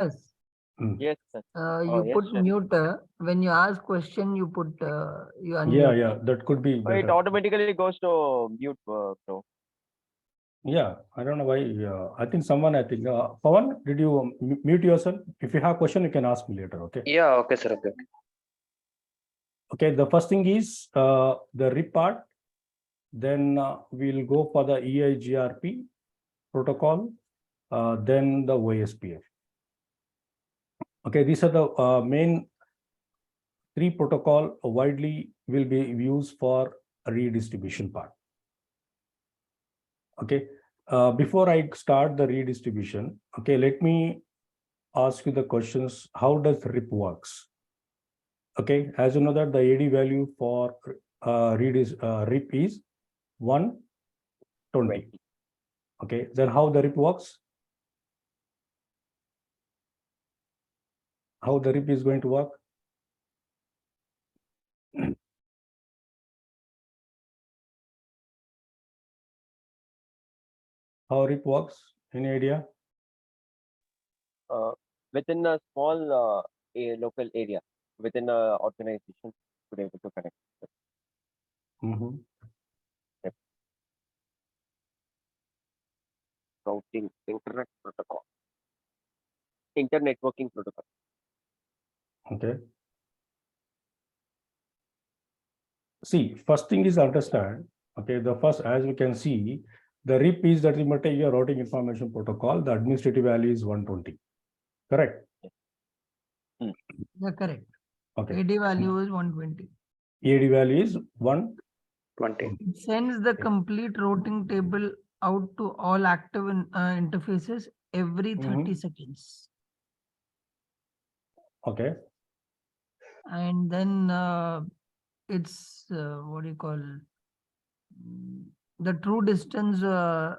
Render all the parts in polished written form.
Yes, sir. You Yes, put sir. mute. When you ask question, you put you unmute. Yeah, that could be It better. automatically goes to mute, bro. Yeah, I don't know why. I think Pawan, did you mute yourself? If you have question, you can ask me later. Okay. Yeah, okay, sir. Okay. Okay. The first thing is the RIP part. Then we'll go for the EIGRP protocol. Then the OSPF. Okay, these are the main three protocol widely will be used for redistribution part. Okay, before I start the redistribution, okay, let me ask you the questions. How does RIP works? Okay, as you know that the AD value for RIP is 120. Okay, then how the RIP works? How the RIP is going to work? How RIP works? Any idea? Within a small local area, within a organization, to be able to connect. Yep. Routing, internet protocol, internet networking protocol. Okay. See, first thing is understand. Okay, the first, as we can see, the RIP is that your routing information protocol. The administrative value is 120. Correct. Yeah, correct. Okay. AD value is 120. AD value is 120. It sends the complete routing table out to all active interfaces every 30 seconds. Okay. And then it's what do you call the true distance. Then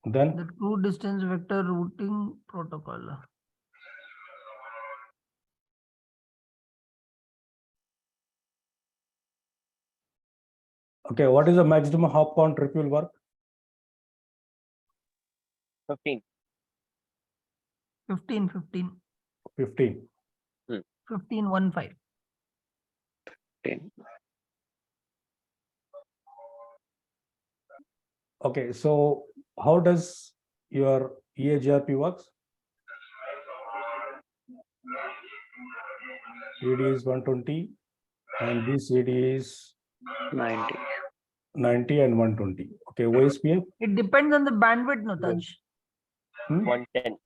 the true distance vector routing protocol. okay, what is the maximum hop count RIP will work? 15. 15. 15. 15 15. 10. Okay, so how does your EIGRP works? AD is 120 and this AD is 90. 90 and 120. Okay, OSPF? It depends on the bandwidth, no, Taj. 110.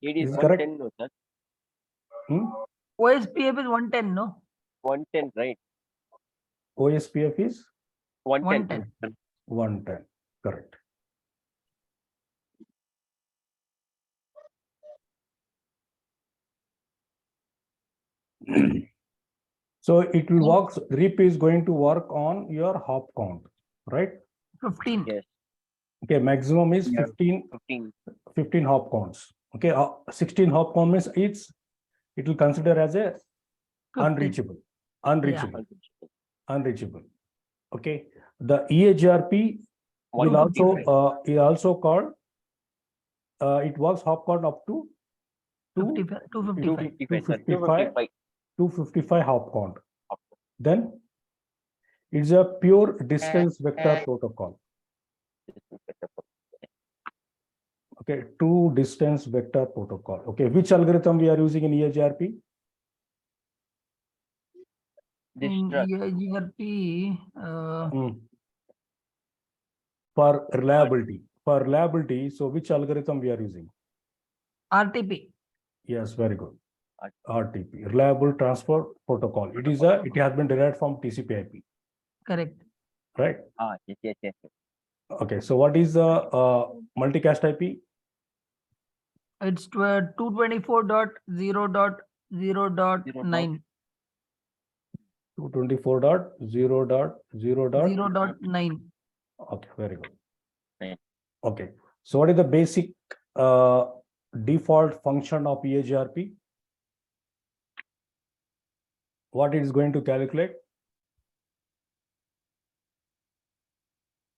It is Is 110, no, sir. OSPF is 110, no? 110, right? OSPF is 110. 110, correct. So it will work. RIP is going to work on your hop count, right? 15. Yes. Okay, maximum is 15 hop counts. Okay, 16 hop count means it will consider as a 15. unreachable. Okay, the EIGRP will also call. It works hop count up to 255 hop count. Then it's a pure distance vector protocol. Okay, two distance vector protocol. Okay, which algorithm we are using in EIGRP? In EIGRP, for reliability, so which algorithm we are using? RTP. Yes, very good. RTP, reliable transfer protocol. It has been derived from TCP/IP. Correct. Right. Yes. Okay, so what is the multicast IP? It's 224.0.0.9. 224.0.0.9. Okay, very good. Okay, so what is the basic default function of EIGRP? What it is going to calculate?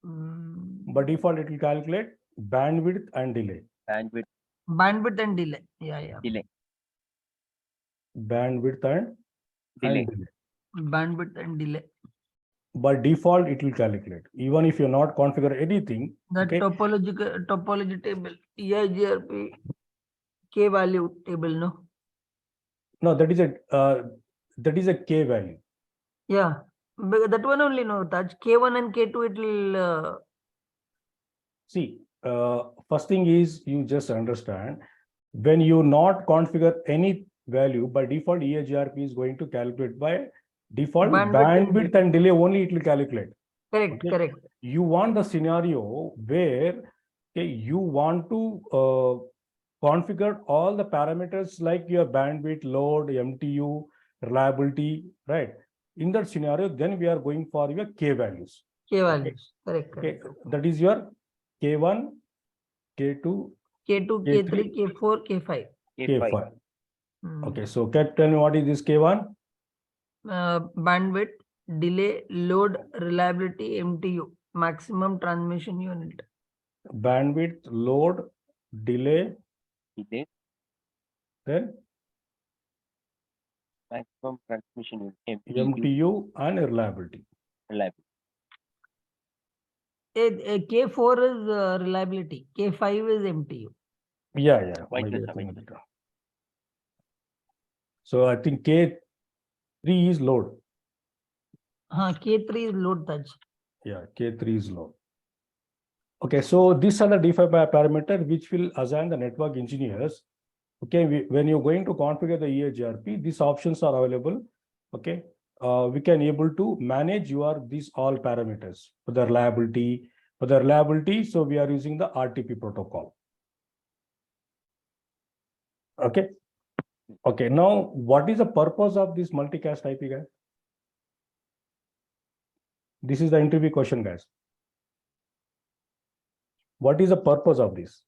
By default, it will calculate bandwidth and delay. Bandwidth, Bandwidth and delay. Yeah. delay. Bandwidth and Delay. delay. Bandwidth and delay. By default, it will calculate. Even if you're not configure anything, That okay, topology table, Eigrp K value table, no? no, that is a K value. Yeah, but that one only, no, Taj. K1 and K2, it will. See, first thing is you just understand when you not configure any value, by default, Eigrp is going to calculate by default bandwidth and delay only, it will calculate. Correct, Okay. correct. You want the scenario where you want to configure all the parameters like your bandwidth, load, MTU, reliability, right? In that scenario, then we are going for your K values. K values. Correct. Okay, that is your K1, K2, K2, K3, K4, K5. K5. Okay, so tell me what is this K1? Bandwidth, delay, load, reliability, MTU, maximum transmission unit. Bandwidth, load, delay, Delay. then Maximum transmission unit. MTU and reliability. Reliability. K4 is reliability. K5 is MTU. Yeah. White maybe plus I think white. that. So I think K3 is load. K3 is load touch. Yeah, K3 is load. Okay, so these are the defined parameter which will assign the network engineers. Okay, when you're going to configure the Eigrp, these options are available. Okay, we can able to manage these all parameters for the reliability. For the reliability, so we are using the RTP protocol. Okay. Okay, now what is the purpose of this multicast IP, guys? This is the interview question, guys. What is the purpose of this?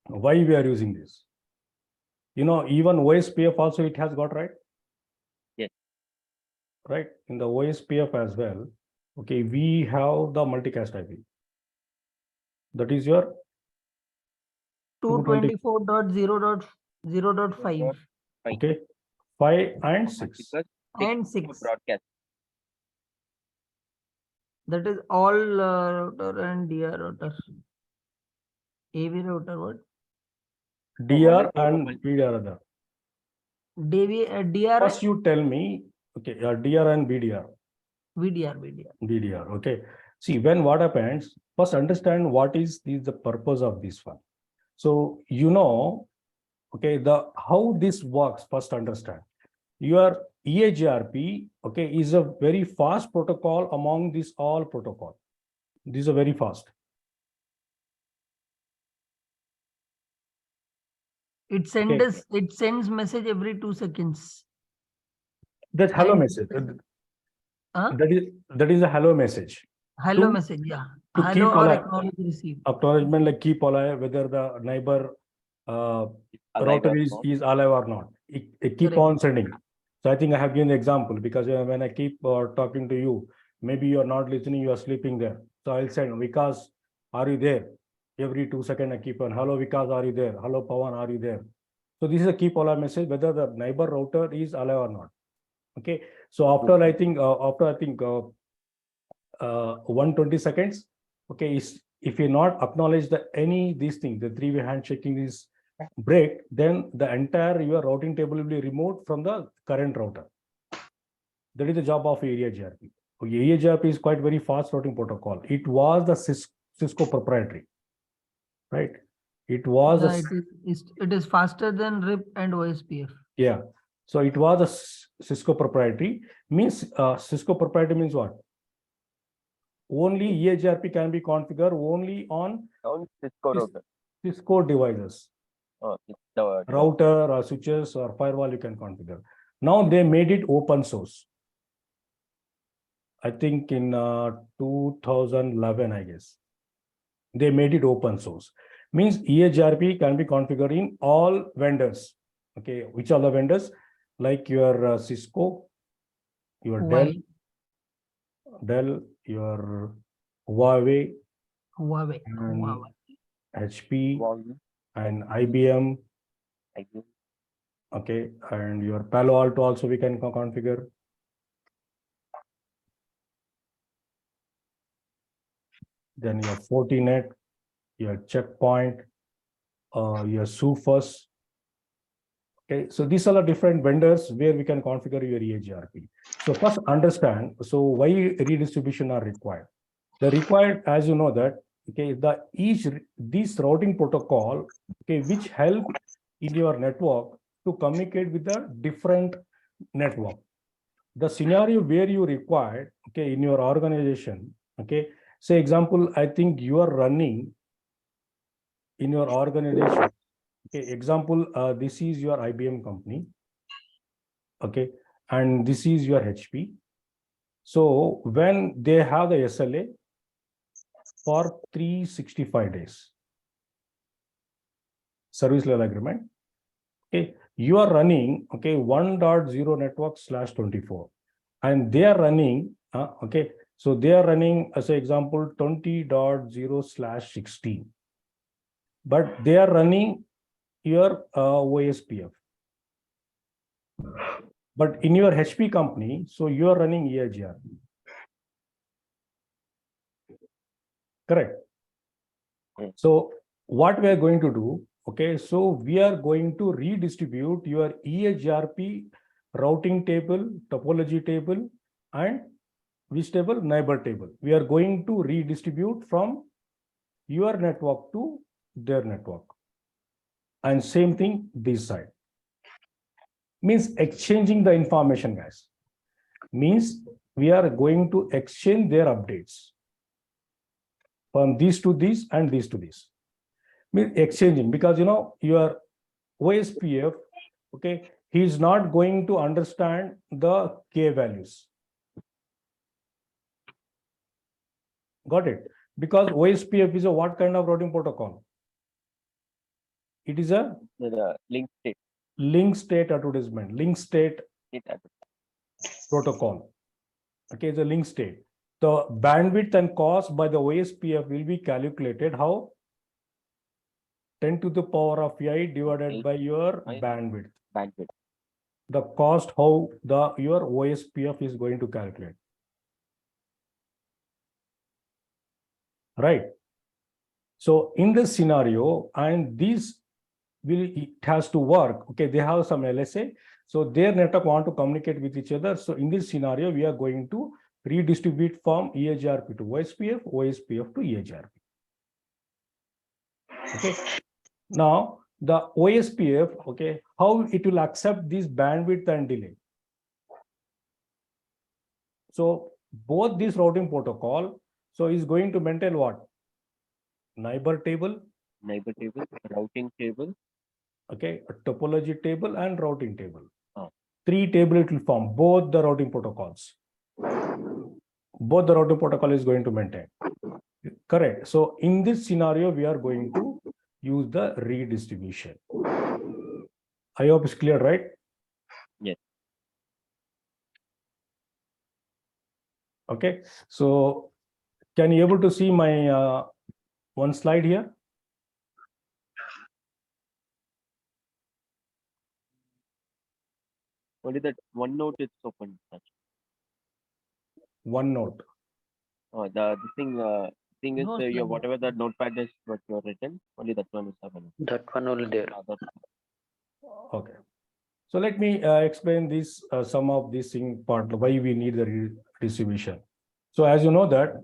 Why we are using this? You know, even OSPF also it has got, right? Yes. Right, in the OSPF as well. Okay, we have the multicast IP. That is your 224.0.0.5 okay, 5 and 6. and 6. Broadcast. That is all router and DR router. AV router, what? DR and BDR other. DR First you tell me, okay, DR and BDR. VDR. Okay. See, when what happens, first understand what is the purpose of this one. So, you know, okay, how this works, first understand. Your Eigrp, okay, is a very fast protocol among these all protocol. These are very fast. It sends message every 2 seconds. That's hello And- message. Huh? That is a hello message. Hello message, yeah. To Hello keep or alive. acknowledge receive. Acknowledgement like keep alive, whether the neighbor router is alive or not. It keep Correct. on sending. So I think I have given the example because when I keep talking to you, maybe you are not listening, you are sleeping there. So I'll send, Vikas, are you there? Every 2 seconds I keep on, hello Vikas, are you there? Hello Pawan, are you there? So this is a keep alive message, whether the neighbor router is alive or not. Okay. So after I think 120 seconds, okay, if you not acknowledge these things, the three-way handshaking is break, then the entire your routing table will be removed from the current router. That is the job of Eigrp. Eigrp is quite very fast routing protocol. It was the Cisco proprietary, right? It was It is faster than RIP and OSPF. Yeah. So it was a Cisco proprietary. Means Cisco proprietary means what? Only Eigrp can be configured only on Cisco router. Cisco devices. The Router or switches or firewall you can configure. Now they made it open source. I think in 2011, I guess. They made it open source. Means Eigrp can be configured in all vendors. Okay, which are the vendors? Like your Cisco, your Dell, your Huawei, Huawei. and Huawei. HP, Huawei, and IBM. Eigrp, Okay, and your Palo Alto also we can configure. Then your Fortinet, your Checkpoint, your Sophos. Okay, so these are the different vendors where we can configure your EAGRP. So first understand, so why redistribution are required. The required, as you know that, okay, this routing protocol, okay, which help in your network to communicate with the different network. The scenario where you required, okay, in your organization, okay, say example, I think you are running in your organization. Okay, example, this is your IBM company. Okay, and this is your HP. So when they have the SLA for 365 days, service level agreement, okay, you are running, okay, 1.0 network /24, and they are running, okay, so they are running as an example 20.0/16, but they are running your OSPF. But in your HP company, so you are running EIGRP. Correct. So what we are going to do, okay, so we are going to redistribute your EIGRP routing table, topology table, and which table? Neighbor table. We are going to redistribute from your network to their network. And same thing this side. Means exchanging the information, guys. Means we are going to exchange their updates from this to this and this to this. Means exchanging, because you know your OSPF, okay, he is not going to understand the K values. Got it? Because OSPF is a what kind of routing protocol? It is a the link state. link state advertisement, link state It protocol. Okay, it's a link state. The bandwidth and cost by the OSPF will be calculated how? 10 to the power of 8 divided by your bandwidth. bandwidth. The cost how your OSPF is going to calculate. Right. So in this scenario, and this it has to work. Okay, they have some LSA. So their network want to communicate with each other. So in this scenario, we are going to redistribute from EIGRP to OSPF, OSPF to EIGRP. Okay. Now the OSPF, okay, how it will accept this bandwidth and delay. So both this routing protocol, so is going to maintain what? Neighbor table, Routing table, okay, a topology table and routing table. 3 tables it will form, both the routing protocols. Both the routing protocol is going to maintain. Correct. So in this scenario, we are going to use the redistribution. I hope it's clear, right? Yes. Okay. So can you able to see my one slide here? Only that one note is open. One note. The thing is No your slide. whatever that notepad is what you have written, only that one is available. That one only there. Okay. So let me explain this some of this thing part why we need the redistribution. So as you know that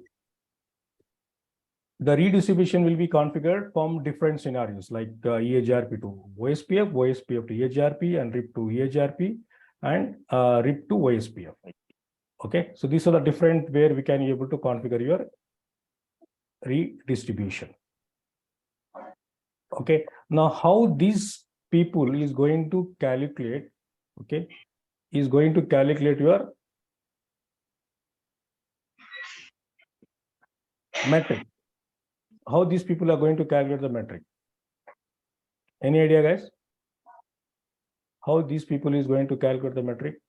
the redistribution will be configured from different scenarios like EIGRP to OSPF, OSPF to EIGRP, and RIP to EIGRP, and RIP to OSPF. Okay, so these are the different where we can be able to configure your redistribution. Okay, now how these people is going to calculate, okay, is going to calculate your metric. How these people are going to calculate the metric? Any idea, guys? How these people is going to calculate the metric?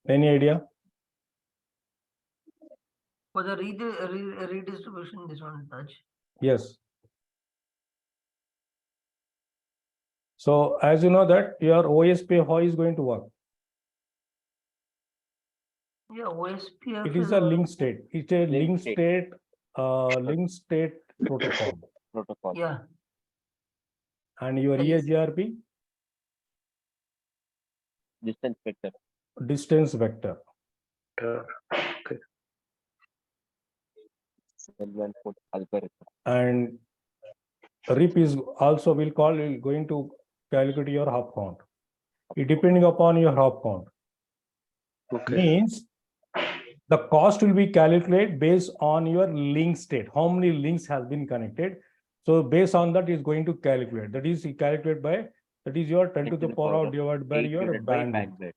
Any idea? For the redistribution, this one touch. Yes. So as you know that your OSP, how is going to work? Yeah, OSPF. It is a link state. It's a link state. state protocol. Protocol. Yeah. And your Yes. EIGRP? Distance vector. Distance vector. Okay. Algorithm. And RIP is also going to calculate your hop count. It depending upon your hop count. Okay. Means the cost will be calculated based on your link state. How many links has been connected? So based on that is going to calculate. That is calculated by, that is your 10 to the power of divided by your bandwidth.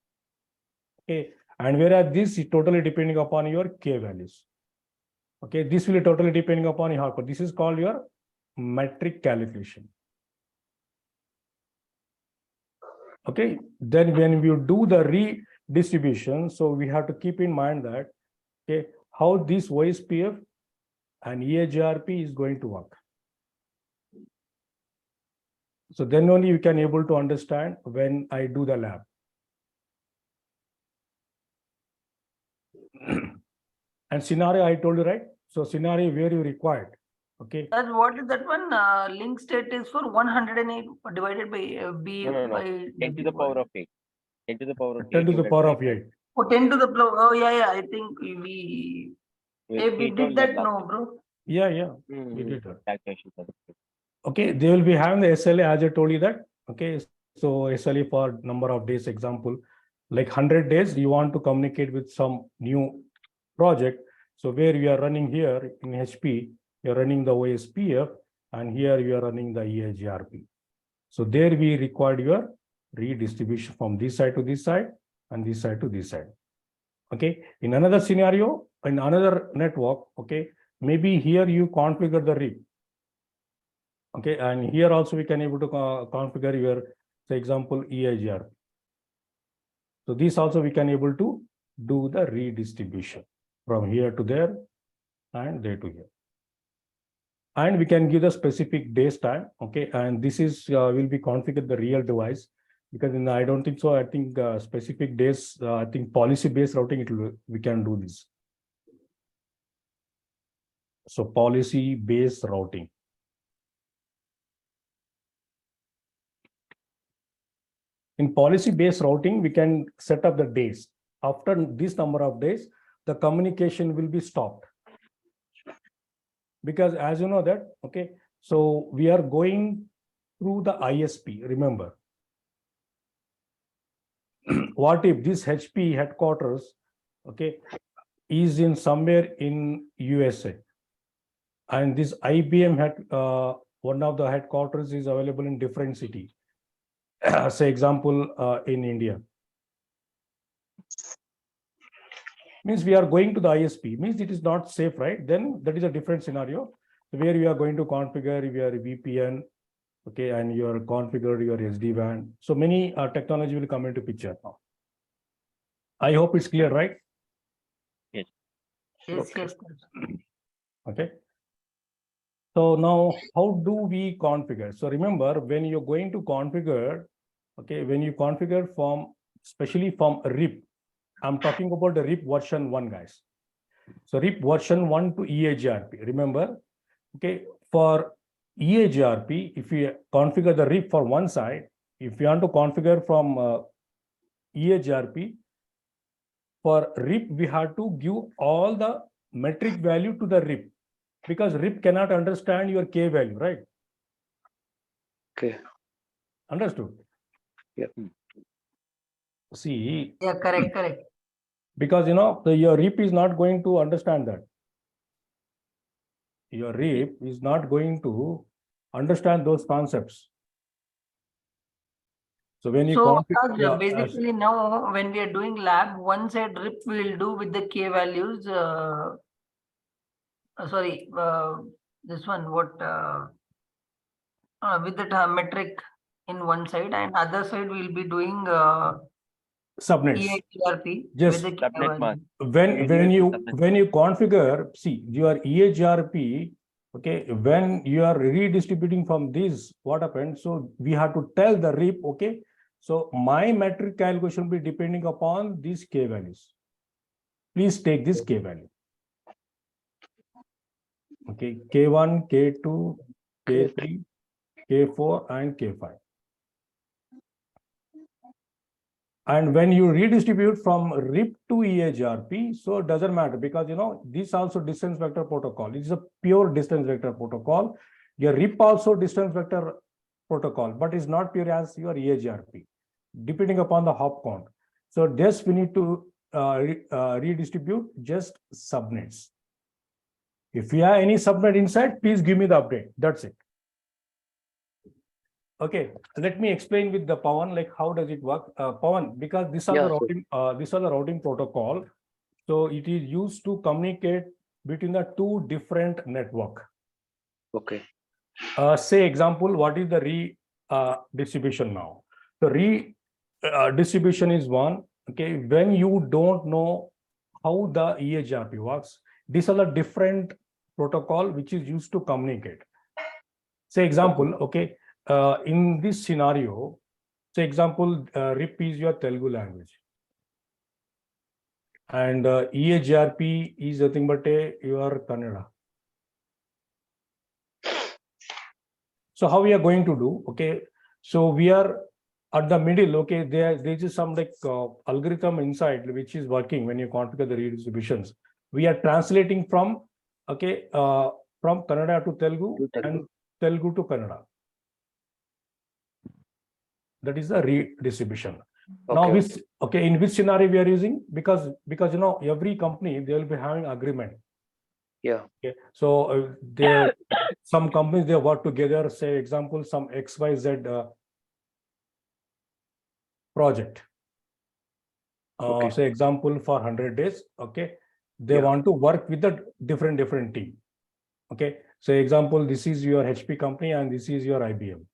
Okay. And whereas this is totally depending upon your K values. Okay. This will be totally depending upon your hop count. This is called your metric calculation. Okay. Then when you do the redistribution, so we have to keep in mind that, okay, how this OSPF and EIGRP is going to work. So then only you can able to understand when I do the lab. And scenario I told you, right? So scenario where you required. Okay. That's what is that one? Link state is for 108 divided by B No. by 10 to the power of 8. 10 to the power of 8. 10 to the power of 8. Oh, 10 to the power. Oh, yeah. I think we did that, no, bro. Yeah. We did that. Calculation. Okay, they will be having the SLA as I told you that. Okay, so SLA for number of days, example, like 100 days, you want to communicate with some new project. So where we are running here in HP, you're running the OSPF, and here we are running the EIGRP. So there we required your redistribution from this side to this side and this side to this side. Okay, in another scenario, in another network, okay, maybe here you configure the RIP. Okay, and here also we can able to configure your, for example, EIGRP. So this also we can able to do the redistribution from here to there and there to here. And we can give the specific days time. Okay, and this is will be configured the real device, because in the, I don't think so. I think specific days. I think policy based routing we can do this. So policy based routing. In policy-based routing, we can set up the days. After this number of days, the communication will be stopped. Because as you know that, okay, so we are going through the ISP, remember. What if this HP headquarters, okay, is in somewhere in USA, and this IBM one of the headquarters is available in different city. Say example in India. Means we are going to the ISP, means it is not safe, right? Then that is a different scenario where we are going to configure your VPN, okay, and you are configured your SD-WAN. So many technology will come into picture now. I hope it's clear, right? Yes. Yes. Okay. So now, how do we configure? So remember, when you're going to configure, okay, when you configure from, especially from RIP, I'm talking about the RIP version 1, guys. So RIP version 1 to EIGRP. Remember, okay, for EIGRP, if you configure the RIP for one side, if you want to configure from EIGRP, for RIP, we have to give all the metric value to the RIP. Because RIP cannot understand your K value, right? Okay. Understood? Yeah. See. Yeah, correct. Because you know your RIP is not going to understand that. Your RIP is not going to understand those concepts. So when you basically now when we are doing lab, one side RIP we will do with the K values. This one what with the metric in one side, and other side we will be doing subnets. EIGRP Just with the subnet K1. mask. When you configure, see your EIGRP, okay, when you are redistributing from this, what happened? So we have to tell the RIP, okay, so my metric calculation will be depending upon these K values. Please take this K value. Okay, K1, K2, K3, K4, and K5. And when you redistribute from RIP to EIGRP, so it doesn't matter because this also distance vector protocol. It's a pure distance vector protocol. Your RIP also distance vector protocol, but it's not pure as your EIGRP, depending upon the hop count. So just we need to redistribute just subnets. If you have any subnet inside, please give me the update. That's it. Okay, let me explain with the Pawan, like how does it work? Pawan, because these are the routing protocol. So it is used to communicate between the two different network. Okay. Say example, what is the redistribution now? The redistribution is one. Okay, when you don't know how the EIGRP works, these are the different protocol which is used to communicate. Say example, okay, in this scenario, say example, RIP is your Telugu language, and EIGRP is nothing but your Kannada. So how we are going to do? Okay, so we are at the middle. Okay, there is some like algorithm inside which is working when you configure the redistributions. We are translating from from Kannada to Telugu and Telugu to Kannada. That is the redistribution. Okay. Now, in which scenario we are using? Because every company they will be having agreement. Yeah. Okay. So some companies they work together. Say example, some XYZ project. Okay. Say example for 100 days. Okay, they want to work with a different team. Okay, so example, this is your HP company and this is your IBM.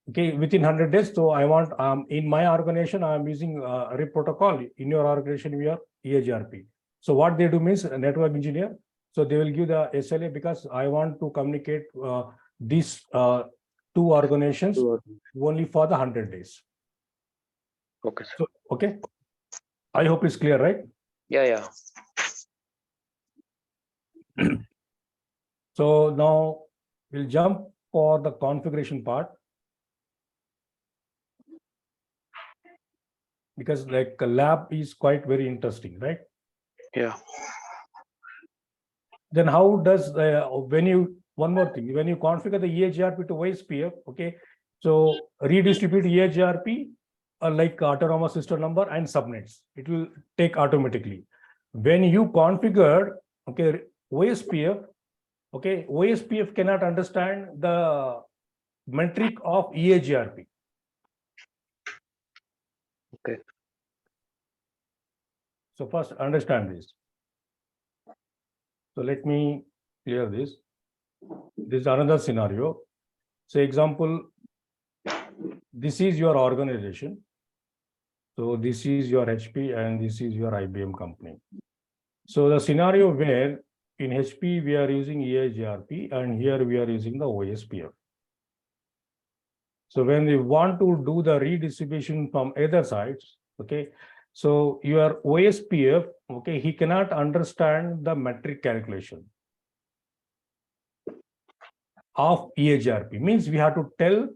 Okay, within 100 days. So I want in my organization I'm using RIP protocol. In your organization we are EIGRP. So what they do means a network engineer. So they will give the SLA because I want to communicate these two organizations only for the 100 days. Okay, sir. So, okay, I hope it's clear, right? Yeah. So now we'll jump for the configuration part, because like a lab is quite very interesting, right? Yeah. Then how does one more thing, when you configure the EIGRP to OSPF, okay, so redistribute EIGRP like autonomous system number and subnets, it will take automatically. When you configure OSPF, OSPF cannot understand the metric of EIGRP. Okay. So first understand this. So let me clear this. This is another scenario. Say example, this is your organization. So this is your HP and this is your IBM company. So the scenario where in HP we are using EIGRP and here we are using the OSPF. So when we want to do the redistribution from either sides, okay, so your OSPF, okay, he cannot understand the metric calculation of EIGRP. Means we have to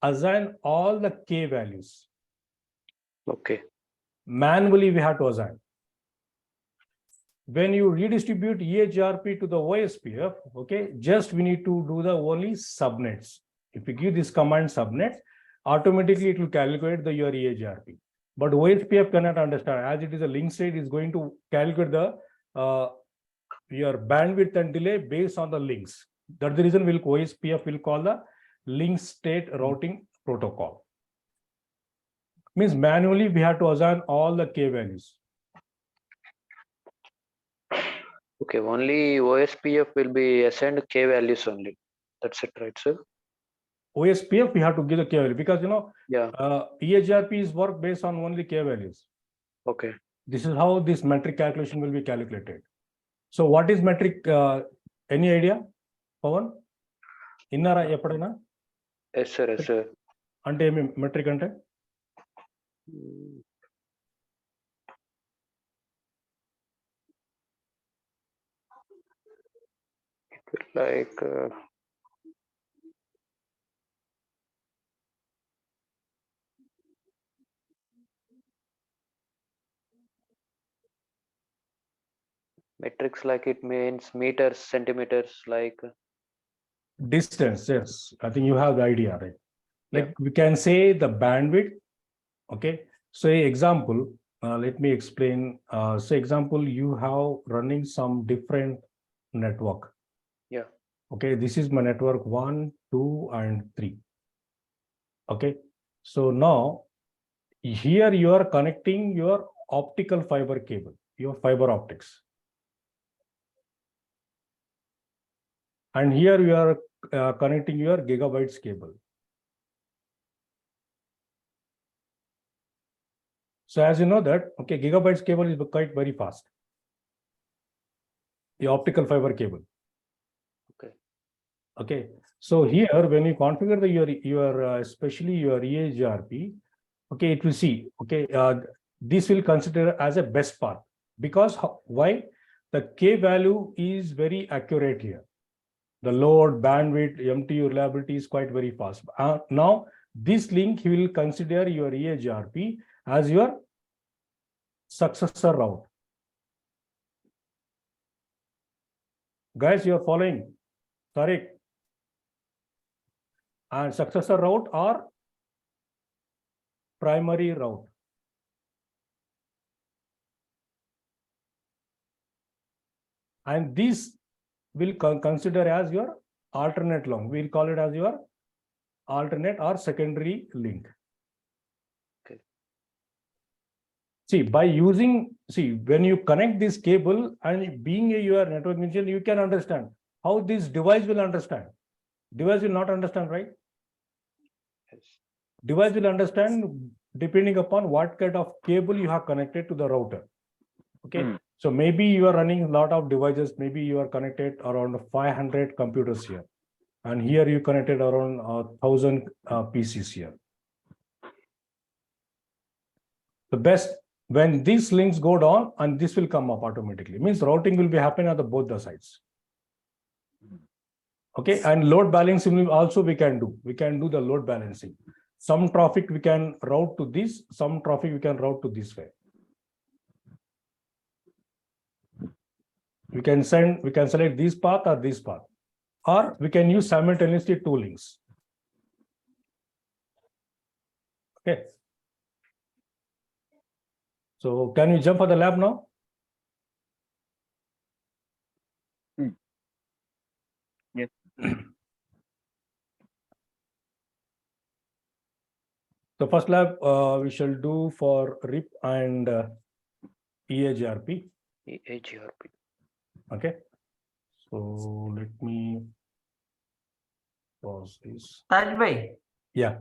assign all the K values. Okay. Manually we have to assign. When you redistribute EIGRP to the OSPF, okay, just we need to do the only subnets. If you give this command subnets, automatically it will calculate your EIGRP. But OSPF cannot understand, as it is a link state, is going to calculate the your bandwidth and delay based on the links. That's the reason OSPF will call the link state routing protocol. Means manually we have to assign all the K values. Okay, only OSPF will be assigned K values only. That's it, right, sir? OSPF, we have to give the K value because Yeah. EIGRP's work based on only K values. Okay. This is how this metric calculation will be calculated. So what is metric? Any idea, Pawan? Innara eppadina? Yes, sir. Yes, sir. Ante emi metric ante? Like metrics, like it means meters, centimeters, like Distance, yes. I think you have the idea, right? Like Yeah. we can say the bandwidth. Okay. So example, let me explain. So example, you have running some different network. Yeah. Okay. This is my network 1, 2, and 3. Okay. So now here you are connecting your optical fiber cable, your fiber optics. And here you are connecting your gigabytes cable. So as you know that, okay, gigabytes cable is quite very fast. The optical fiber cable. Okay. Okay. So here, when you configure your especially your EIGRP, okay, it will see, okay, this will consider as a best path because why? The K value is very accurate here. The load, bandwidth, MTU reliability is quite very fast. Now, this link he will consider your EIGRP as your successor route. Guys, you are following? Tariq. And successor route or primary route. And this will consider as your alternate long. We'll call it as your alternate or secondary link. Okay. See, by using, when you connect this cable and being your network engineer, you can understand how this device will understand. Device will not understand, right? Yes. Device will understand depending upon what kind of cable you have connected to the router. Okay. So maybe you are running a lot of devices. Maybe you are connected around 500 computers here. And here you connected around 1,000 PCs here. The best, when these links go down and this will come up automatically, means routing will be happening at both the sides. Okay. And load balancing also we can do. We can do the load balancing. Some traffic we can route to this, some traffic we can route to this way. We can select this path or this path, or we can use simultaneously two links. Okay. So can we jump for the lab now? Yes. The first lab we shall do for RIP and EIGRP. EIGRP. Okay. So let me pause this. Taj bhai, Yeah.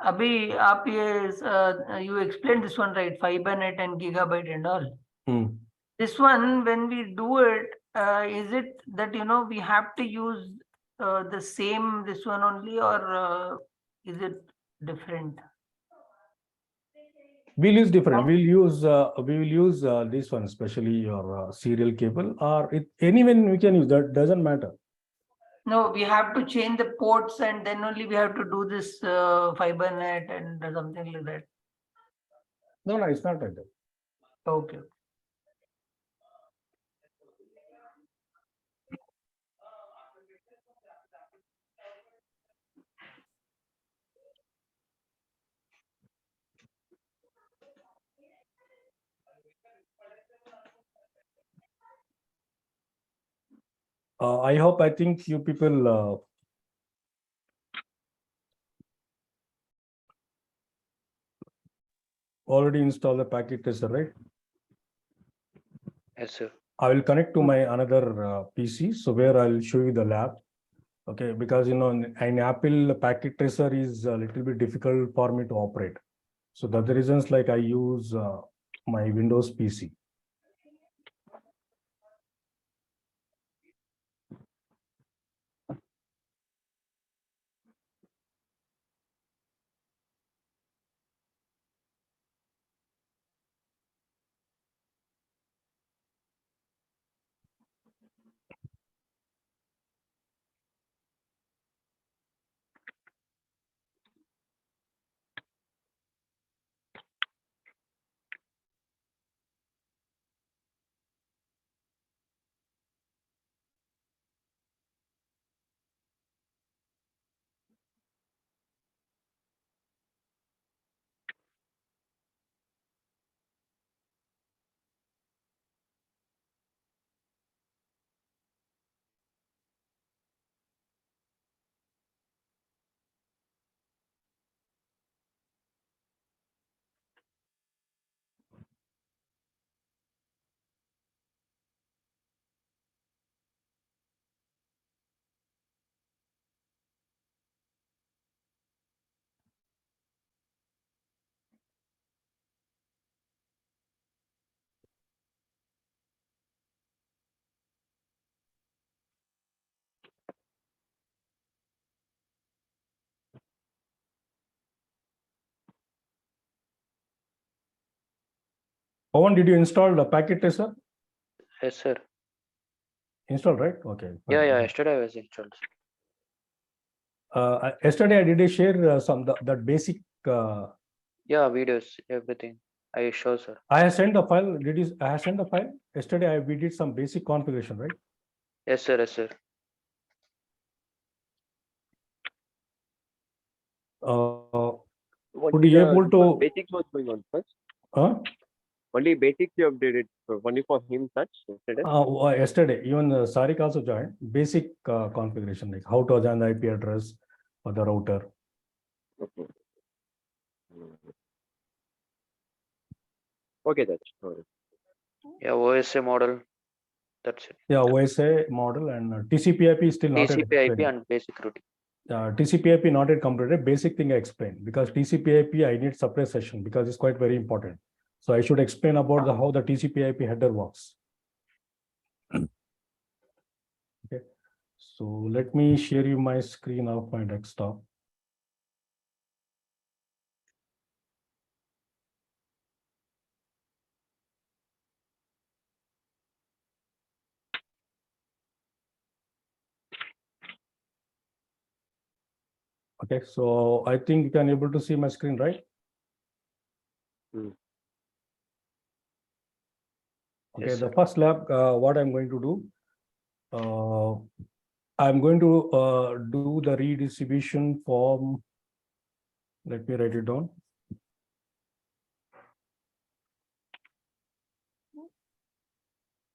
abhi aap ye you explained this one, right? FiberNet and gigabyte and all. This one, when we do it, is it that we have to use the same this one only, or is it different? We'll use different. We will use this one, especially your serial cable, or anyone we can use. That doesn't matter. No, we have to change the ports, and then only we have to do this FiberNet and something like that. No, it's not like that. Okay. I think you people already installed the packet tester, right? Yes, sir. I will connect to my another PC, so where I'll show you the lab. Okay, because an Apple packet tracer is a little bit difficult for me to operate. So that's the reasons like I use my Windows PC. Pawan, did you install the packet tracer? Yes, sir. Install, right? Okay. Yeah, fine. yeah. Yesterday I was installed. Yesterday I did share that basic. Yeah, videos, everything. I show, sir. I have sent the file. I have sent the file yesterday. We did some basic configuration, right? Yes, sir. Yes, sir. What Could you able to? basics was going on first? Huh? Only basics you updated only for him touch yesterday. Yesterday, even Sarik also joined. Basic configuration, like how to assign the IP address for the router. Okay. Okay, that's all. Yeah, OSA model. That's it. Yeah, OSA model and TCP/IP is still not yet TCP/IP explained. and basic routing. TCP/IP not yet completed. Basic thing I explained, because TCP/IP I need separate session because it's quite very important. So I should explain about how the TCP/IP header works. Okay, so let me share you my screen of my desktop. Okay, so I think you can able to see my screen, right? Hmm. Okay, Yes, the sir. first lab, what I'm going to do, I'm going to do the redistribution form. Let me write it down.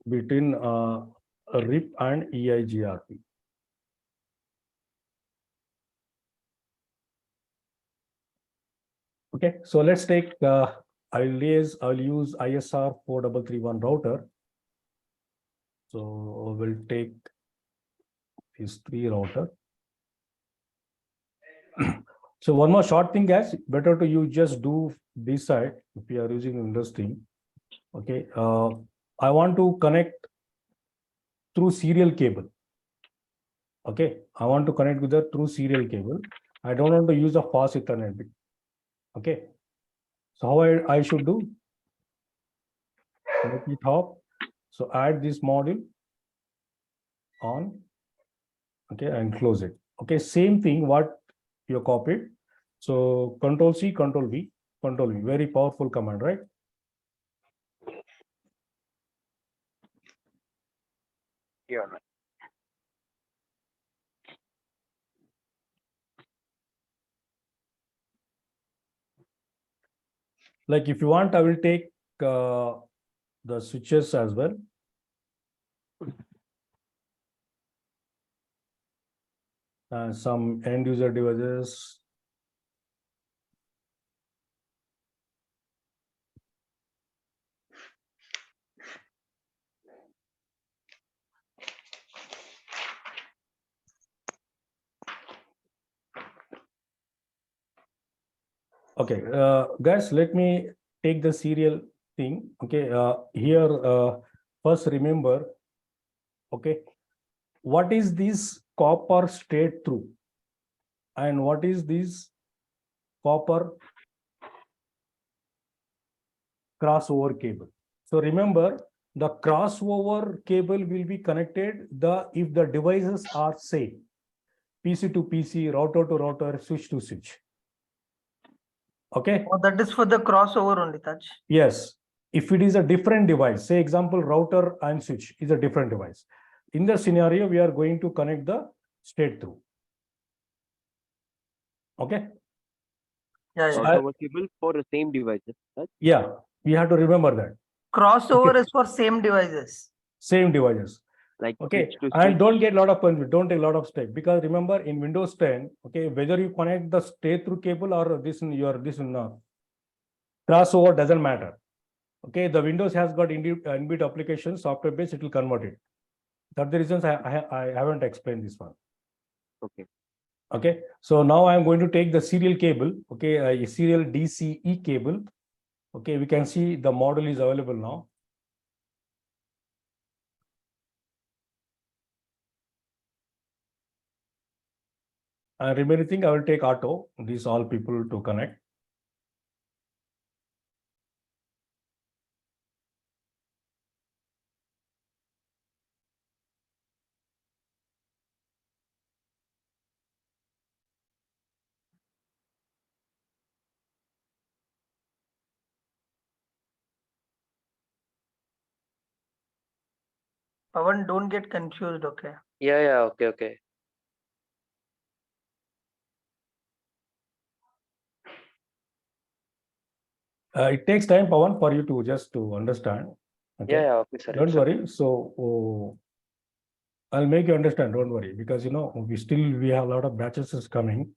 Between RIP and Eigrp. Okay, so let's take, I'll use ISR 4331 router. So we'll take these three router. So one more short thing, guys, better to you just do this side if you are using Windows thing. Okay, I want to connect through serial cable. Okay, I want to connect with the through serial cable. I don't want to use a fast Ethernet bit. Okay, so how I should do? Let me top. So add this module on. Okay, and close it. Okay, same thing what you copied. So Control C, Control V, Control V. Very powerful command, right? Yeah. Like if you want, I will take the switches as well. Some end user devices. Okay, guys, let me take the serial thing. Okay, here, first remember, okay, what is this copper straight through and what is this copper crossover cable? So remember, the crossover cable will be connected if the devices are same, PC to PC, router to router, switch to switch. Okay. Oh, that is for the crossover only, Taj. Yes. If it is a different device, say example, router and switch is a different device. In the scenario, we are going to connect the straight through. Okay. Yeah, So yeah. Crossover cable for the same devices. Right? Yeah, we have to remember that. Crossover Okay. is for same devices. Same devices. Like Okay, switch to and switch. don't get a lot of don't take a lot of step, because remember in Windows 10, okay, whether you connect the straight through cable or this in your crossover doesn't matter. Okay, the Windows has got inbuilt application software based, it will convert it. That's the reasons I haven't explained this one. Okay. Okay, so now I'm going to take the serial cable, okay, a serial DCE cable. Okay, we can see the model is available now. And remaining thing, I will take auto, these all people to connect. Pawan, don't get confused, okay? Yeah, okay, okay. It takes time, Pawan, for you to just to understand. Okay, Yeah, okay, sir. don't it's worry. okay. So I'll make you understand. Don't worry, because we have a lot of batches is coming.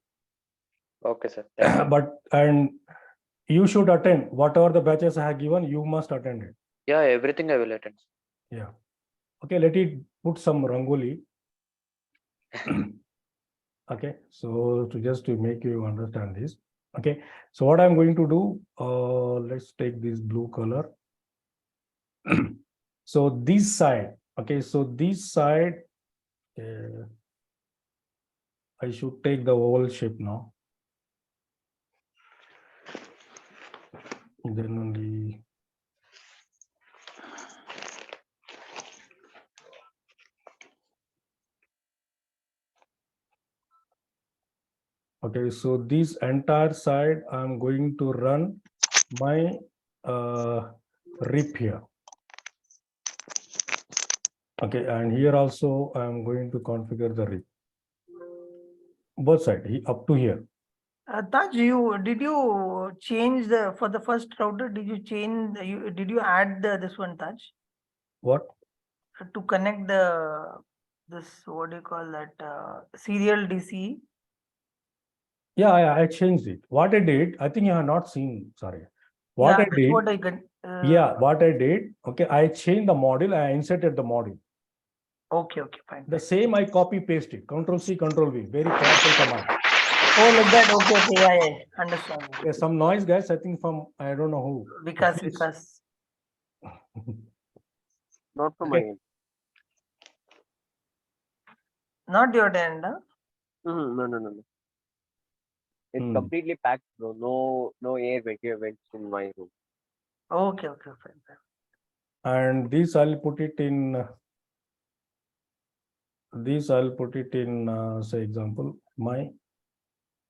Okay, sir. Thank you. But and you should attend whatever the batches I have given. You must attend it. Yeah, everything I will attend. Yeah. Okay. Let it put some rangoli. Okay. So to make you understand this. Okay. So what I'm going to do, let's take this blue color. So this side, okay, so this side, I should take the oval shape now. Then only. Okay, so this entire side, I'm going to run my RIP here. Okay, and here also I'm going to configure the RIP. Both sides, up to here. Taj, did you change for the first router? Did you change? Did you add this one, Taj? What? To connect this, what do you call that, serial DC? Yeah, I changed it. What I did, I think you have not seen. Sorry. What I did. What I got. Yeah, what I did. Okay, I changed the module. I inserted the module. Okay, fine. The same I copy paste it. Control C, Control V. Very powerful command. Oh, like that. Okay, yeah, understand. There's some noise, guys. I think from I don't know who. Because Not from Okay. my end. not your end, huh? No. It's completely packed, bro. No air vents in my room. Okay, fine. And this I'll put it in. This I'll put it in, say example, my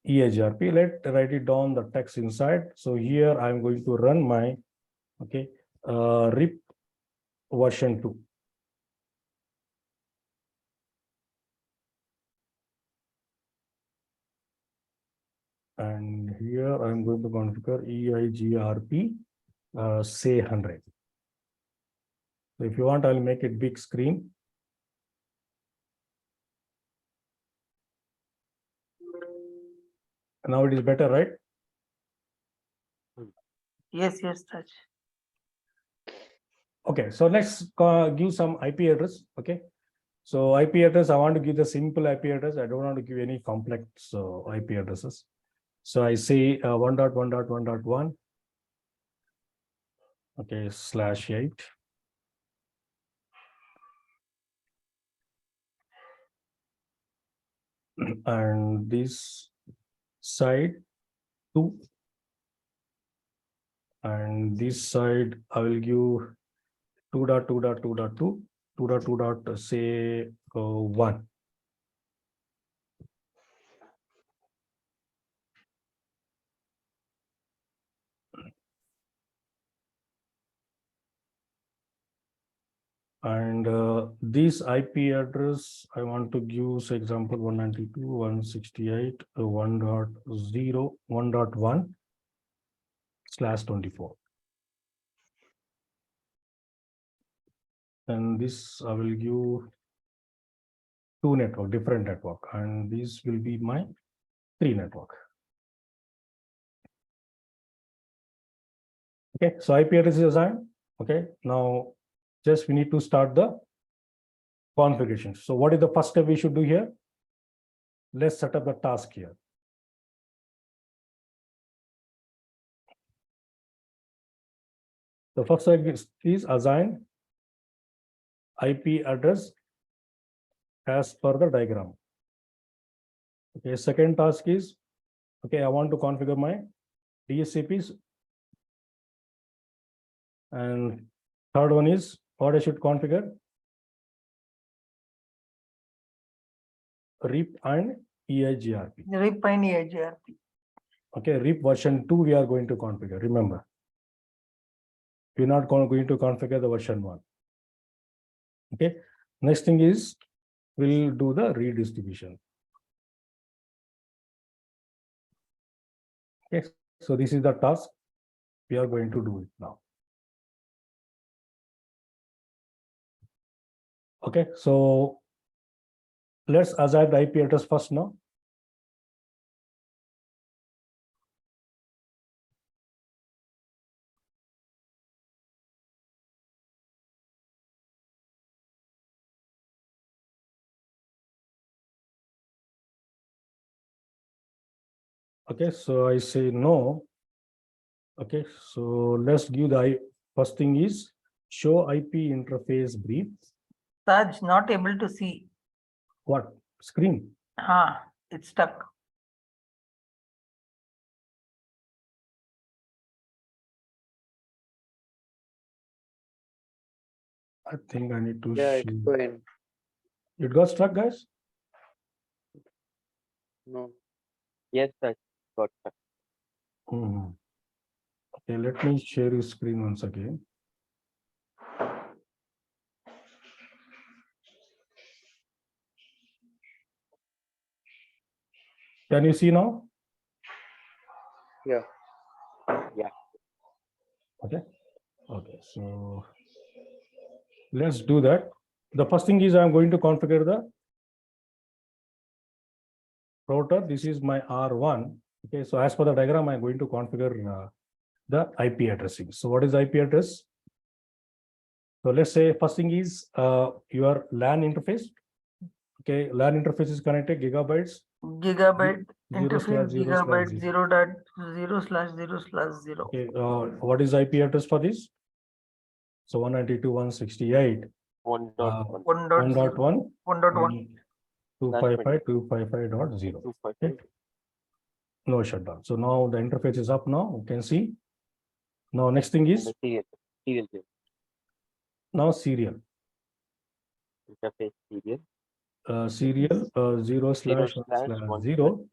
Eigrp. Let write it down the text inside. So here I'm going to run my RIP version 2. And here I'm going to configure Eigrp say 100. So if you want, I'll make it big screen. Now it is better, right? Yes, Taj. Okay, so let's give some IP address. Okay, so IP address, I want to give the simple IP address. I don't want to give any complex IP addresses. So I say 1.1.1.1. Okay, /8. And this side 2. And this side I will give 2.2.2.2, 2.2. Say 1. And this IP address I want to give, so example 192.168.1.0 1.1/24. And this I will give 2 network, different network, and this will be my 3 network. Okay, so IP address is assigned. Okay, now just we need to start the configuration. So what is the first step we should do here? Let's set up the task here. The first step is assign IP address as per the diagram. Okay, second task is, okay, I want to configure my DSCPs. And third one is what I should configure? RIP and EIGRP. RIP and EIGRP. Okay, RIP version 2 we are going to configure. Remember, we're not going to configure the version 1. Okay, next thing is we'll do the redistribution. Okay, so this is the task we are going to do it now. Okay, so let's assign the IP address first now. Okay, so I say no. Okay, so let's give the first thing is show IP interface brief. Taj, not able to see. What screen? It's stuck. I think I need to. Yeah, it's fine. It got stuck, guys? No. Yes, sir. Got that. Okay, let me share your screen once again. Can you see now? Yeah. Yeah. Okay. Okay, so let's do that. The first thing is I'm going to configure the router. This is my R1. Okay, so as per the diagram, I'm going to configure the IP addressing. So what is IP address? So let's say first thing is your LAN interface. Okay, LAN interface is connected gigabytes. Gigabyte interface, 0/0/0. gigabyte 0.0/0/0. Okay, what is IP address for this? So 192.168. 1.1. 1.1. 1.1. 255.255.0. Okay. No shutdown. So now the interface is up now. You can see. Now next thing is Serial. now serial. Interface serial. Serial 0/1/0.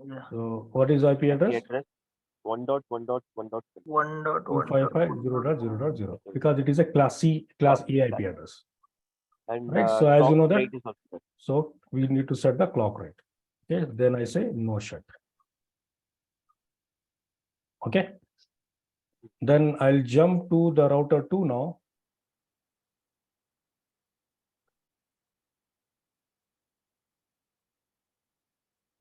Yeah. So what is IP address? 1.1.1.1. 255.0.0.0 because it is a class C, class A IP address. And right. So as you know that, rate is also there. so we need to set the clock rate. Okay. Then I say no shut. Okay. Then I'll jump to the router 2 now.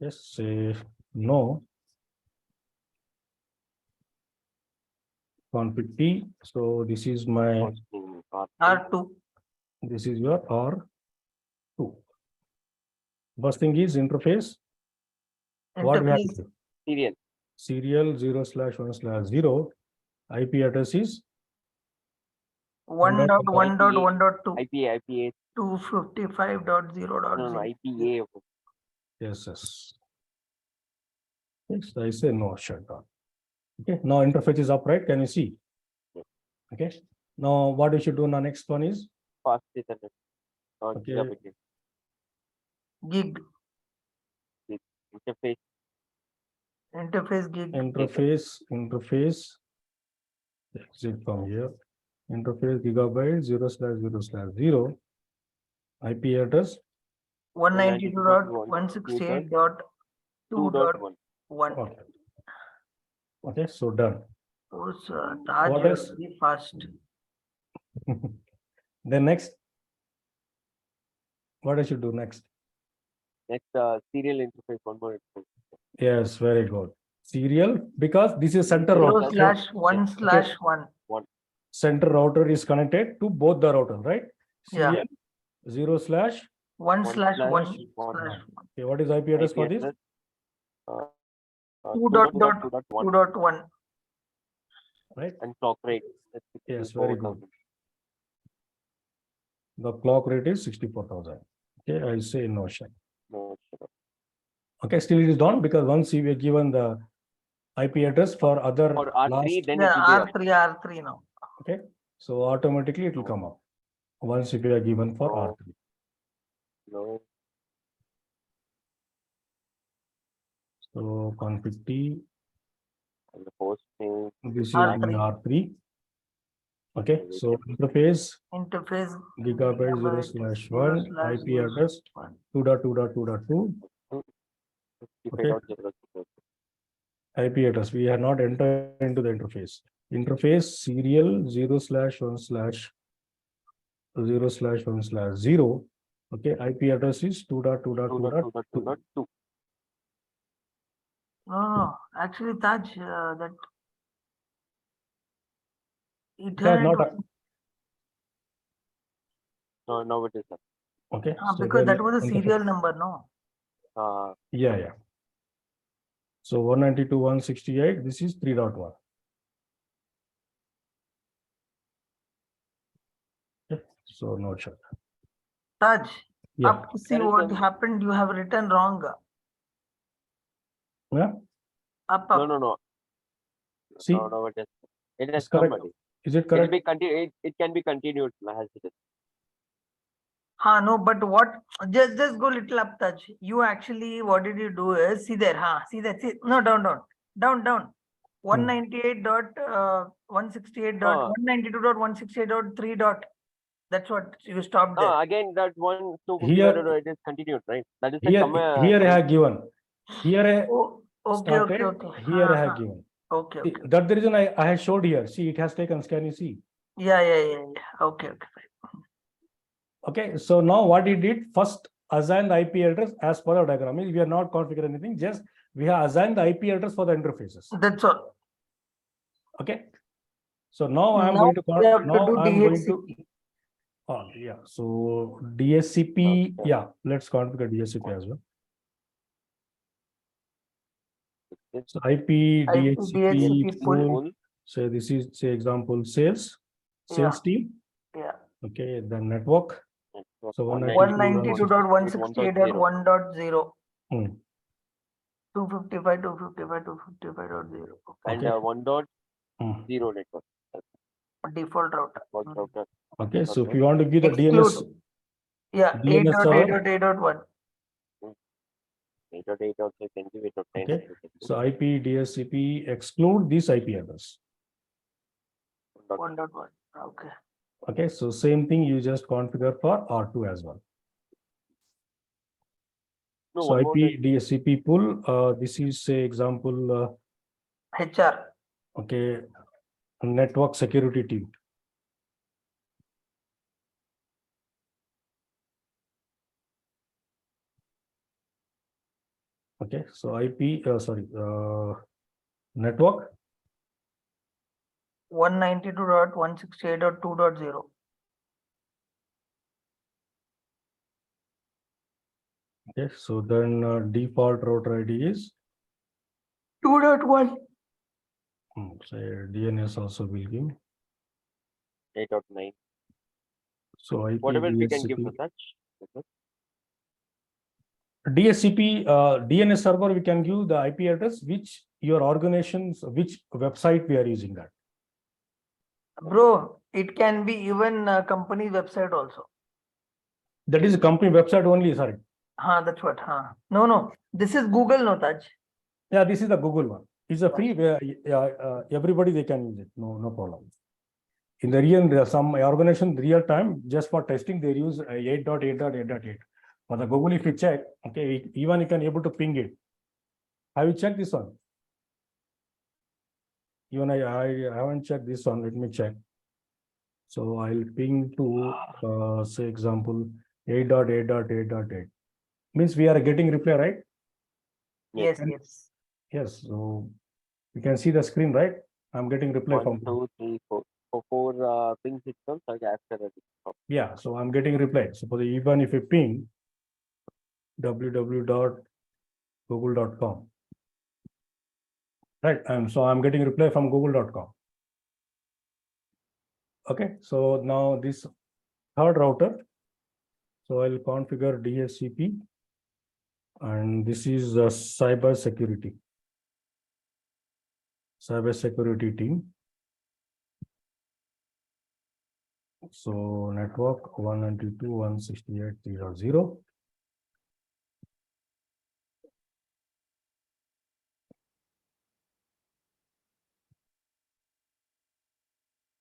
Yes, say no. Config T. So this is my R2. This is your R2. First thing is interface. What we have to do? serial. Serial 0/1/0. IP address is 1.1.1.2. IPA. 255.0.0. No, IPA. Yes. Yes, I say no shutdown. Okay, now interface is up, right? Can you see? Okay. Now what we should do now, next one is Fast Ethernet. Okay. Gig. Interface. Interface gig. interface. Exit from here. Interface gigabyte 0/0/0. IP address 192.168.2.1. Okay, so done. Oh, sir, Taj What was else? very fast. Then next, what I should do next? Next, serial interface. One more interface. Yes, very good. Serial, because this is center router. 0/1/1. Center router is connected to both the router, right? Yeah. Serial 0/1/1. 1/1/1. Okay, what is IP address for this? 2.2.1. Right? And clock rate. Yes, very good. The clock rate is 64,000. Okay, I say no shut. No, sure. Okay, still it is done because once we are given the IP address for other For R3, last, then it will be up. R3 now. okay, so automatically it will come up once we are given for No. R3. No. So config T, And the host name. this is R3. R3. Okay, so interface Interface gigabyte 0/1, IP address 2.2.2.2. 55.0. IP address. We have not entered into the interface. Interface serial 0/1/0/1/0. Okay, IP address is 2.2.2.2. No. Actually, Taj, that Yeah, not Ethernet. No, now it is up. okay. So Because then that was a interface. serial number, no? Yeah. So 192.168. This is 3.1. Okay. So no shut. Taj, Yeah. up to see what happened. You have written wrong. Yeah. Up. No. See, No, it is. It has it's correct. somebody. Is it correct? It can be continued as it is. No, but what? Just go little up, Taj. You actually, what did you do is, see there, see that, see, no, down. 198.168.192.168.3. That's what you stopped there. Again, that one, Here, it is continued, right? That is here I have given. Here I started. Okay. Here I have given. Okay. See, that's the reason I have showed here. See, it has taken. Can you see? Yeah. Okay. Okay, so now what he did, first assign the IP address as per the diagram. We are not configuring anything, just we have assigned the IP address for the interfaces. That's all. Okay, so now I am going to so DSCP, Okay. yeah, let's configure DSCP as well. So IP DHCP pool. So this is, say, example, sales team. Yeah. Okay, then network. So 192.168.1.0. 255.255.255.0. And 1.0 network. Default router. Okay, so if you want to give the DNS. Yeah, 8.8.8.1. 8.8 also can give it. Okay, so IP DSCP exclude this IP address. 1.1. Okay. Okay, so same thing you just configure for R2 as well. No, so IP DSCP pool, this is, say, example HR. Okay, network security team. Okay, so IP network 192.168.2.0. Okay, so then default router ID is 2.1. So DNS also will give. 8.9. So IP Whatever we can give DHCP. for such. DSCP, DNS server, we can give the IP address, which your organizations, which website we are using that. Bro, it can be even a company website also. That is a company website only, sorry. That's what. No. This is Google, no Taj. Yeah, this is the Google one. It's a free, everybody they can use it. No problem. In the real, some organization real time, just for testing, they use 8.8.8.8. For the Google, if you check, okay, even you can able to ping it. Have you checked this one? Even I haven't checked this one. Let me check. So I'll ping to say example 8.8.8.8. Means we are getting reply, right? Yes. Yes. So you can see the screen, right? I'm getting reply 1, from 2, 3, 4. For 4 ping systems, after that. yeah. So I'm getting reply. Suppose even if you ping www.google.com, right? So I'm getting reply from google.com. Okay. So now this third router. So I'll configure DHCP, and this is the cyber security team. So network 192.168.3.0.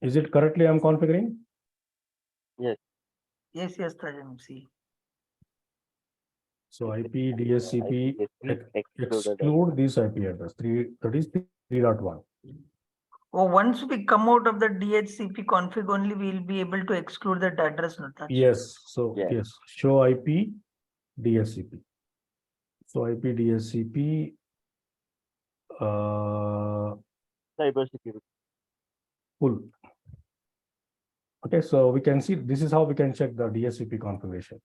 Is it correctly I'm configuring? Yes, Taj, see. So IP DHCP excluded. exclude this IP address 3, that is 3.1. Oh, once we come out of the DHCP config only, we'll be able to exclude that address, no Taj? Yes. So Yeah. yes, show IP DHCP. So IP DHCP Cyber security. full. Okay, so we can see this is how we can check the DHCP configuration.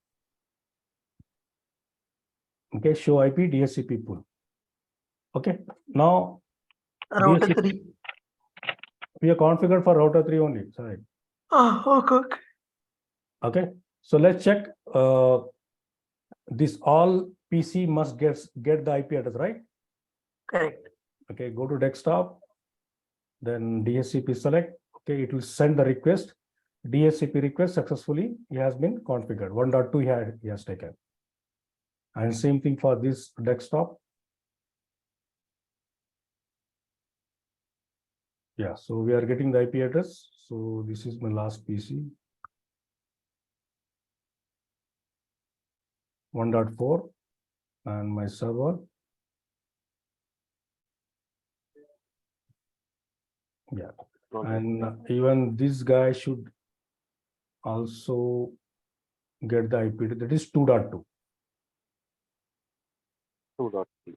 Okay, show IP DHCP pool. Okay, now Router DHCP 3. we are configured for router 3 only. Sorry. Okay. Okay, so let's check. This all PC must get the IP address, right? Correct. Okay, go to desktop, then DHCP select. Okay, it will send the request. DHCP request successfully has been configured. 1.2 he has taken. And same thing for this desktop. Yeah, so we are getting the IP address. So this is my last PC. 1.4 and my server. Yeah, and even this guy should also get the IP. That is 2.2. 2.3.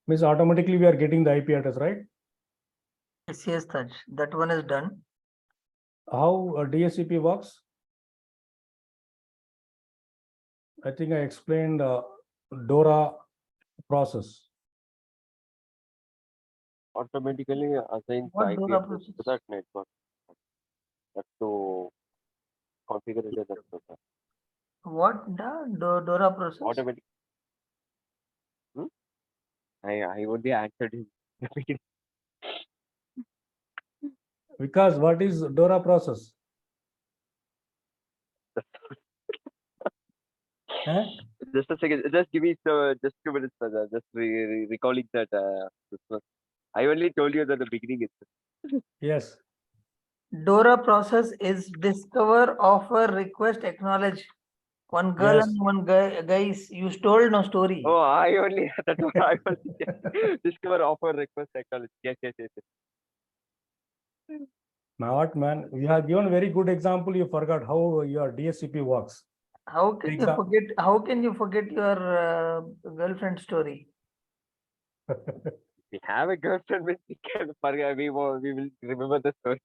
Means automatically we are getting the IP address, right? Yes, Taj. That one is done. How DHCP works? I think I explained DORA process. Automatically assigns What the IP DORA address process? to that network. That's to configure it as a process. What the DORA process? Automatic. I only answered him. Because what is DORA process? Just a second. Just give me just 2 minutes, brother. Just recalling that. I only told you that the beginning is. Yes. DORA process is discover, offer, request, acknowledge. One girl Yes. and one guy. Guys, you stole no story. Oh, I only that was I was discover offer request technology. Yes. Now what, man? You have given a very good example. You forgot how your DSCP works. How can you forget? How can you forget your girlfriend story? We have a girlfriend, we can forget. We will remember the story.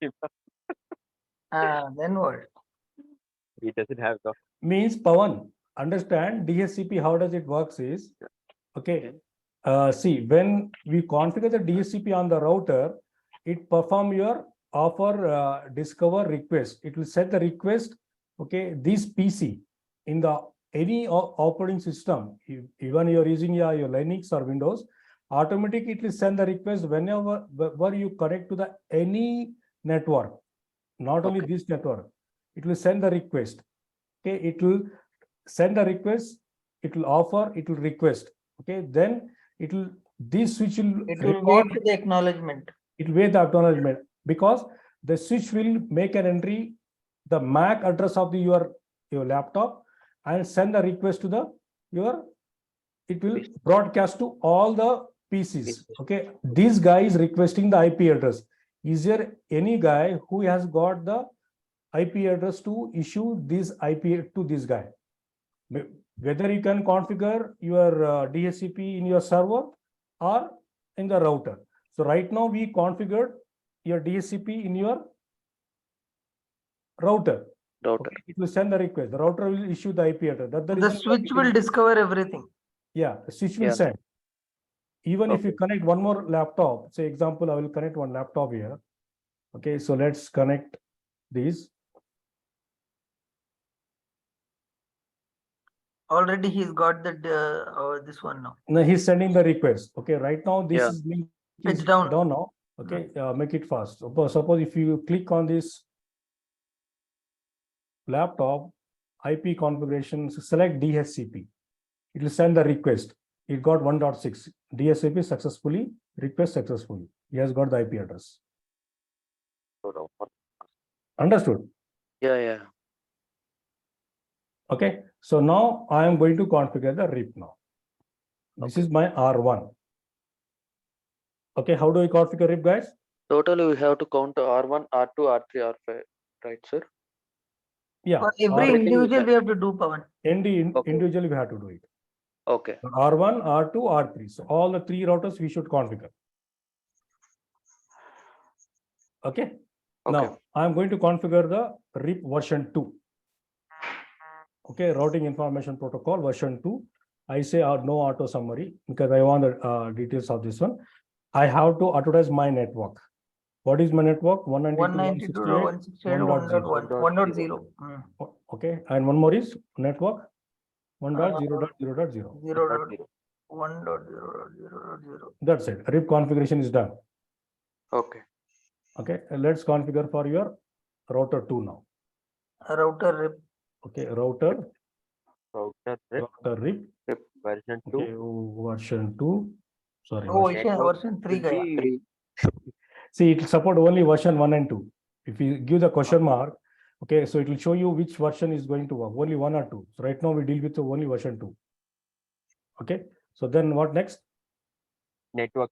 Then what? He doesn't have the. Means Pawan, understand DSCP, how does it works is, okay. See, when we configure the DSCP on the router, it perform your offer discover request. It will set the request, okay, this PC in the any operating system, even you're using your Linux or Windows, automatically it will send the request whenever you connect to the any network, not only this network, it will send the request. Okay, it will send the request, it will offer, it will request. Okay, then it will this switch will wait for the acknowledgement. It will wait the acknowledgement because the switch will make an entry, the MAC address of the your laptop, and send the request to the it will broadcast to all the PCs. Okay, this guy is requesting the IP address. Is there any guy who has got the IP address to issue this IP to this guy? Whether you can configure your DSCP in your server or in the router. So right now we configured your DSCP in your router. Okay, it will send the request. The router will issue the IP address. The switch will discover everything. Yeah, the switch will send. Even if you connect one more laptop, say example, I will connect one laptop here. Okay, so let's connect these. Already he's got the this one now. No, he's sending the request. Okay, right now this is link it's down now. Okay, make it fast. Suppose if you click on this laptop IP configuration, select DSCP. It will send the request. It got 1.6 DSCP successfully, request successfully. He has got the IP address. Understood? Yeah. Okay, so now I am going to configure the RIP now. This is my R1. Okay, how do I configure RIP, guys? Totally, we have to count R1, R2, R3, R5, right, sir? Yeah. For every individual we have to do, Pawan. Individually we have to do it. Okay. R1, R2, R3. So all the three routers we should configure. Okay. Now I am going to configure the RIP version 2. Okay, routing information protocol version 2. I say no auto summary because I want the details of this one. I have to authorize my network. What is my network? 192.168.1.0. Okay, and one more is network 1.0.0.0. 1.0.0.0. That's it. RIP configuration is done. Okay. Okay, let's configure for your router 2 now. Router RIP. Okay, router RIP version 2. Okay, version 2. Sorry. Version 3 guy. See, it will support only version 1 and 2. If you give the question mark, okay, so it will show you which version is going to work, only 1 or 2. So right now we deal with only version 2. Okay, so then what next? Network.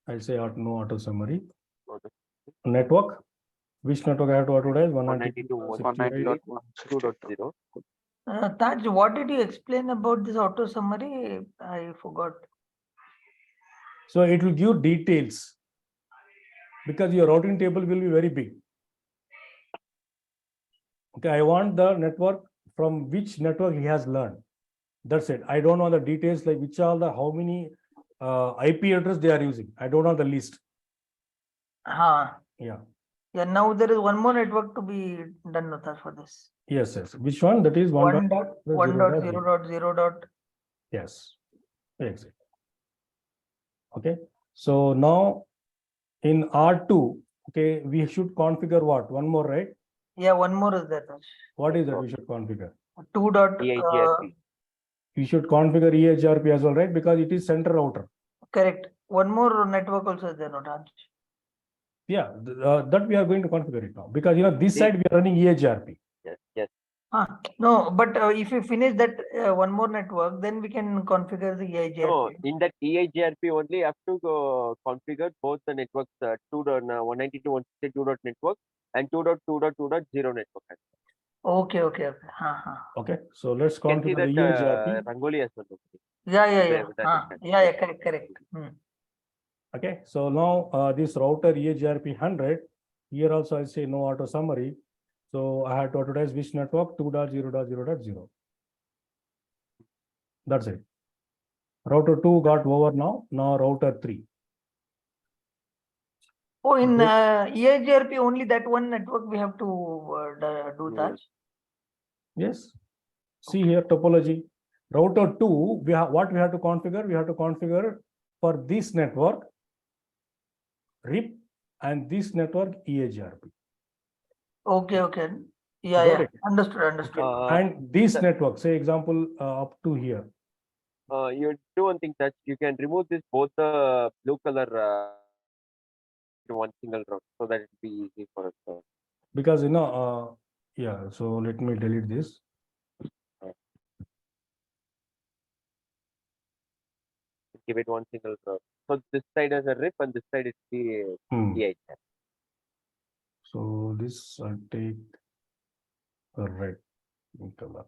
I'll say no auto summary. Network. Which network I have to authorize? 192.168.2.0. Taj, what did you explain about this auto summary? I forgot. So it will give details because your routing table will be very big. Okay, I want the network from which network he has learned. That's it. I don't know the details like which are the how many IP address they are using. I don't know the list. Yeah. Yeah. Now there is one more network to be done with us for this. Yes. Which one? That is 1.0.0. Yes. Exactly. Okay. So now in R2, okay, we should configure what? One more, right? Yeah, one more is there. What is that we should configure? 2. We should configure EIGRP as well, right? Because it is center router. Correct. One more network also is there, no? Yeah, that we are going to configure it now because this side we are running EIGRP. Yes. No, but if we finish that one more network, then we can configure the EIGRP. No, in that EIGRP only have to configure both the networks 192.168 network and 2.2.2.0 network. Okay. Okay, so let's You can see configure that the EIGRP. Rangoli as well. Yeah. Correct. Okay, so now this router EIGRP 100, here also I say no auto summary. So I had to advertise which network 2.0.0.0. That's it. Router 2 got over now. Now router 3. Oh, in EIGRP only that one network we have to do that. Yes. See here topology. Router 2, what we have to configure? We have to configure for this network RIP and this network EIGRP. Okay. Yeah. Understood. And this network, say example up to here. You do one thing that you can remove this both the blue color to one single route so that it will be easy for us. Because yeah, so let me delete this. Give it one single route. So this side has a RIP and this side is the EIGRP. So this I take the red color.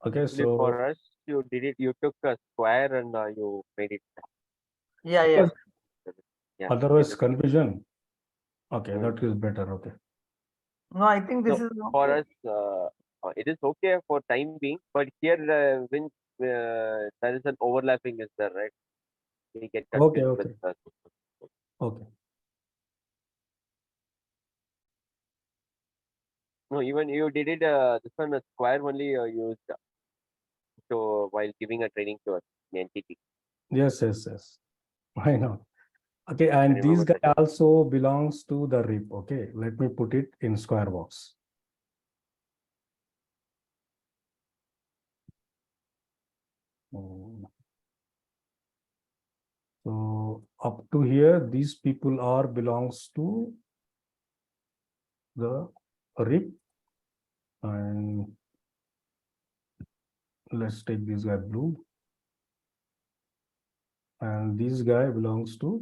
Okay, so for us, you did it. You took a square and you made it. Yeah. Otherwise, confusion. Okay, that is better. Okay. No, I think this is for us. It is okay for time being, but here when there is an overlapping, is there, right? We get Okay. with Okay. No, even you did it. This one a square only used so while giving a training to us entity. Yes. I know. Okay, and this guy also belongs to the RIP. Okay, let me put it in square box. So up to here, these people belongs to the RIP, and let's take this guy blue, and this guy belongs to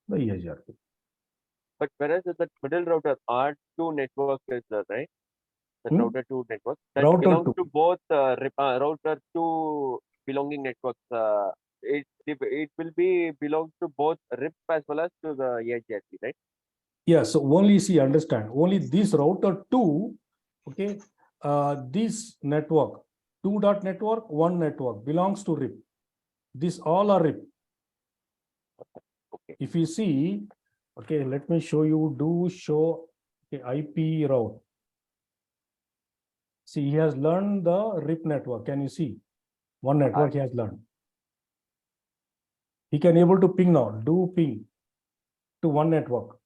the EIGRP. But whereas the middle router R2 network is there, right? The router 2 network that router belongs 2. to both router 2 belonging networks. It will be belong to both RIP as well as to the EIGRP, right? Yeah, so only understand, only this router 2, okay, this network, 2 dot network, 1 network belongs to RIP. These all are RIP. Okay. If you see, okay, let me show you, show IP route. See, he has learned the RIP network. Can you see? One network he has learned. He can able to ping now, do ping to one network,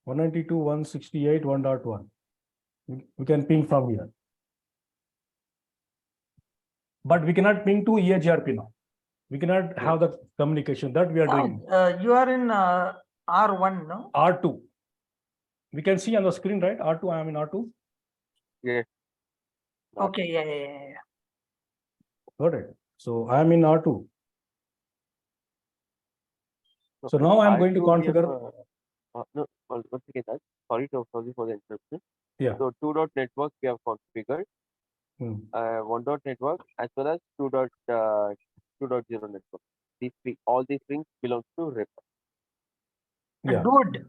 192.168.1.1. We can ping from here. But we cannot ping to EIGRP now. We cannot have the communication that we are doing. You are in R1, no? R2. We can see on the screen, right? R2, I am in R2. Yeah. Okay, yeah. Got it. So I am in R2. So now I am going to configure. No, once again, sorry for the interruption. Yeah. So 2 dot network we have configured. 1 dot network as well as 2.0 network. All these things belong to RIP. Yeah. Dude,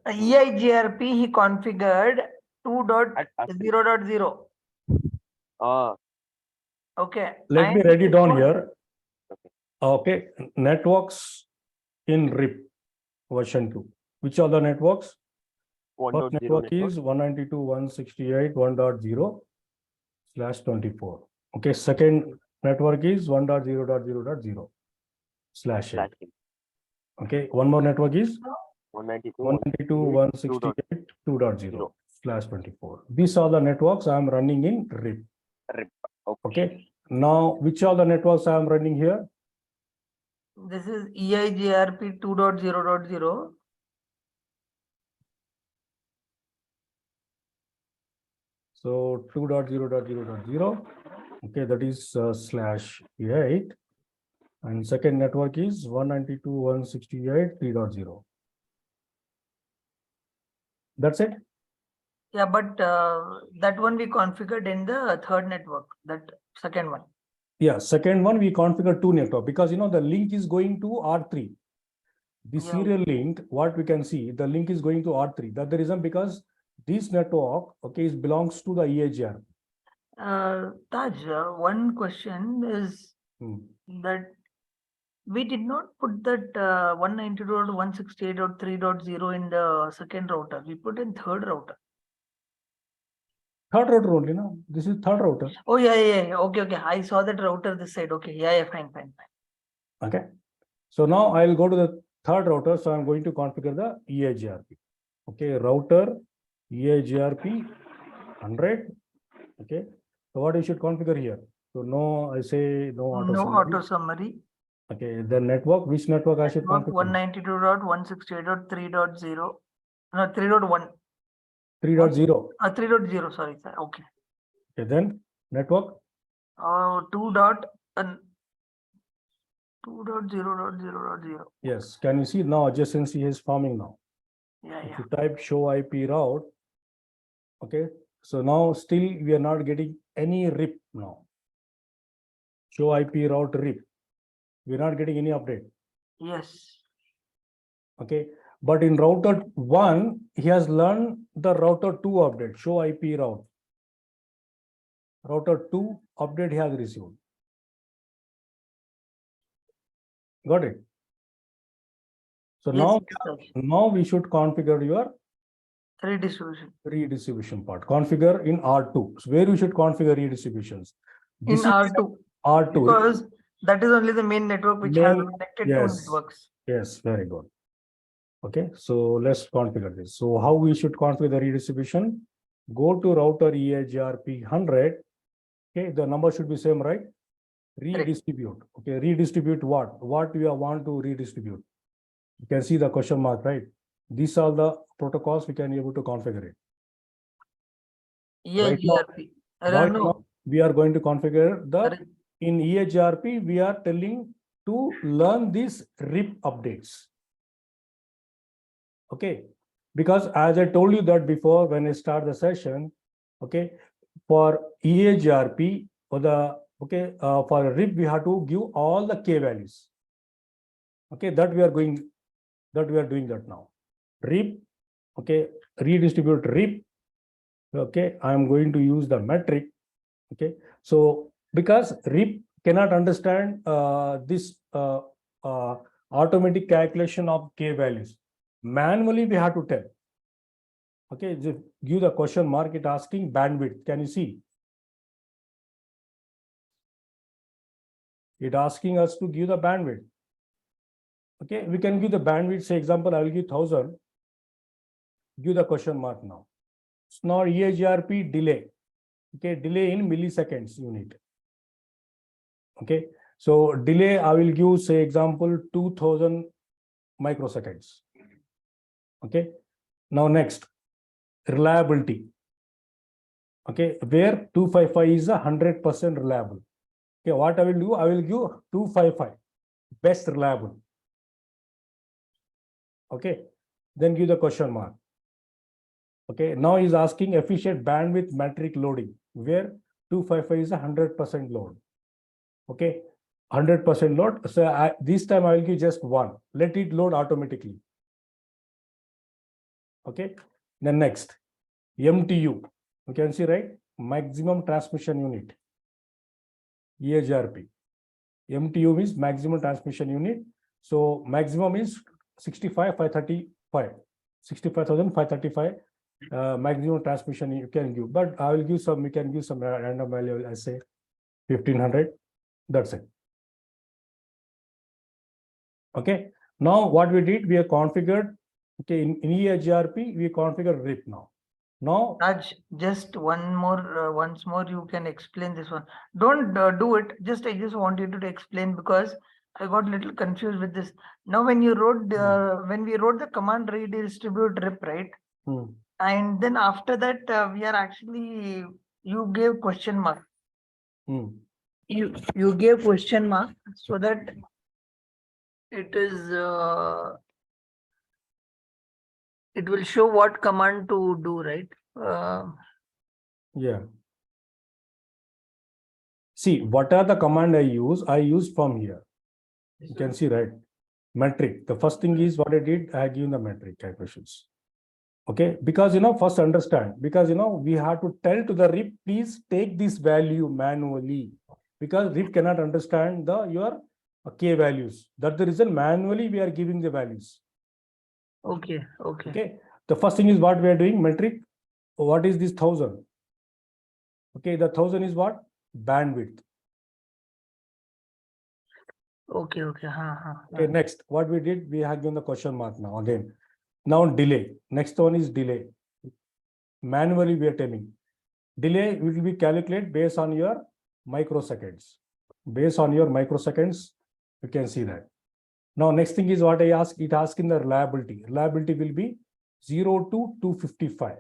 EIGRP he configured 2.0.0. Ah, Okay. Let me And write it down here. okay. Okay, networks in RIP version 2. Which are the networks? First 1.0 network network. is 192.168.1.0/24. Okay, second network is 1.0.0.0/8. Slash in. Okay, one more network is 192.168.2.0. 192.168.2.0/24. These are the networks I am running in RIP. RIP. Okay, now which are the networks I am running here? this is EIGRP 2.0.0. So 2.0.0.0. Okay, that is /8. And second network is 192.168.3.0. That's it. Yeah, but that one we configured in the third network, that second one. Yeah, second one we configure two network because the link is going to R3. The Yeah. serial link, what we can see, the link is going to R3. That's the reason because this network, okay, belongs to the EIGR. Taj, one question is that we did not put that 192.168.3.0 in the second router. We put in third router. Third router only, no? This is third router. Oh, yeah. Okay. I saw that router this side. Okay, yeah, fine. Okay. So now I'll go to the third router. So I'm going to configure the EIGRP. Okay, router EIGRP 100. Okay. So what you should configure here? So no, I say no auto No summary. auto summary. Okay, the network, which network I should configure? 192.168.3.0. No, 3.1. 3.0. 3.0, sorry, sir. Okay. Okay, then network 2.0.0.0. Yes, can you see now adjacency is forming now? Yeah. If you type show IP route, okay, so now still we are not getting any RIP now. Show IP route RIP. We're not getting any update. Yes. Okay, but in router 1, he has learned the router 2 update, show IP route. Router 2 update he has received. Got it? So Yes, now we should configure your redistribution part. Configure in R2. So where we should configure redistributions? In R2. R2. Because that is only the main network which has connected to networks. Yes, very good. Okay, so let's configure this. So how we should configure the redistribution? Go to router EIGRP 100. Okay, the number should be same, right? Redistribute. Okay, redistribute what? What we want to redistribute. You can see the question mark, right? These are the protocols we can be able to configure it. EIGRP. Right now, we are going to configure in EIGRP, we are telling to learn these RIP updates. Okay, because as I told you that before when I start the session, okay, for EIGRP for RIP we have to give all the K values. Okay, that we are doing that now. RIP, okay, redistribute RIP. Okay, I am going to use the metric. Okay, so because RIP cannot understand this automatic calculation of K values, manually we have to tell. Okay, just give the question mark, it asking bandwidth. Can you see? It asking us to give the bandwidth. Okay, we can give the bandwidth. Say example, I will give 1000. Give the question mark now. It's not EIGRP delay. Okay, delay in milliseconds unit. Okay, so delay I will give, say example, 2000 microseconds. Okay, now next, reliability. Okay, where 255 is 100% reliable. Okay, what I will do, I will give 255 best reliable. Okay, then give the question mark. Okay, now he's asking efficient bandwidth metric loading, where 255 is 100% load. Okay, 100% load. So this time I will give just 1. Let it load automatically. Okay. Then next, MTU. You can see, right? Maximum transmission unit. EIGRP. MTU means maximum transmission unit. So maximum is 65,535. 65,535 maximum transmission you can give. But I will give some, we can give some random value, I say 1,500. That's it. Okay. Now what we did, we have configured, okay, in EIGRP, we configured RIP now. Now, Raj, just one more, once more, you can explain this one. Don't do it. I just want you to explain because I got a little confused with this. Now, when you wrote, when we wrote the command redistribute RIP, right? And then after that, we are actually, you gave question mark. You gave question mark so that it is, it will show what command to do, right? yeah. See, what are the command I use from here. You can see, right? Metric. The first thing is what I did, I given the metric calculations. Okay, because first understand, because we have to tell to the RIP, please take this value manually, because RIP cannot understand your K values. That's the reason manually we are giving the values. Okay. Okay. The first thing is what we are doing, metric. What is this 1,000? Okay, the 1,000 is what? Bandwidth. Okay. Okay, next, what we did, we have given the question mark now again. Now delay. Next one is delay. Manually we are telling. Delay will be calculated based on your microseconds. Based on your microseconds, you can see that. Now, next thing is what I ask, it asks in the reliability. Reliability will be 0 to 255.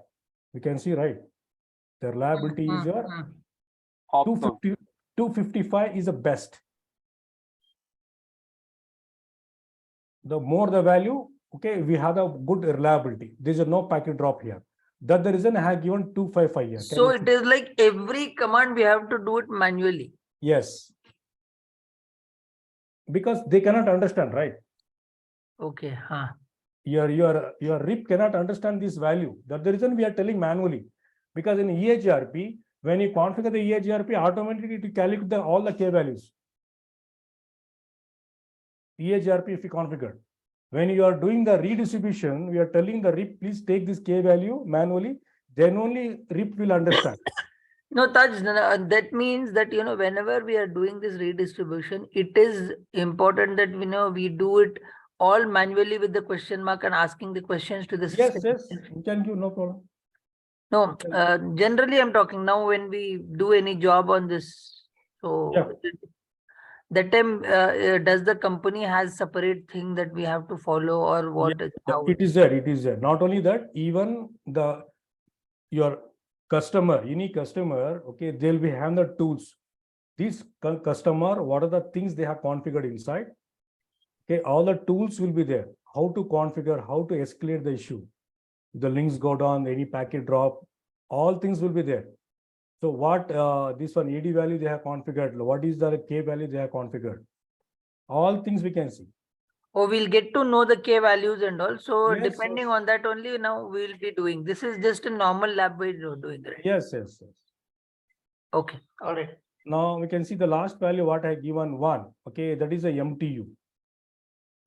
You can see, right? The reliability is your 255 is the best. The more the value, okay, we have a good reliability. There is no packet drop here. That's the reason I have given 255 here. So it is like every command we have to do it manually. Yes. Because they cannot understand, right? Okay. Your RIP cannot understand this value. That's the reason we are telling manually. Because in EIGRP, when you configure the EIGRP, automatically it will calculate all the K values. EIGRP if you configure. When you are doing the redistribution, we are telling the RIP, please take this K value manually, then only RIP will understand. No, Taj, that means that, whenever we are doing this redistribution, it is important that, we do it all manually with the question mark and asking the questions to the system. Yes, you can give, no problem. No, generally I'm talking now when we do any job on this. So yeah. That time, does the company has separate thing that we have to follow or what? Yeah, it is there. It is there. Not only that, even your customer, unique customer, okay, they'll be having the tools. This customer, what are the things they have configured inside? Okay, all the tools will be there. How to configure, how to escalate the issue. The links go down, any packet drop, all things will be there. So what this one AD value they have configured, what is the K value they have configured? All things we can see. Oh, we'll get to know the K values and all. So depending on that only now we'll be doing. This is just a normal lab way of doing, right? Yes. Okay, all right. Now we can see the last value what I given 1. Okay, that is a MTU.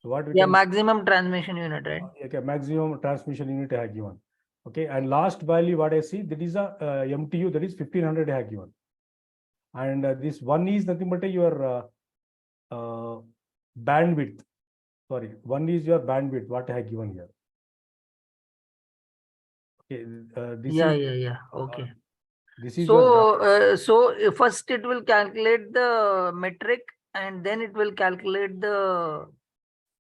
So what we maximum transmission unit, right? Okay, maximum transmission unit I have given. Okay, and last value what I see, that is a MTU, that is 1,500 I have given. And this one is nothing but your bandwidth. Sorry, one is your bandwidth, what I have given here. Okay, this is, okay. This is so first it will calculate the metric and then it will calculate the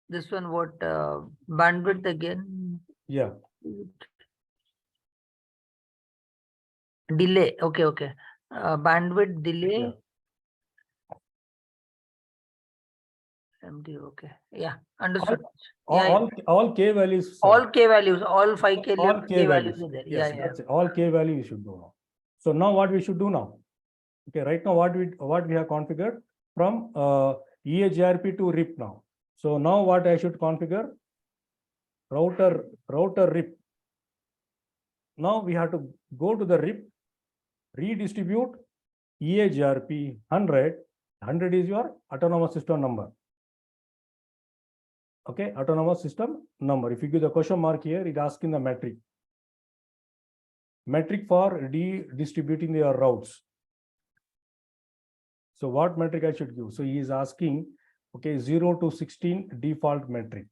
this one what bandwidth again. Yeah. Delay. Okay. Bandwidth delay. Yeah. MD. Okay. Yeah. Understood. All K values. All K values. All 5K all K values are there. Yes, that's it. All K value you should do now. So now what we should do now? Okay, right now what we have configured from EIGRP to RIP now. So now what I should configure? Router RIP. Now we have to go to the RIP, redistribute EAGRP 100. 100 is your autonomous system number. Okay, autonomous system number. If you give the question mark here, it asks in the metric. Metric for redistributing your routes. So what metric I should give? So he is asking, okay, 0 to 16 default metric.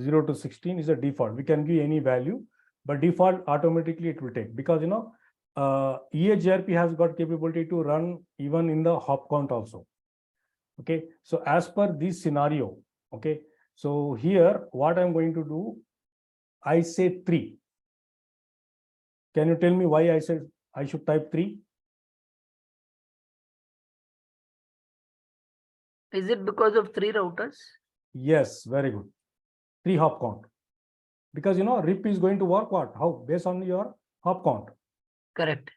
0 to 16 is a default. We can give any value, but default automatically it will take, because EAGRP has got capability to run even in the hop count also. Okay, so as per this scenario, okay, so here what I'm going to do, I say 3. Can you tell me why I said I should type 3? Is it because of 3 routers? Yes, very good. 3 hop count. Because RIP is going to work what? How? Based on your hop count. Correct.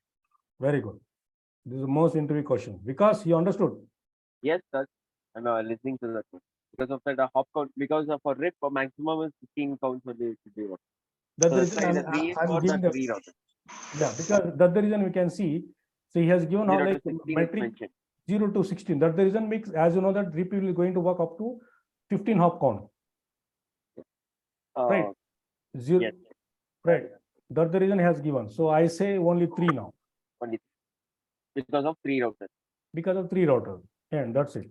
Very good. This is the most interview question. Because he understood. Yes, sir. I'm listening to that. Because of that hop count, because of a RIP, a maximum is 15 counts only should be work. That's So the that's reason why the 3 is I'm for giving the the 3 routers. yeah, because that's the reason we can see. So he has given how 0 like to 16 is metric mentioned. 0 to 16. That's the reason makes, as you know, that RIP is going to work up to 15 hop count. Right. 0. Yes. Right. That's the reason he has given. So I say only 3 now. Only because of 3 routers. Because of 3 routers. And that's it.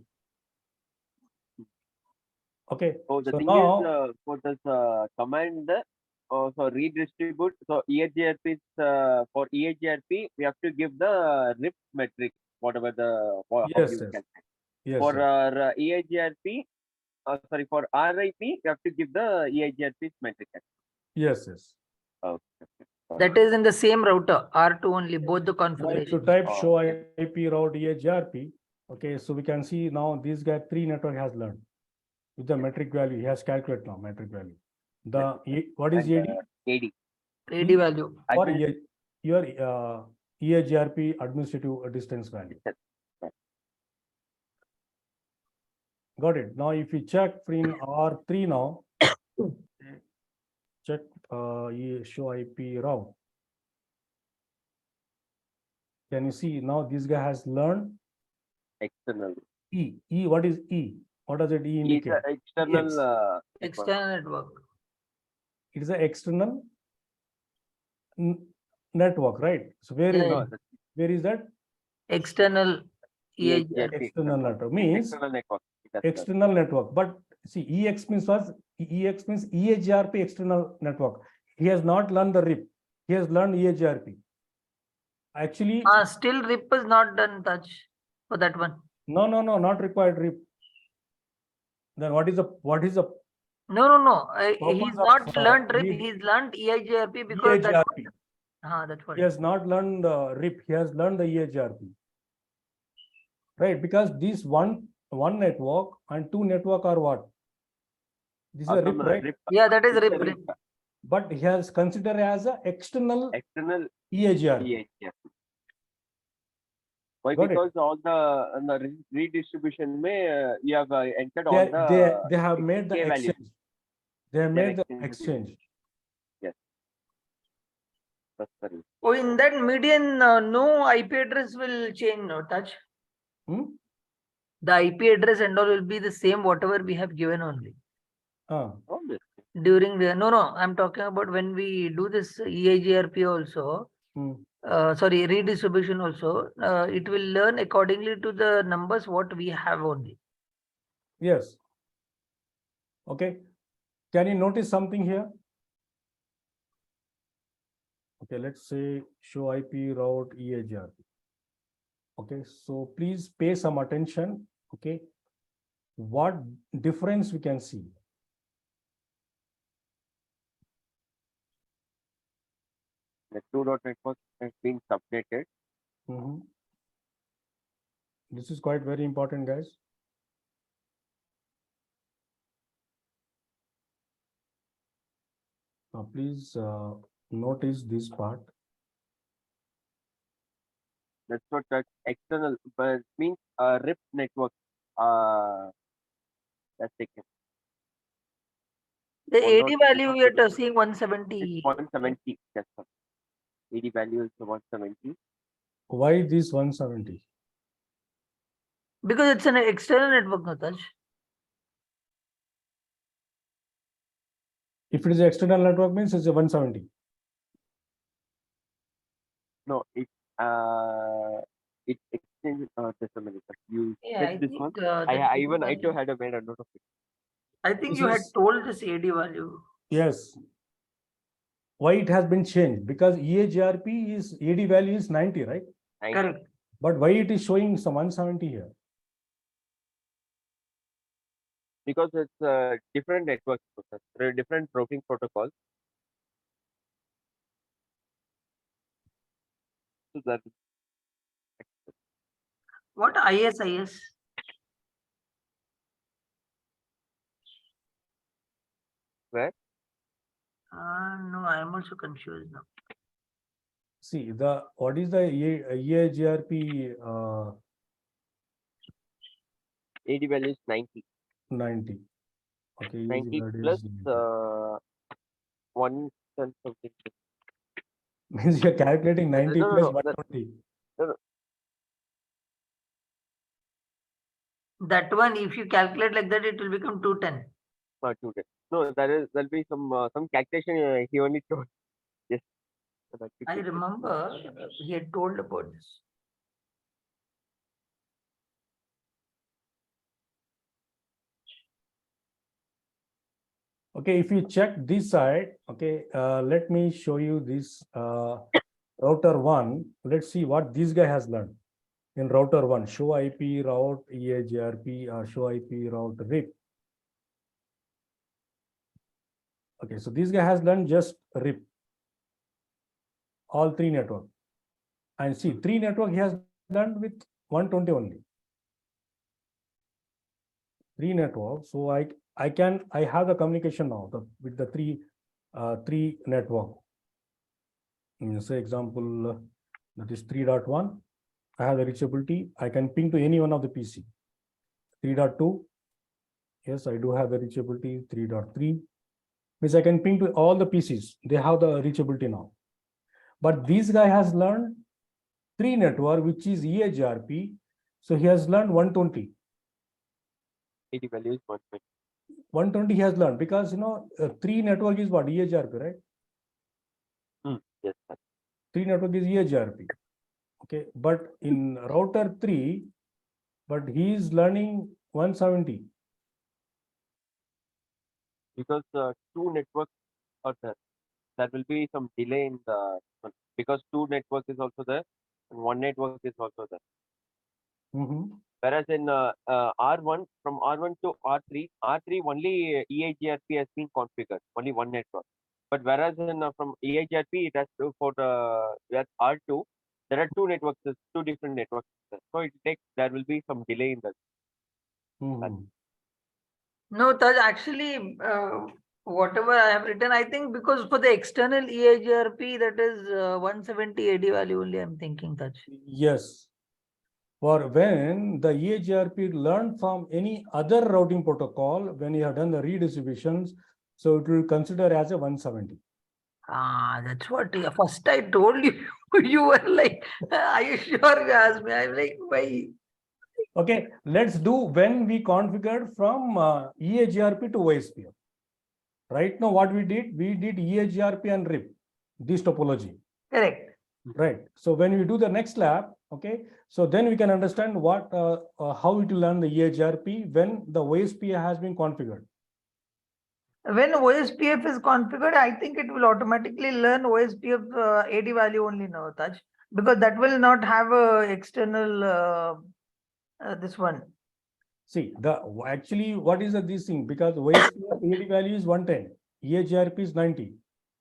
Okay. So the so thing now, is, for this command, so redistribute. So EAGRP is for EAGRP, we have to give the RIP metric, whatever the how yes, you yes. can. Yes, For yes. EAGRP, sorry, for RIP, we have to give the EAGRP metric. Yes, yes. Okay. That is in the same router, R2 only, both the Now if you configurations. type Oh, show okay. IP route EAGRP, okay, so we can see now this guy 3 network has learned with the metric value. He has calculated now metric value. The what is And, AD? AD. AD value. Or Admin- your EAGRP administrative distance value. Yes. Got it. Now if you check in R3 now, check show IP route. Can you see now this guy has learned External. E. E, what is E? What does it E It's indicate? a external. EX. Network. External network. It is an external network, right? So where is Yeah, No, that? Where is that? external EAGRP. EAGRP. External network means External network. That's external network. But see, EX means what? EX means EAGRP external network. He has not learned the RIP. He has learned EAGRP. Actually, Still RIP is not done touch for that one. no, not required RIP. Then what is the No. He's Purpose not of, learned RIP. read- He's learned EIGRP because that's EAGRP? that's what. He has not learned the RIP. He has learned the EAGRP. Right, because this one network and 2 network are what? This is a RIP, right? Yeah, that is It's a RIP. RIP. But he has considered as a external External EAGRP. EAGRP. Why? Got it. Because all the redistribution may you have entered all They have made the K values. exchange. They have They made the have exchange. Yes. That's the reason. Oh, in that median, no IP address will change, no touch. The IP address and all will be the same, whatever we have given only. Obviously. During the, no, I'm talking about when we do this EIGRP also, sorry, redistribution also, it will learn accordingly to the numbers what we have only. Yes. Okay. Can you notice something here? Okay, let's say show IP route EAGRP. Okay, so please pay some attention. Okay, what difference we can see? The 2 network has been submitted. This is quite very important, guys. Now, please notice this part. That's what that external, but it means RIP network. That's taken. The AD 102, value we are seeing 170. 170. That's all. AD value is 170. Why this 170? Because it's an external network, no, Taj. If it is external network means it's a 170. No, it extends just a minute. You Yeah, check I this think, one. that I AD even I too value- had made a note of it. I think This you had is- told this AD value. Yes. Why it has been changed? Because EAGRP is AD value is 90, right? Correct. But why it is showing some 170 here? Because it's different networks, there are different routing protocols. So that What ISIS? where No, I am also confused now. See, what is the EAGRP AD value is 90. 90? Okay, 90 that plus is 1 and something. means you're calculating 90 No, no, plus no, 120. That one, if you calculate like that, it will become 210. 2 days. No, there'll be some calculation he only told. Yes. So that should I be good. remember he had told about this. Okay, if you check this side, okay, let me show you this router 1. Let's see what this guy has learned in router 1. Show IP route EAGRP or show IP route RIP. Okay, so this guy has learned just RIP. All 3 network. And see, 3 network he has learned with 120 only. 3 network. So I have the communication now with the three network. Say example, that is 3.1. I have the reachability. I can ping to any one of the PC. 3.2. Yes, I do have the reachability. 3.3 means I can ping to all the PCs. They have the reachability now. But this guy has learned 3 network, which is EAGRP. So he has learned 120. AD value is 120. 120 he has learned because 3 network is what? EAGRP, right? Yes, sir. 3 network is EAGRP. Okay, but in router 3, but he is learning 170. Because 2 networks are there. There will be some delay in the because 2 network is also there and 1 network is also there. Whereas in R1, from R1 to R3 only EAGRP has been configured, only 1 network. But whereas in from EAGRP, it has to for that R2, there are 2 networks, 2 different networks. So there will be some delay in that. No, Taj, actually, whatever I have written, I think because for the external EAGRP, that is 170 AD value only, I'm thinking, Taj. Yes. For when the EAGRP learned from any other routing protocol, when you have done the redistributions, so it will consider as a 170. That's what first I told you. You were like, are you sure? You asked me. I'm like, why? Okay, let's do when we configured from EAGRP to OSPF. Right now, what we did EAGRP and RIP, this topology. Correct. Right. So when we do the next lab, okay, so then we can understand what how it will learn the EAGRP when the OSPF has been configured. When OSPF is configured, I think it will automatically learn OSPF AD value only now, Taj, because that will not have a external this one. See, actually what is this thing? Because OSPF AD value is 110, EAGRP is 90.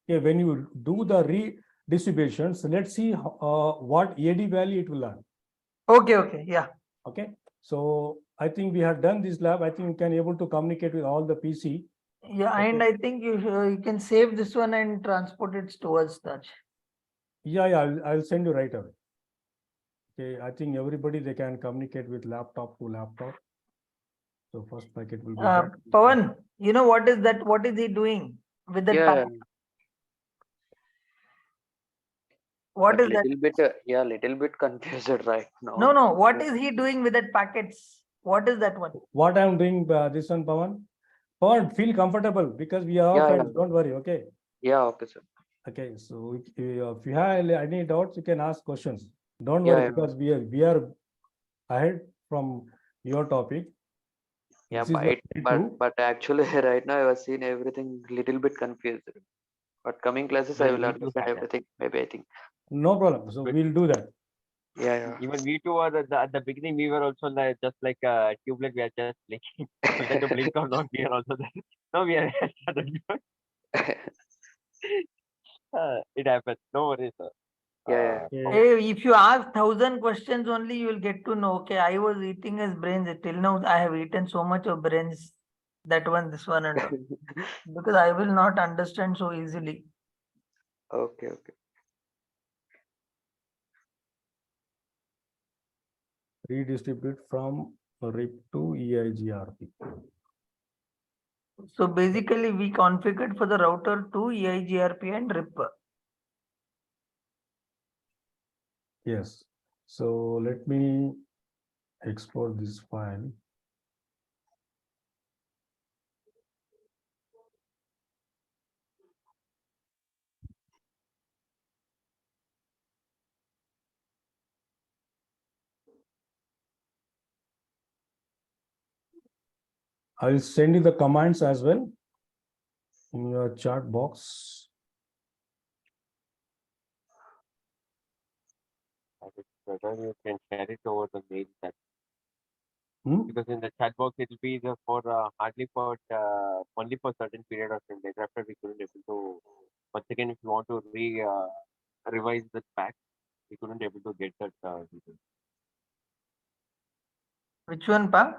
Okay, when you do the redistributions, let's see what AD value it will learn. Okay, yeah. Okay, so I think we have done this lab. I think we can able to communicate with all the PC. Yeah, okay. And I think you can save this one and transport it towards Taj. Yeah, I'll send you right away. Okay, I think everybody they can communicate with laptop to laptop. So first packet will be that. Pawan, you know what is that? What is he doing with that Yeah, packet? What but is that? little bit, little bit confused right now. No. What is he doing with that packets? What is that one? What I'm doing this one, Pawan? Pawan, feel comfortable because we are all Yeah, friends. yeah. Don't worry, okay? Yeah, okay, sir. Okay, so if you have any doubts, you can ask questions. Don't Yeah, worry yeah. because we are ahead from your topic. Yeah, This is what we do. but actually right now I was seeing everything little bit confused. But coming classes I Well, will me too understand had that. everything. Maybe I think. No problem. So But- we'll do that. Yeah, Even we too are at the beginning. We were also like, just like a tubelight. We are just blinking. Whether to blink or not, we are also there. No, we are. yeah. It happens. No worries, sir. Yeah. Hey, if you ask 1,000 questions only, you will get to know. Okay, I was eating his brains. Till now, I have eaten so much of brains. That one, this one, and all. Because I will not understand so easily. Okay. Redistribute from RIP to EIGRP. So basically, we configured for the router to EIGRP and RIP. Yes. So let me export this file. I'll send you the commands as well in your chat box. Whether you can share it over the mail chat. Hmm? Because in the chat box it will be for hardly for only for certain period of time. Later after we couldn't able to. Once again, if you want to revise the pack, we couldn't able to get that detail. Which one, Pa?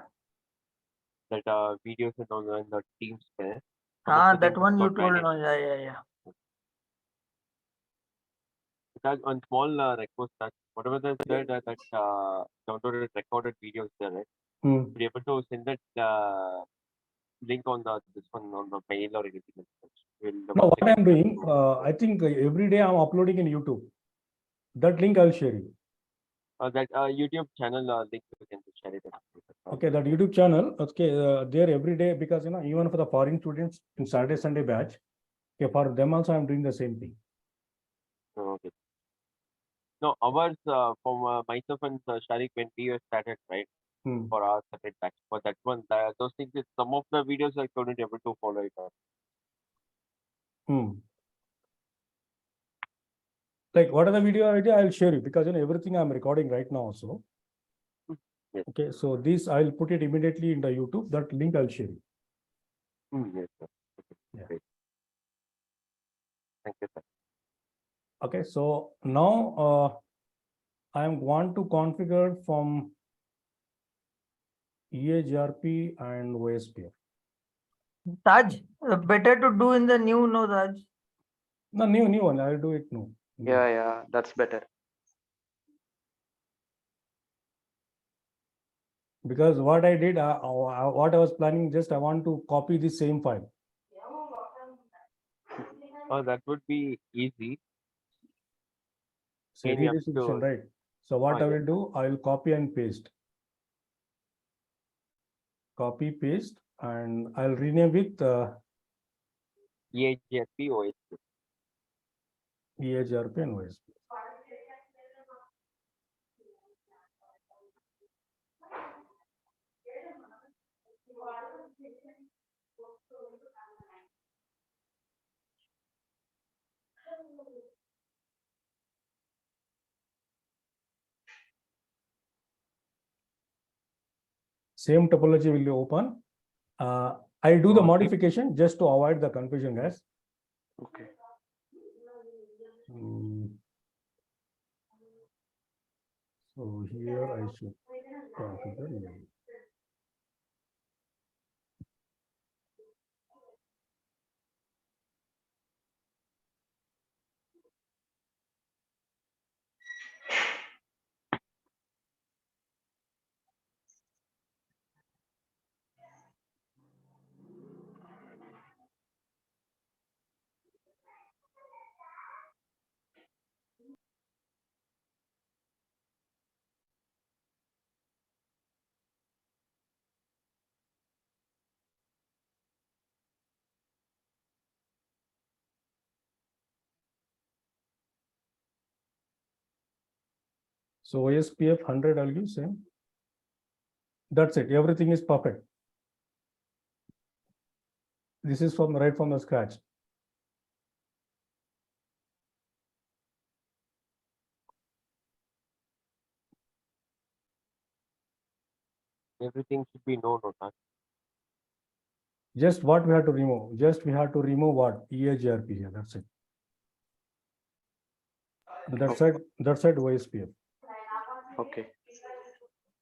That videos and all in the Teams there. That one you told. No, yeah. Because on small request that whatever they said that downloaded recorded videos there, right? Be able to send that link on this one on the mail or anything else. No, what I'm doing, I think every day I'm uploading in YouTube. That link I'll share you. That YouTube channel link you can share it. Okay, that YouTube channel. Okay, there every day because even for the foreign students in Saturday Sunday batch. Okay, for them also I'm doing the same thing. Okay. No, ours from myself and Sharik when we were started, right? For our separate batch. For that one, those things, some of the videos I couldn't able to follow it up. Like what are the video idea? I'll share you because everything I'm recording right now also. Yes. Okay, so this I'll put it immediately in the YouTube. That link I'll share you. Yes, sir. Okay. Yeah. Great. Thank you, sir. Okay, so now I want to configure from EIGRP and Ospf. Taj, better to do in the new, no, Taj. No, new one. I'll do it new. Yeah, that's better. Because what I did, what I was planning, just I want to copy the same file. Oh, that would be easy. So redistribution, right? So what I will do, I will copy and paste. Copy, paste, and I'll rename with EIGRP, OSP. EIGRP and OSP. Same topology will be open. I'll do the modification just to avoid the confusion, guys. Okay. So here I should configure. So OSPF 100, I'll give same. That's it. Everything is perfect. This is from right from the scratch. Everything should be known, Rota. Just what we have to remove. Just we have to remove what? EAGRP here. That's it. That's it. That's it. OSPF. Okay.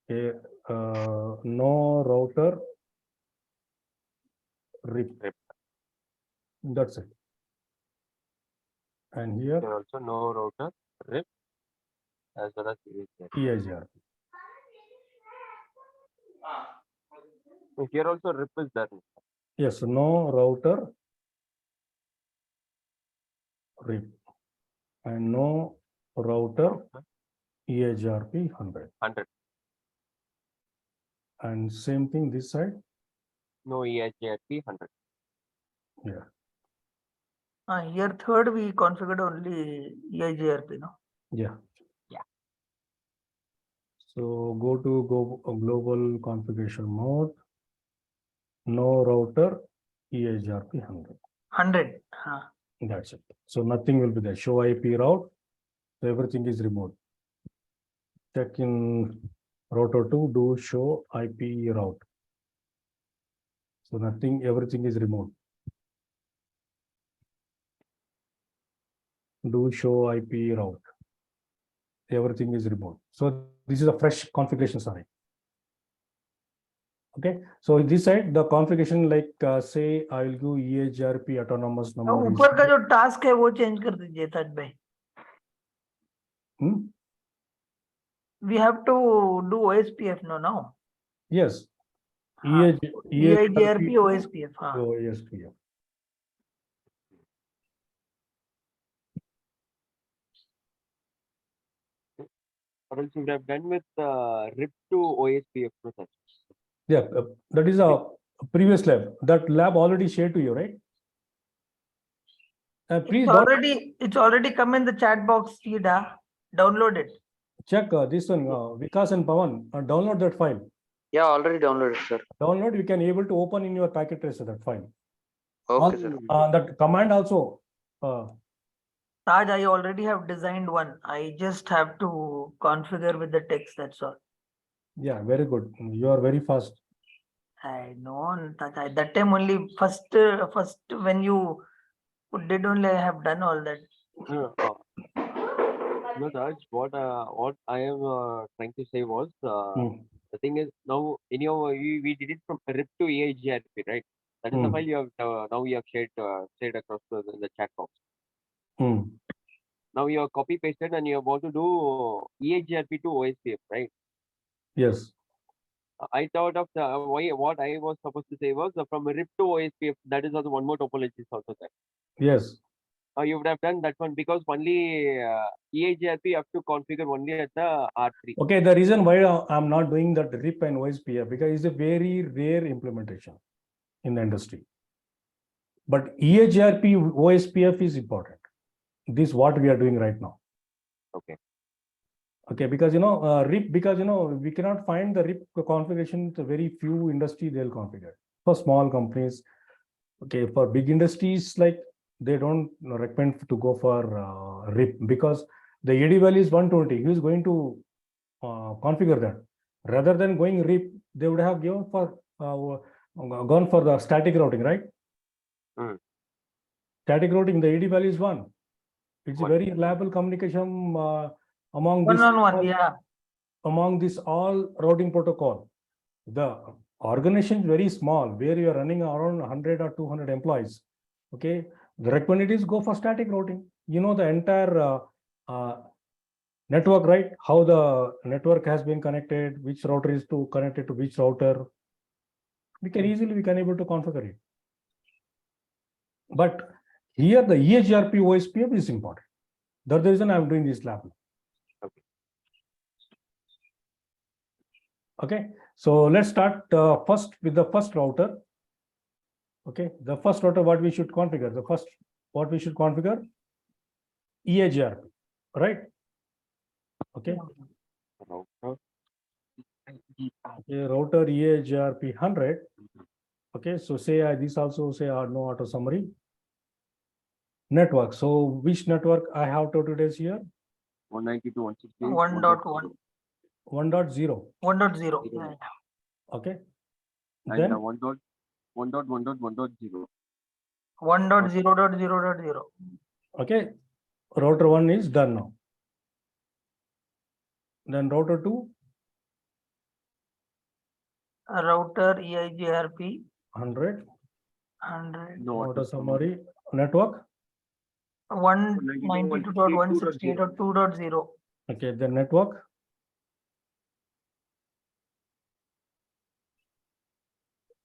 Okay. No router. RIP. That's it. And here There also no router, RIP, as well as EAGRP. Here also RIP is there. Yes. No router. RIP. And no router EAGRP 100. 100. And same thing this side. No EIGRP 100. Yeah. Here third we configured only EIGRP, no? Yeah. Yeah. So go to global configuration mode. No router EIGRP 100. 100. That's it. So nothing will be there. Show IP route. So everything is removed. Check in router 2, do show IP route. So nothing, everything is removed. Do show IP route. Everything is removed. So this is a fresh configuration, sorry. Okay. So this side, the configuration like say I will do EHRP autonomous number. ऊपर का जो task है वो change कर दीजिए ताज भाई. We have to do OSPF now. Yes. EIGRP OSPF. OSPF. Or else you would have done with RIP to OSPF process. Yeah, that is a previous lab. That lab already shared to you, right? Please It's already come in the chat box. Download it. check this one, Vikas and Pawan. Download that file. Yeah, already downloaded, sir. Download. You can able to open in your packet tracer that file. Okay, sir. That command also. Taj, I already have designed one. I just have to configure with the text. That's all. Yeah, very good. You are very fast. I know, Taj. That time only first when you did only I have done all that. No, Raj, what I am trying to say was the thing is now in your we did it from RIP to EIGRP, right? That is the file you have now you have shared across the chat box. Now you have copy pasted and you want to do EIGRP to OSPF, right? Yes. I thought of what I was supposed to say was from RIP to OSPF. That is also one more topology is also there. Yes. You would have done that one because only EIGRP you have to configure only at the R3. Okay, the reason why I'm not doing that RIP and OSPF because it's a very rare implementation in the industry. But EIGRP OSPF is important. This is what we are doing right now. Okay. Okay, because RIP, because we cannot find the RIP configuration. To very few industry they'll configure. For small companies, okay, for big industries like they don't recommend to go for RIP because the AD value is 120. Who is going to configure that? Rather than going RIP, they would have given for gone for the static routing, right? Static routing, the AD value is 1. It's a very reliable communication among this among this all routing protocol. The organization is very small, where you are running around 100 or 200 employees. Okay, the recommended is go for static routing. You know the entire network, right? How the network has been connected, which router is to connected to which router. We can able to configure it. But here the EIGRP OSPF is important. That's the reason I'm doing this lab. Okay, so let's start first with the first router. Okay, the first router, what we should configure? The first, what we should configure? EIGRP, right? Okay. Router. Okay, router EIGRP 100. Okay, so say this also say no auto summary. Network. So which network I have to today's here? 192.168. 1.1. 1.0. 1.0. Yeah. Okay. And Then 1.1.1.0. 1.0.0.0. okay, router 1 is done now. Then router 2, Router EIGRP 100. 100. No Auto auto summary. Network. 192.168.2.0. Okay, the network.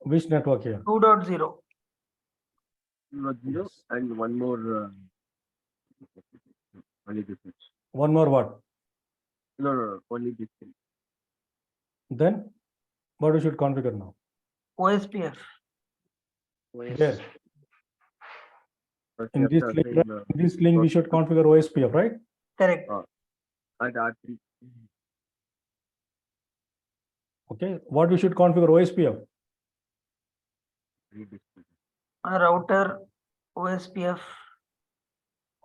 Which network here? 2.0. 0. Yes. And one more. Only this much. One more what? No. Only this thing. Then what we should configure now? OSPF. There. First In we this have to link, assign, in this link we should configure OSPF, right? Correct. and R3. Okay. What we should configure OSPF? Redistribution. Router OSPF.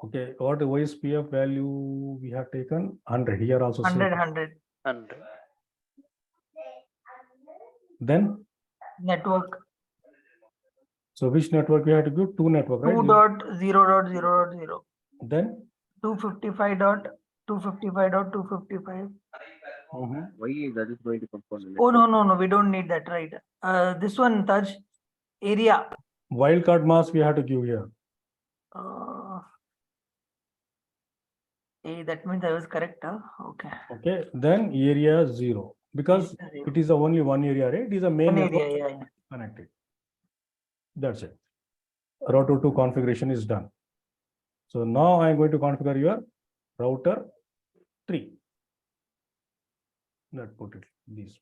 Okay. What the OSPF value we have taken? 100. Here also. 100. And Then. Network. So which network we have to give? Two network, right? 2.0.0.0. Then. 255.255.255. Why that is going to come from the Oh, network? no. We don't need that, right? This one, Taj, area. Wildcard mask we have to give here. That means I was correct. Okay. Okay. Then area 0. Because it is only one area, right? It is a main One network area, yeah. connected. That's it. Router 2 configuration is done. So now I am going to configure your router 3. Let's put it this.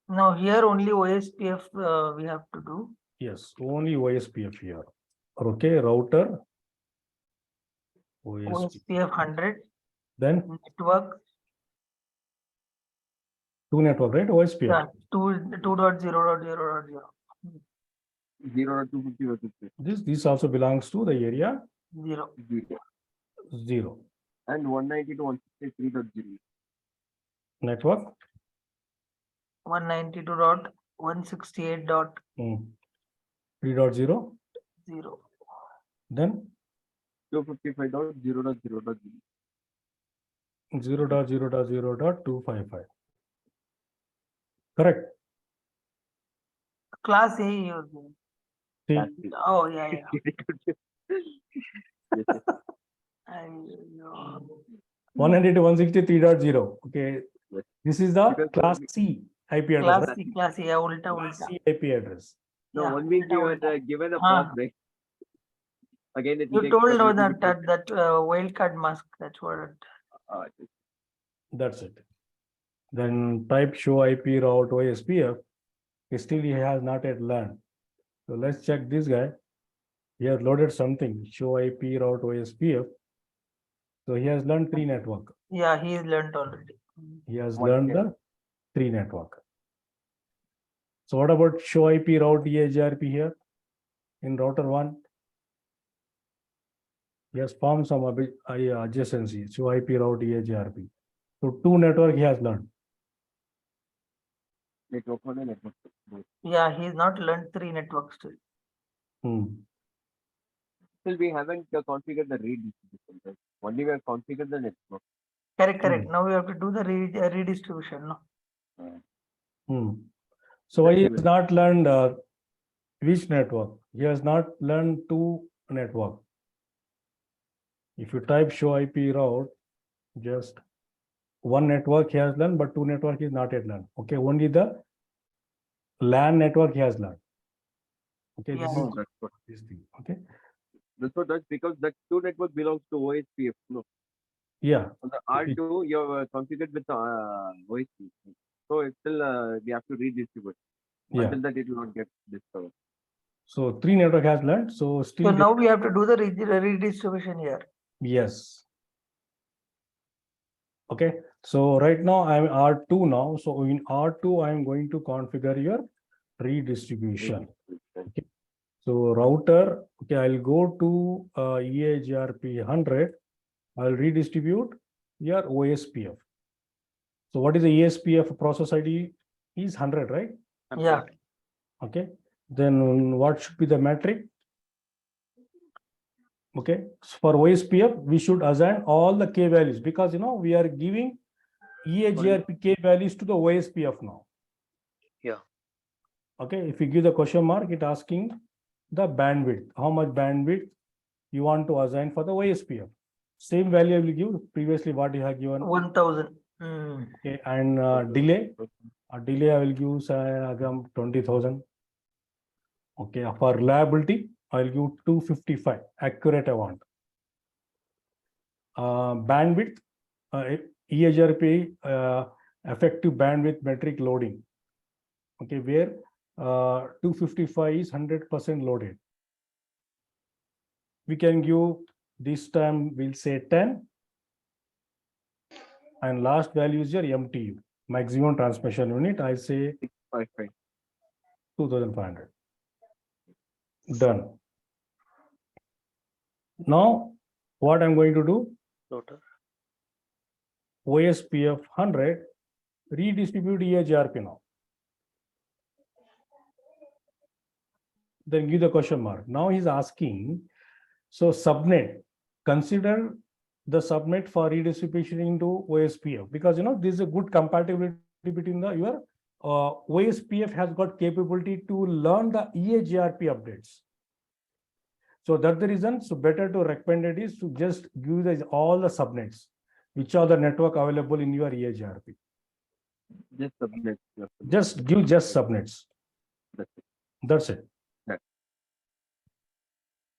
Now here only OSPF we have to do. Yes, only OSPF here. Okay, router OSPF 100. Then Network. 2 network, right? OSPF. Yeah, 2.0.0.0. 0 to 250 or 50. This also belongs to the area 0. 0. And 190 to 163.0. Network 192.168.0. 3.0. Then 255.0.0.0. 0.0.0.255. Correct. Class A you're doing. See, Oh, yeah. Yes. I know. 190 to 163.0. Okay. Yes. This is the Because class C IP address. Class C, yeah, ulta. C IP address. No, Yeah, one week you ulta. had given a Ah. pop, right? Again, it You takes told some her little bit- that wildcard mask, that's what. That's it. Then type show IP route OSPF. Still he has not yet learned. So let's check this guy. He has loaded something. Show IP route OSPF. So he has learned 3 network. Yeah, he's learned already. He has One learned here. the 3 network. So what about show IP route EIGRP here in router 1? He has formed some adjacency. Show IP route EIGRP. So 2 network he has learned. Network 1 and network 2. Yeah, he's not learned 3 networks still. Still, we haven't configured the redistribution. Right? Only we have configured the network. Correct. Now we have to do the redistribution. No? So why he has not learned which network? He has not learned 2 network. If you type show IP route, just 1 network he has learned, but 2 network is not yet learned. Okay, only the LAN network he has learned. Okay, Yeah. this Oh, is that's what. this thing. Okay, That's because that 2 network belongs to OSPF. No, yeah. on the R2 you have configured with OSPF. So it's still we have to redistribute. Yeah. Until that it will not get discovered. So 3 network has learned. So still. So now we have to do the redistribution here. Yes. Okay. So right now I'm R2 now. So in R2, I'm going to configure your redistribution. Okay. So router, okay, I'll go to EIGRP 100. I'll redistribute your OSPF. So what is the ESPF process ID is 100, right? Yeah. Okay. Then what should be the metric? Okay. So for OSPF, we should assign all the K values because, you know, we are giving EIGRP K values to the OSPF now. Yeah. Okay. If you give the question mark, it asking the bandwidth, how much bandwidth you want to assign for the OSPF. Same value I will give previously what you have given. 1000. Okay. And delay I will give say 20,000. Okay. For reliability, I'll give 255 accurate I want. Bandwidth, EIGRP effective bandwidth metric loading. Okay, where 255 is 100% loaded. We can give this time we'll say 10, and last value is your MTU, maximum transmission unit. I say 2,500. Done. Now, what I'm going to do? Router. OSPF 100 redistribute EIGRP now. Then give the question mark. Now he's asking, so subnet, consider the subnet for redistribution into OSPF, because, you know, this is a good compatibility between your OSPF has got capability to learn the EIGRP updates. So that's the reason. So better to recommend it is to just give all the subnets, which are the network available in your EIGRP. Just subnet. Just give just subnets. That's it. Yeah.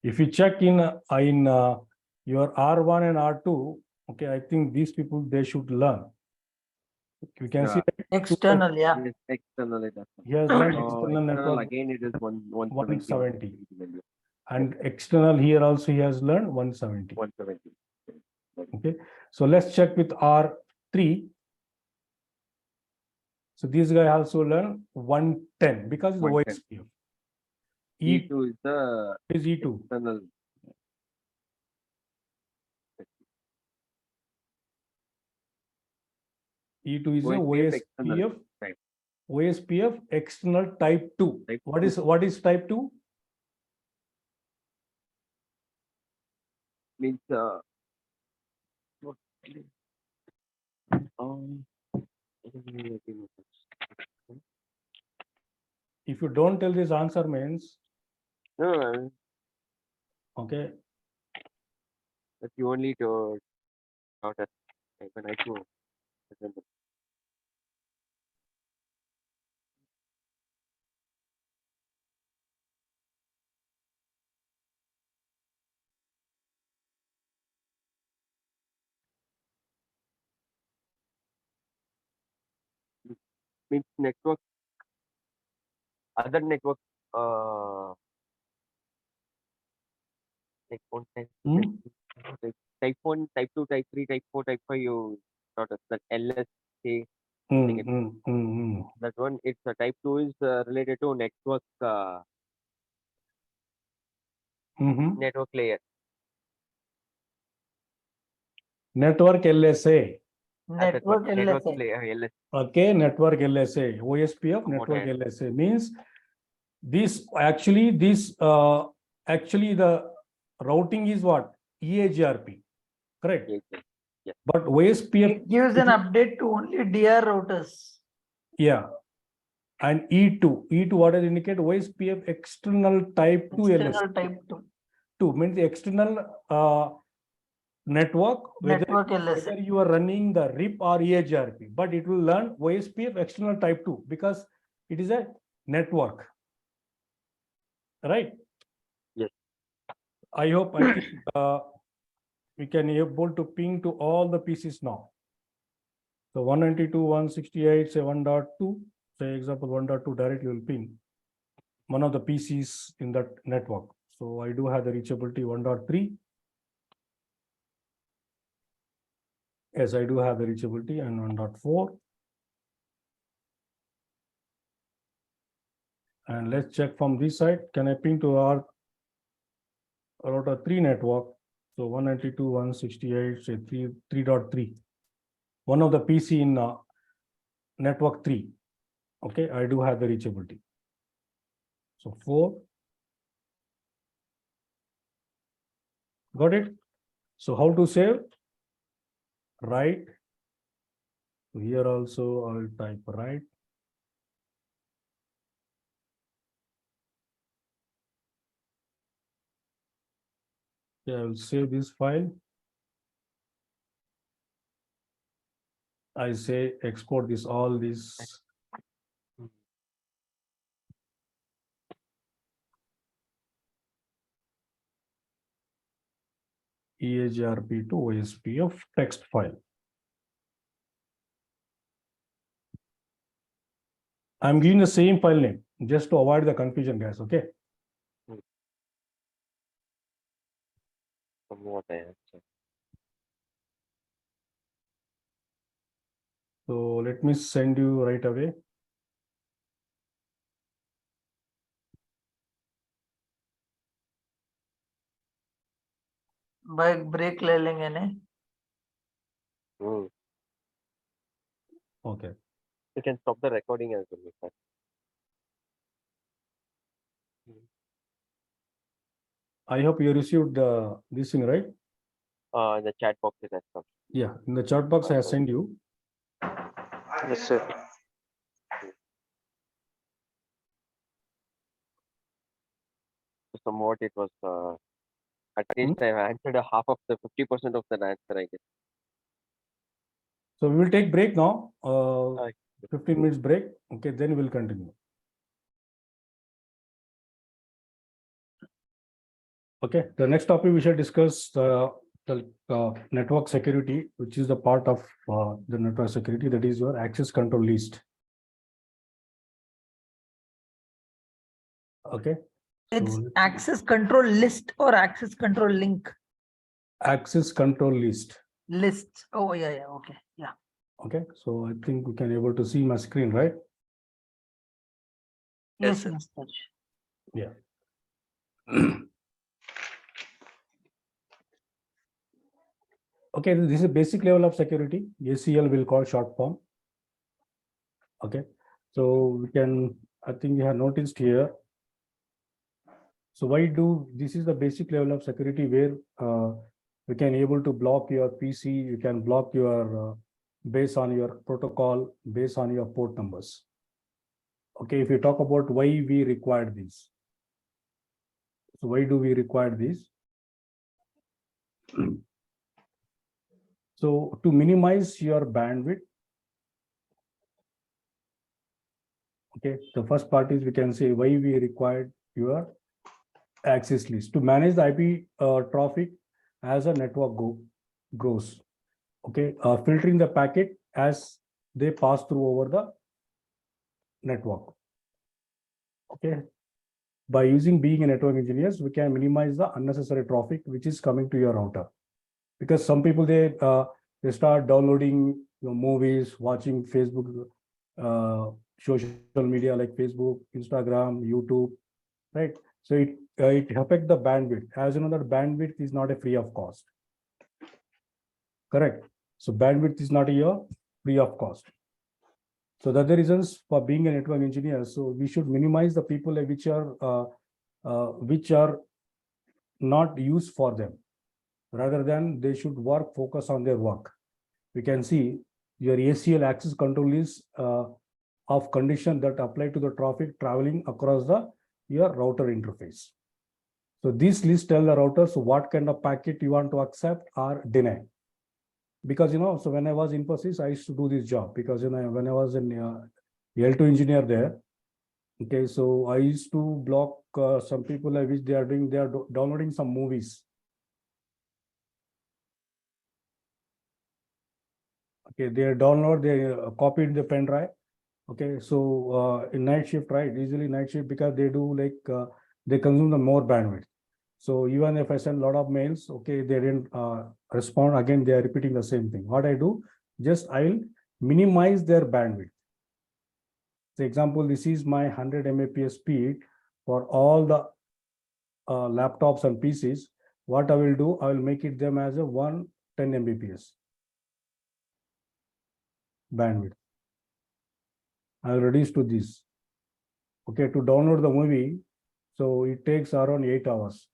If you check in your R1 and R2, okay, I think these people, they should learn. You can see that External, yeah. Yes, external. he has learned So external network again, it is 170. 170. And external here also he has learned 170. 170. Okay, so let's check with R3. So this guy also learned 110 because it's the 110. OSPF. E2 is the is E2. external. E2 is the OSPF external OSPF. type. OSPF external type 2. Type What 2. is type 2? Means If you don't tell this answer means, no, okay, if you only to not as when I go. Means network, other network, like one type, like type 1, type 2, type 3, type 4, type 5, you not as that LSK. That one, it's a type 2 is related to network, network layer. network LSA. Network Network LSA. layer, LS. Okay, network LSA, OSPF network LSA means this actually the routing is what? EIGRP, correct? Yes. But OSPF It gives an update to only DR routers. Yeah. And E2 what does it indicate? OSPF external type 2 LSA. External type 2. 2 means the external network, Network whether LSA. you are running the RIP or EIGRP, but it will learn OSPF external type 2 because it is a network. Right? Yes. I hope I think we can able to ping to all the PCs now. So 192.168 say 1.2, say example 1.2 directly will ping one of the PCs in that network. So I do have the reachability 1.3. Yes, I do have the reachability and 1.4. And let's check from this side. Can I ping to our router 3 network? So 192.168, say 3.3. One of the PC in network 3. Okay, I do have the reachability. So 4. Got it? So how to save? Right. Here also I'll type right. Yeah, I will save this file. I say export this, all this. Eigrp to Ospf text file. I'm giving the same file name just to avoid the confusion, guys. Okay. From what I have. So let me send you right away. break ले लेंगे ने. Okay. You can stop the recording as well. I hope you received this thing, right? The chat box is come. Yeah, in the chat box I have sent you. Yes, sir. Somewhat it was at least I've answered a half of the 50% of the answer, I guess. So we will take break now. 15 minutes break. Okay, then we'll continue. Okay, the next topic we shall discuss the network security, which is the part of the network security, that is your access control list. Okay. It's access control list or access control link? Access control list. List. Oh, yeah. Okay. Yeah. Okay, so I think we can able to see my screen, right? Yes. Yeah. Okay, this is a basic level of security. ACL will call short form. Okay, so we can, I think you have noticed here. So this is the basic level of security where we can able to block your PC, you can block your based on your protocol, based on your port numbers. Okay, if you talk about why we require this. So why do we require this? So to minimize your bandwidth, okay, the first part is we can say why we required your access list to manage the IP traffic as a network grows. Okay, filtering the packet as they pass through over the network. Okay, by being a network engineers, we can minimize the unnecessary traffic which is coming to your router, because some people they start downloading movies, watching Facebook, social media like Facebook, Instagram, YouTube, right? So it affects the bandwidth. As you know, that bandwidth is not a free of cost. Correct. So bandwidth is not a free of cost. So that's the reasons for being a network engineer. So we should minimize the people which are not used for them. Rather than they should focus on their work. We can see your ACL access control is of condition that apply to the traffic traveling across your router interface. So this list tell the routers what kind of packet you want to accept or deny. Because so when I was in Infosys, I used to do this job because when I was an L2 engineer there, okay, so I used to block some people which they are downloading some movies. Okay, they copy in the pen drive. Okay, so in night shift, right? Usually night shift, because they do they consume the more bandwidth. So even if I send a lot of mails, okay, they didn't respond, again, they are repeating the same thing. What I do, just I'll minimize their bandwidth. For example, this is my 100 Mbps speed for all the laptops and PCs. What I will do, I will make it them as a 110 Mbps bandwidth. I will reduce to this. Okay, to download the movie, so it takes around 8 hours.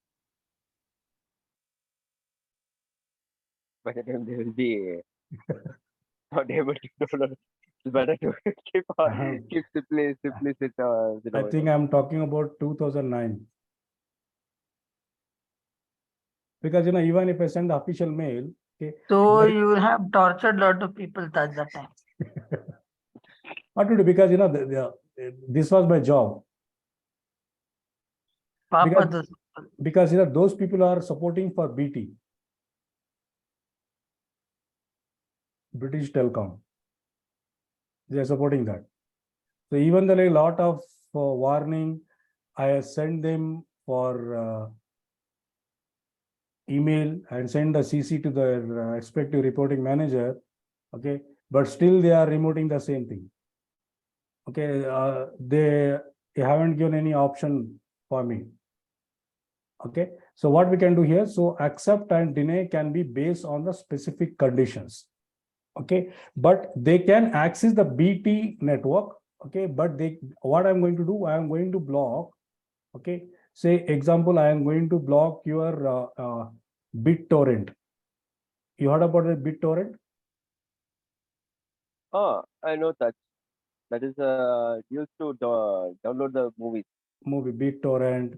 By the time they will be not able to download, it's better to keep simply sit. I think I'm talking about 2009. Because even if I send the official mail, okay. So you will have tortured a lot of people at that time. What to do? Because this was my job. Because those people are supporting for BT, British Telecom. They are supporting that. So even though a lot of warning, I send them for email and send the CC to the respective reporting manager. Okay, but still they are remoting the same thing. Okay, they haven't given any option for me. Okay, so what we can do here, so accept and deny can be based on the specific conditions. Okay, but they can access the BT network. Okay, but what I'm going to do, I am going to block. Okay, say example, I am going to block your BitTorrent. You heard about the BitTorrent? Oh, I know that. That is used to download the movies. Movie BitTorrent.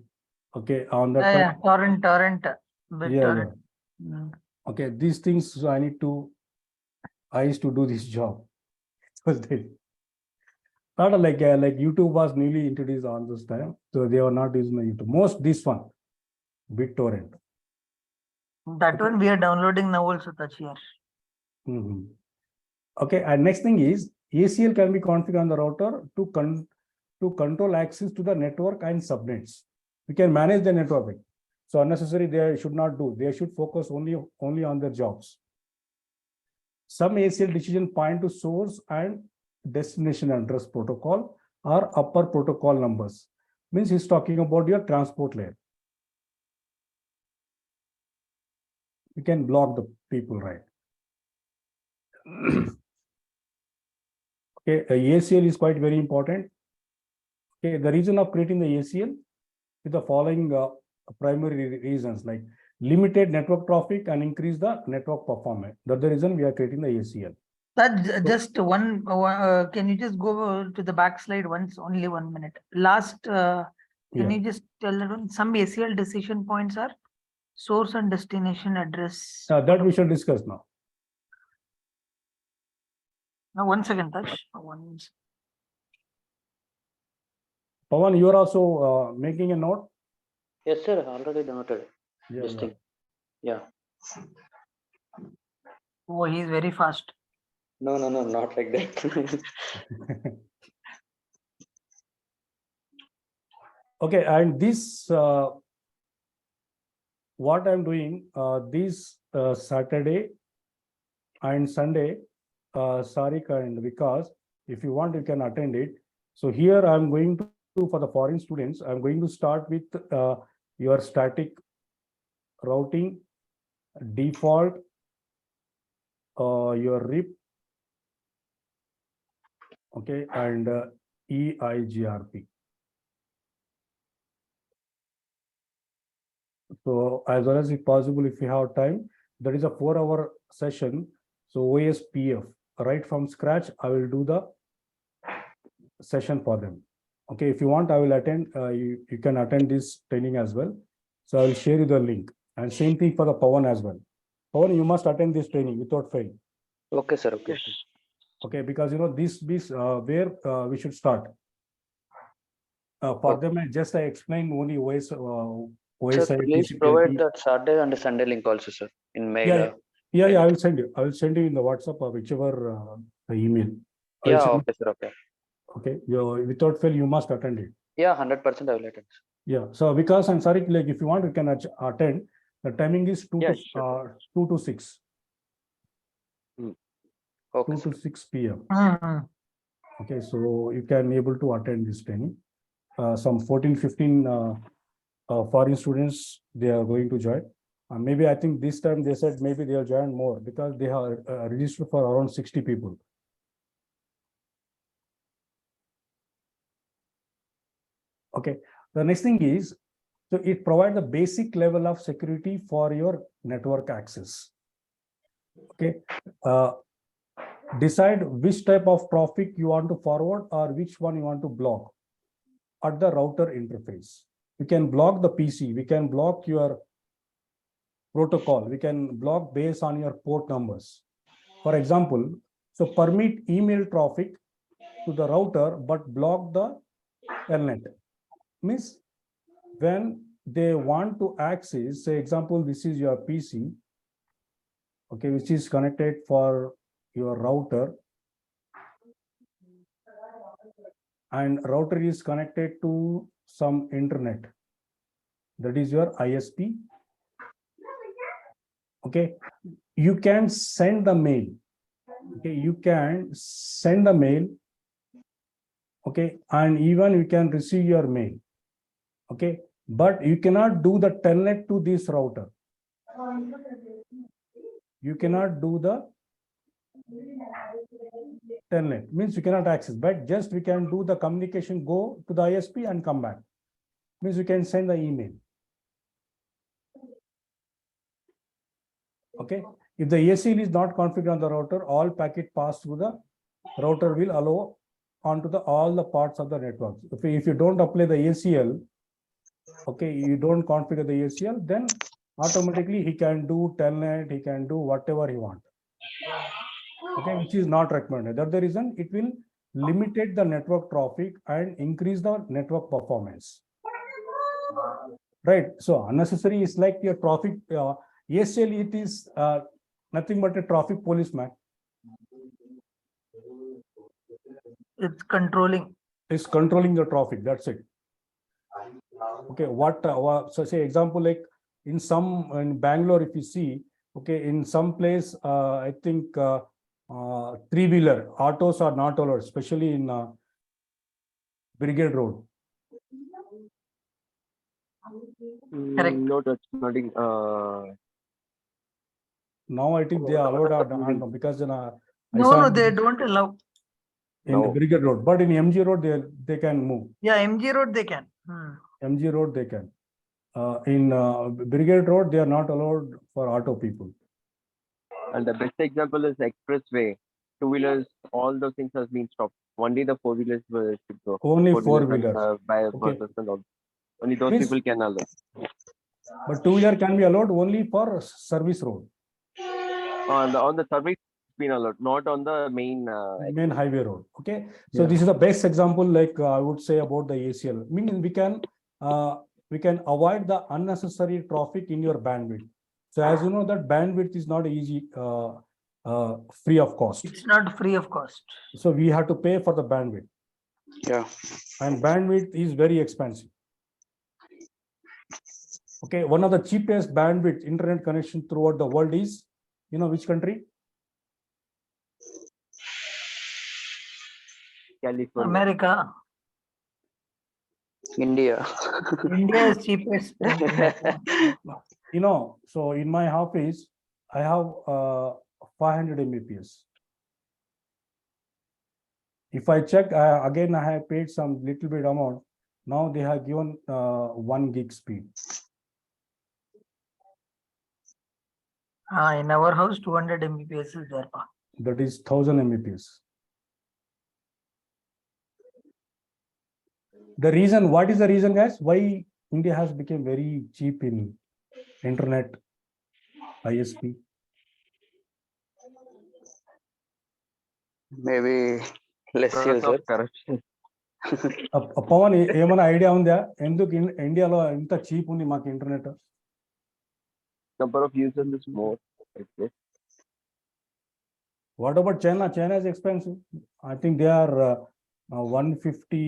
Okay, on the torrent. Yeah. Okay, these things I used to do this job. Not like YouTube was newly introduced on this time, so they were not using the YouTube. Most this one, BitTorrent. That one we are downloading now also, touch here. Okay, and next thing is ACL can be configured on the router to control access to the network and subnets. We can manage the networking. So unnecessary they should not do. They should focus only on their jobs. Some ACL decision point to source and destination address protocol or upper protocol numbers. Means he's talking about your transport layer. You can block the people, right? Okay, ACL is quite very important. Okay, the reason of creating the ACL is the following primary reasons, like limited network traffic and increase the network performance. That's the reason we are creating the ACL. That just one. Can you just go to the back slide once? Only 1 minute. Last. Can you just tell everyone some ACL decision points are source and destination address? That we shall discuss now. Now, 1 second, Touch. Pawan, you are also making a note? Yes, sir. Already noted. Yeah. Oh, he's very fast. No, not like that. Okay, and this, what I'm doing this Saturday and Sunday, Sarika and Vikas, if you want, you can attend it. So here I'm going to, for the foreign students, I'm going to start with your static routing, default, your RIP, okay, and Eigrp. So as well as if possible, if you have time, that is a 4-hour session. So Ospf, right from scratch, I will do the session for them. Okay, if you want, I will attend. You can attend this training as well. So I will share you the link. And same thing for the Pawan as well. Pawan, you must attend this training without fail. Okay, sir. Okay. Okay, because this is where we should start. For them, I explained only Sir, please provide that Saturday and Sunday link also, sir, in mail. Yeah, I will send you. I will send you in the WhatsApp or whichever the email. Yeah, okay, sir. Okay. Okay, without fail, you must attend it. Yeah, 100% I will attend. Yeah. So because I'm sorry, like if you want, you can attend. The timing is 2 Yeah, to 2 to 6. Okay, 2 sir. to 6 p.m. Mhm. Okay, so you can able to attend this training. Some 14, 15 foreign students, they are going to join. Maybe I think this time they said maybe they'll join more because they have registered for around 60 people. Okay, the next thing is, so it provides the basic level of security for your network access. Okay, decide which type of traffic you want to forward or which one you want to block at the router interface. We can block the PC, we can block your protocol, we can block based on your port numbers. For example, so permit email traffic to the router but block the telnet. Means when they want to access, say example, this is your PC, okay, which is connected for your router, and router is connected to some internet, that is your ISP. Okay, you can send the mail. Okay, you can send the mail. Okay, and even you can receive your mail. Okay, but you cannot do the telnet to this router. You cannot do the telnet, means you cannot access, but just we can do the communication, go to the ISP and come back. Means you can send the email. Okay, if the ACL is not configured on the router, all packet pass through the router will allow onto the all the parts of the network. If you don't apply the ACL, okay, you don't configure the ACL, then automatically he can do telnet, he can do whatever he wants. Okay, which is not recommended. That's the reason it will limited the network traffic and increase the network performance. Right. So unnecessary is like your traffic. ACL, it is nothing but a traffic policeman. It's controlling. It's controlling the traffic. That's it. Okay. So say example, like in Bangalore, if you see, okay, in some place, I think three-wheeler autos are not allowed, especially in Brigade Road. Correct. No, that's nothing. Now I think they are allowed because No, they don't allow. In the Brigade Road, but in MG Road they can move. Yeah, MG Road they can. MG Road they can. In Brigade Road they are not allowed for auto people. And the best example is expressway. Two-wheelers, all those things has been stopped. Only the four-wheelers should go. Only four-wheelers. Okay. Only those people can allow. But two-wheeler can be allowed only for service road. On the service been allowed, not on the main Highway road. Okay, so this is the best example, like I would say about the ACL. Meaning we can avoid the unnecessary traffic in your bandwidth. So as you know that bandwidth is not easy free of cost. It's not free of cost. So we have to pay for the bandwidth. Yeah. And bandwidth is very expensive. Okay, one of the cheapest bandwidth internet connection throughout the world is, you know, which country? California. America. India. India is cheapest. You know, so in my office, I have 500 Mbps. If I check, again, I have paid some little bit amount. Now they have given 1 gig speed. In our house, 200 Mbps is there. That is 1000 Mbps. The reason, what is the reason, guys? Why India has become very cheap in internet ISP? Maybe less user. Corruption. Pawan, ఏమైనా idea ఉందా ఎందుకు ఇండియాలో ఇంత cheap ఉంది మాకు internet? Number of users is more. What about China? China is expensive. I think they are 150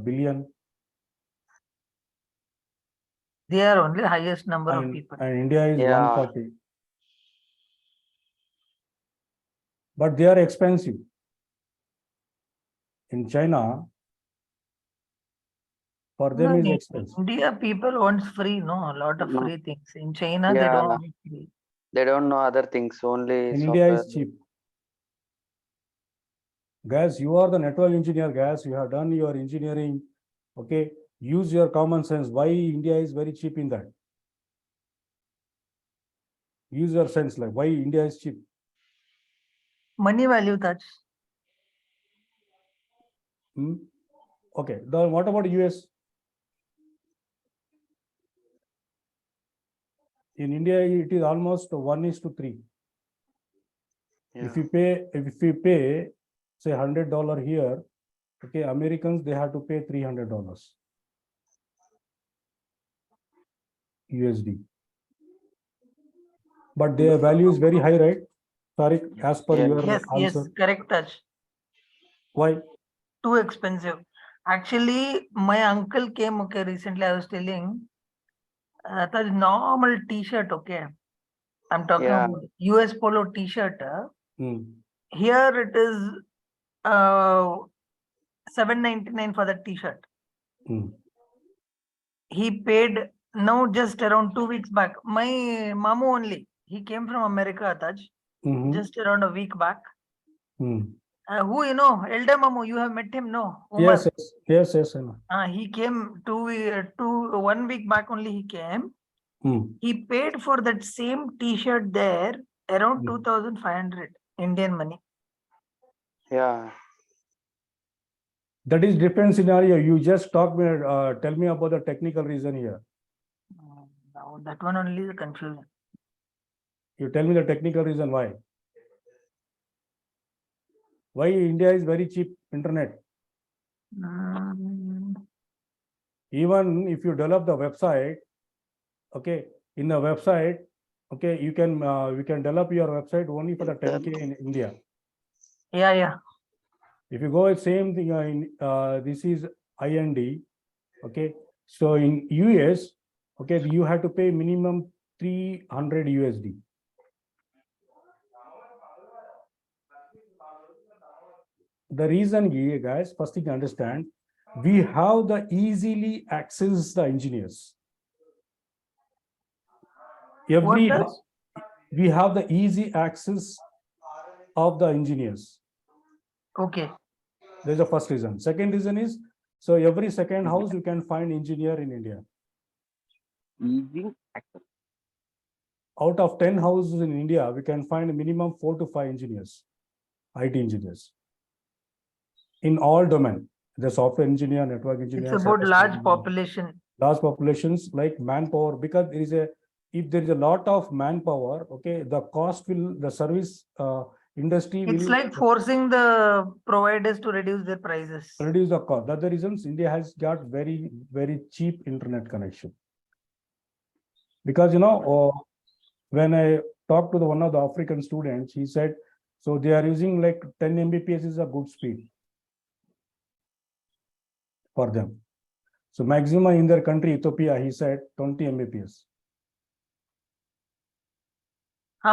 billion. They are only the highest number of and, people. and India is Yeah. 140. But they are expensive. In China, for them No, is in expensive. India, people want free, no, a lot of No. free things. In China, they Yeah. don't want free. They don't know other things, only In India software. is cheap. Guys, you are the network engineer, guys. You have done your engineering. Okay. Use your common sense. Why India is very cheap in that? Use your sense, like why India is cheap. Money value touch. Hmm? Okay. What about US? In India, it is almost 1:3. Yeah. If you pay, say $100 here, okay, Americans, they have to pay $300 USD. But their value is very high, right? Sorry, as per Yeah. your Yes, yes, answer. correct touch. Why? Too expensive. Actually, my uncle came, okay, recently I was telling, that normal t-shirt, okay. I'm talking Yeah. about US Polo t-shirt. Hmm. Here it is $7.99 for that t-shirt. Hmm. He paid now just around 2 weeks back. My mamu only. He came from America, Taj. Mhm. Just around a week back. Hmm. Who you know? Elder Mamu, you have met him, no? Yes, Umar. yes, I know. He came 1 week back only he came. Hmm. He paid for that same t-shirt there around Hmm. 2,500 Indian money. Yeah. That is different scenario. You just tell me about the technical reason here. Now that one only is confusion. You tell me the technical reason why. Why India is very cheap internet. Even if you develop the website, okay, in the website, okay, you can we can develop your website only for the 10K in India. Yeah. If you go with same thing this is IND, okay. So in US, okay, you have to pay minimum 300 USD. The reason here, guys, first thing understand, we have the easily access the engineers. We have the easy access of the engineers. Okay. There's the first reason. Second reason is, so every second house you can find engineer in India. Easy access. Out of 10 houses in India, we can find a minimum 4 to 5 engineers, IT engineers. In all domain, the software engineer, network engineer. It's about large population. Large populations like manpower, because if there is a lot of manpower, okay, the cost will, the service industry will. It's like forcing the providers to reduce their prices. Reduce the cost. That's the reasons India has got very, very cheap internet connection. Because, when I talked to one of the African students, he said, so they are using like 10 Mbps is a good speed for them. So maximum in their country, Ethiopia, he said 20 Mbps.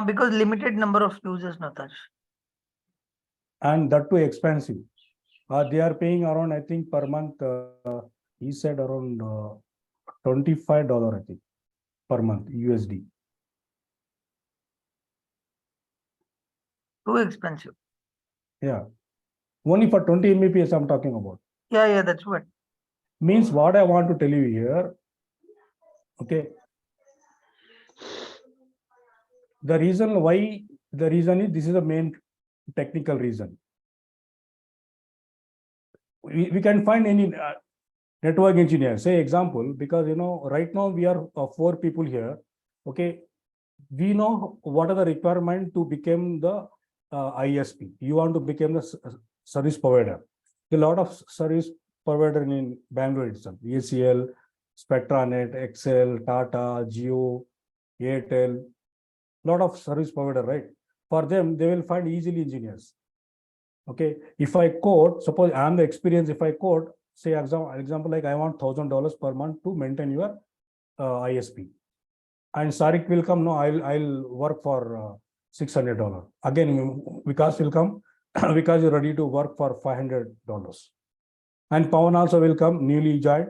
Because limited number of users, Natash. And that too expensive. They are paying around, I think, per month, he said around $25, I think, per month, USD. Too expensive. Yeah. Only for 20 Mbps I'm talking about. Yeah, that's what. Means what I want to tell you here, okay. The reason is, this is the main technical reason. We can find any network engineer, say example, because, right now we are 4 people here, okay. We know what are the requirement to become the ISP. You want to become the service provider. There are a lot of service provider in Bangalore itself. ACL, SpectraNet, Excel, Tata, Jio, Airtel, lot of service provider, right? For them, they will find easily engineers. Okay, if I code, suppose I am the experience, if I code, say example like I want $1,000 per month to maintain your ISP. And Sarik will come, no, I'll work for $600. Again, Vikas will come, because you're ready to work for $500. And Pawan also will come, newly joined.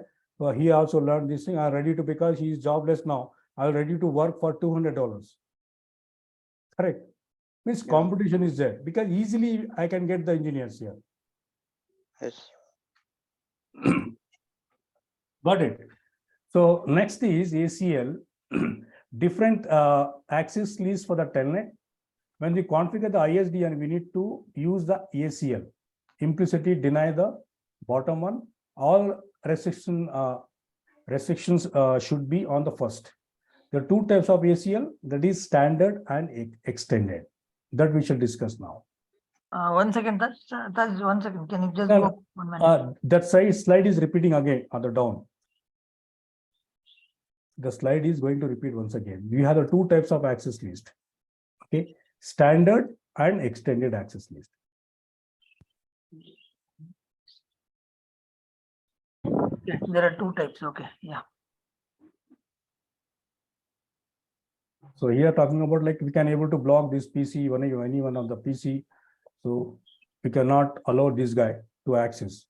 He also learned this thing. I'm ready to, because he is jobless now, I'm ready to work for $200. Correct. Means competition is there, because easily I can get the engineers here. Yes. Got it. So next is ACL, different access list for the telnet. When we configure the ISD and we need to use the ACL, implicitly deny the bottom one. All restrictions should be on the first. There are two types of ACL, that is standard and extended. That we shall discuss now. 1 second, that's 1 second. Can you just go 1 minute? That slide is repeating again on the down. The slide is going to repeat once again. We have the two types of access list. Okay, standard and extended access list. Okay, there are two types. Okay, yeah. So here talking about, like, we can able to block this PC, any one of the PC. So we cannot allow this guy to access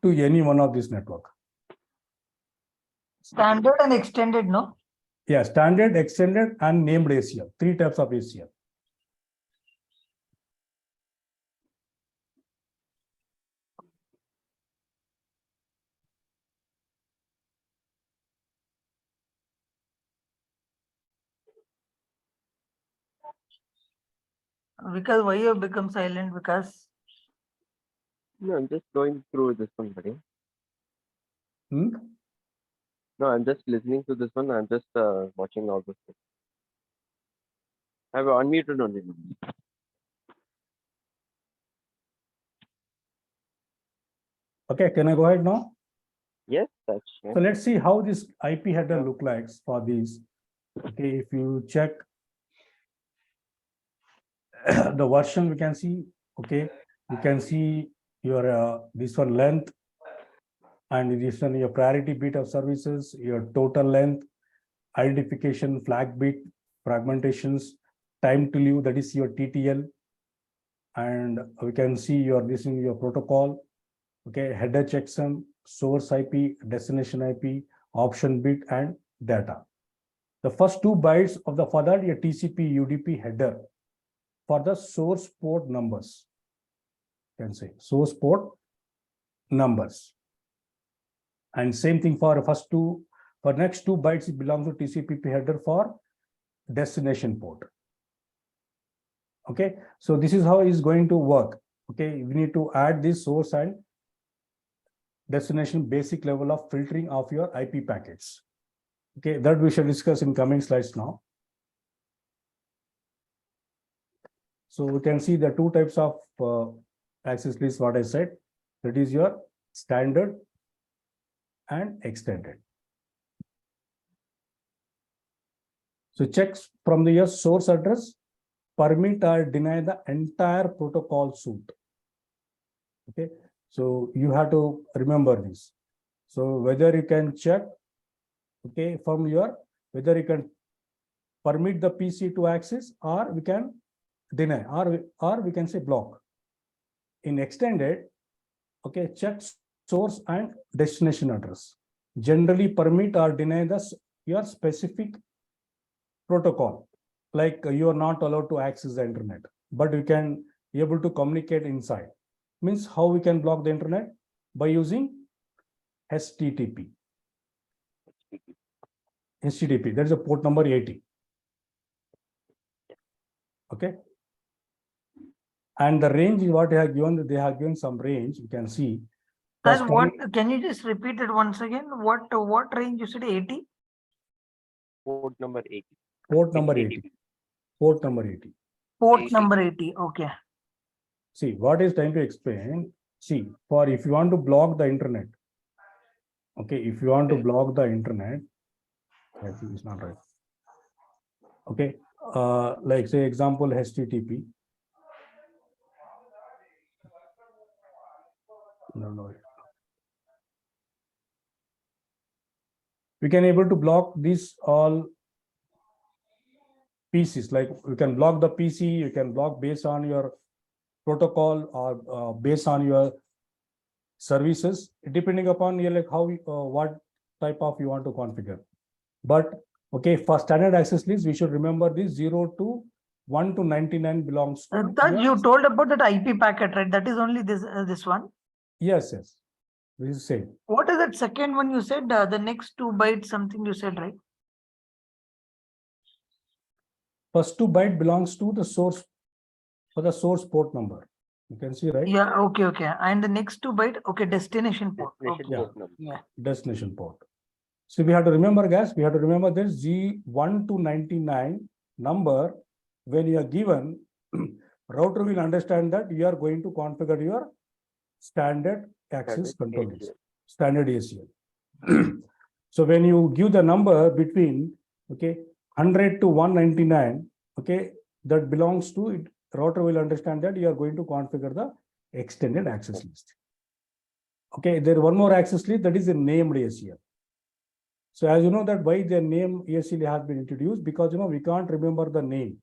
to any one of this network. Standard and extended, no? Yeah, standard, extended, and named ACL. Three types of ACL. Because why you have become silent? Because No, I'm just going through this one, buddy. Hmm? No, I'm just listening to this one. I'm just watching all this. I've unmuted only. Okay, can I go ahead now? Yes, that's So let's see how this IP header look like for these. Okay, if you check the version, we can see, okay, you can see your this one length, and this one your priority bit of services, your total length, identification, flag bit, fragmentations, time to live, that is your TTL, and we can see your this in your protocol. Okay, header checksum, source IP, destination IP, option bit, and data. The first 2 bytes of the further your TCP UDP header for the source port numbers. You can say source port numbers. And same thing for next 2 bytes, it belongs to TCP header for destination port. Okay, so this is how it is going to work. Okay, we need to add this source and destination basic level of filtering of your IP packets. Okay, that we shall discuss in coming slides now. So we can see the 2 types of access list, what I said, that is your standard and extended. So checks from the your source address, permit or deny the entire protocol suite. Okay, so you have to remember this. So whether you can check, okay, from your, whether you can permit the PC to access, or we can deny, or we can say block. In extended, okay, check source and destination address. Generally permit or deny your specific protocol. Like you are not allowed to access the internet, but you can be able to communicate inside. Means how we can block the internet? By using HTTP. HTTP, that is a port number 80. Okay. And the range is what they have given. They have given some range. You can see. that what? Can you just repeat it once again? What range you said? 80? port number 80. Port number 80. Port number 80. Port 80. number 80. Okay. See, what is trying to explain? See, for if you want to block the internet, okay, if you want to block the internet, I think it's not right. Okay, like say example HTTP. No. we can able to block these all PCs. Like you can block the PC, you can block based on your protocol or based on your services, depending upon your like how what type of you want to configure. But okay, for standard access list, we should remember this 0 to 1 to 99 belongs to. That you told about that IP packet, right? That is only this one. Yes, yes. This is same. What is that second one you said? The next 2 bytes, something you said, right? First 2 byte belongs to the source, for the source port number. You can see, right? Yeah, okay. And the next 2 byte, okay, destination port. Destination Yeah. port number. Yeah. Destination port. So we have to remember, guys, we have to remember this G1 to 99 number. When you are given, router will understand that you are going to configure your standard access control list, standard ACL. So when you give the number between 100 to 199, that belongs to it, router will understand that you are going to configure the extended access list. Okay, there is one more access list, that is a named ACL. So as you know that why the name ACL has been introduced, because we can't remember the name,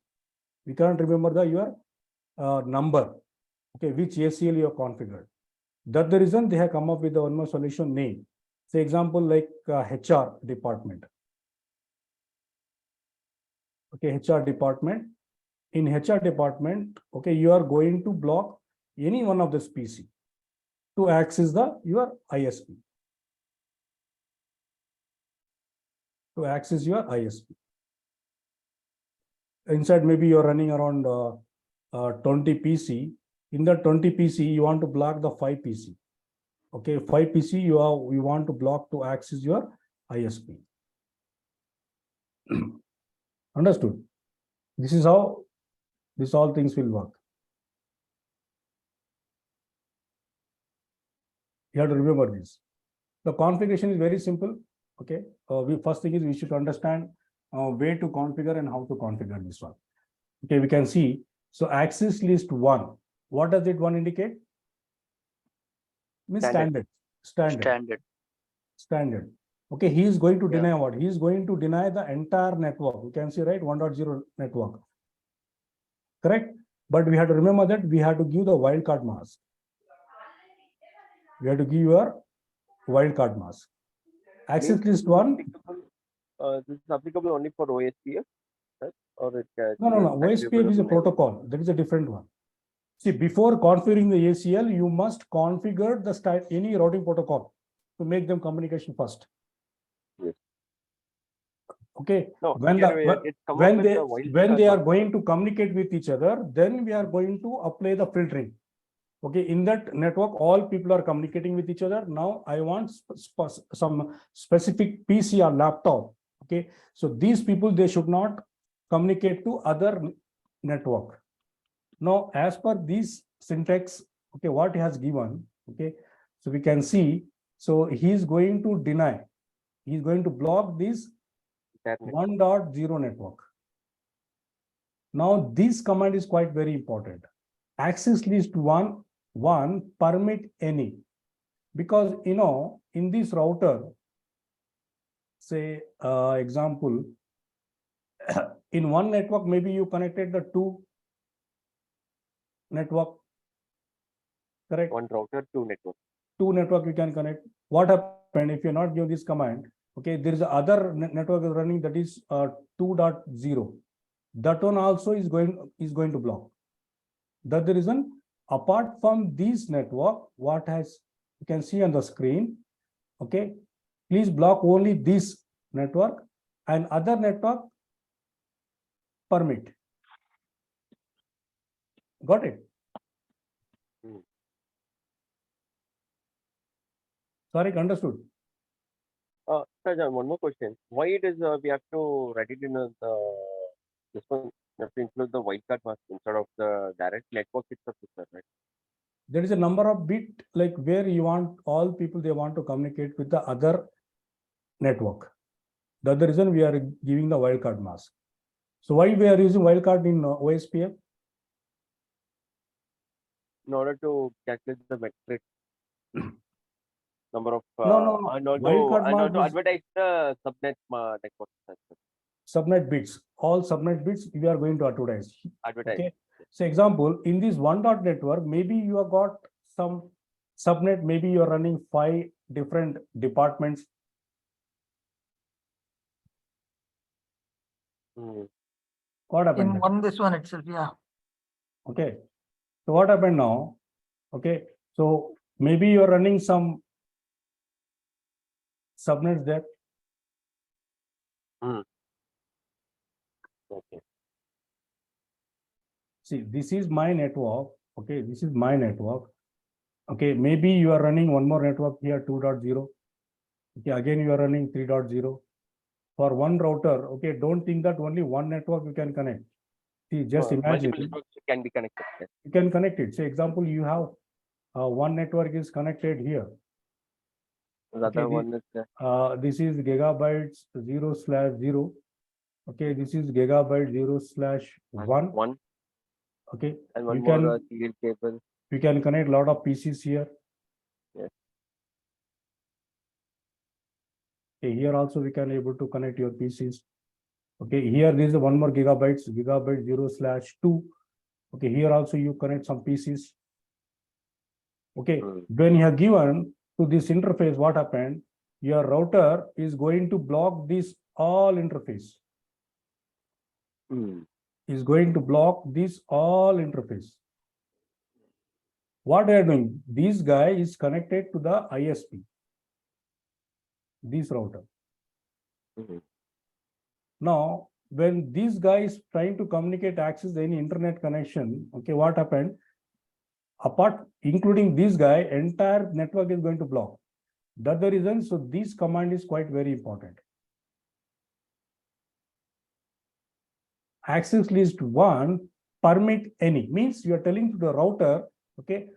we can't remember your number, which ACL you have configured. That's the reason they have come up with the one more solution name. Say example like HR department. HR department. In HR department, you are going to block any one of this PC to access your ISP. To access your ISP. Inside, maybe you're running around 20 PC. In the 20 PC, you want to block the 5 PC. 5 PC you want to block to access your ISP. Understood? This is how this all things will work. You have to remember this. The configuration is very simple. First thing is we should understand where to configure and how to configure this one. We can see. So access list 1. What does it 1 indicate? Means standard. He is going to deny what? He is going to deny the entire network. You can see, right? 1.0 network. Correct? But we have to remember that we have to give the wildcard mask. We have to give your wildcard mask. Access list 1. This is applicable only for OSPF, right? Or it No. OSPF is a protocol. That is a different one. See, before configuring the ACL, you must configure the any routing protocol to make them communication first. Yes. No, when they are going to communicate with each other, then we are going to apply the filtering. In that network, all people are communicating with each other. Now I want some specific PC or laptop. So these people, they should not communicate to other network. Now, as per this syntax, what he has given, so we can see, so he is going to deny, he is going to block this 1.0 network. Now, this command is quite very important. Access list 1 permit any, because in this router, say example, in one network, maybe you connected the 2 network, correct? One router, 2 network. 2 network you can connect. What happened if you're not giving this command? There is other network running, that is 2.0. That one also is going to block. That's the reason. Apart from this network, what has you can see on the screen, please block only this network and other network permit. Got it? Sorry, understood. Sir, one more question. Why it is we have to write it in this one? We have to include the wildcard mask instead of the direct network itself, right? There is a number of bit like where you want all people, they want to communicate with the other network. That's the reason we are giving the wildcard mask. So why we are using wildcard in OSPF? In order to calculate the metric. number of No. and also Wildcard mask is advertise the subnet network subnet bits. All subnet bits we are going to advertise. advertise. Okay. So example, in this one dot network, maybe you have got some subnet, maybe you are running 5 different departments. What happened? In this one itself, yeah. Okay. So what happened now? Okay. So maybe you're running some subnets there. Okay. See, this is my network. Okay, this is my network. Okay, maybe you are running one more network here, 2.0. Okay, again you are running 3.0. For one router, okay, don't think that only one network you can connect. See, just imagine multiple networks can be connected. Yes. You can connect it. Say, example, you have one network is connected here. Okay, one is this is gigabytes 0/0. Okay, this is gigabyte 0/1. one. Okay, And one you more can serial cable. you can connect a lot of PCs here. Yes. Okay, here also we can able to connect your PCs. Okay, here there is one more gigabyte 0/2. Okay, here also you connect some PCs. Okay, when you have given to this interface, what happened? Your router is going to block this all interface. Is going to block this all interface. What they are doing? This guy is connected to the ISP. This router. Now, when this guy is trying to communicate, access any internet connection, okay, what happened? Apart, including this guy, entire network is going to block. That's the reason. So this command is quite very important. Access list 1 permit any means you are telling to the router, okay,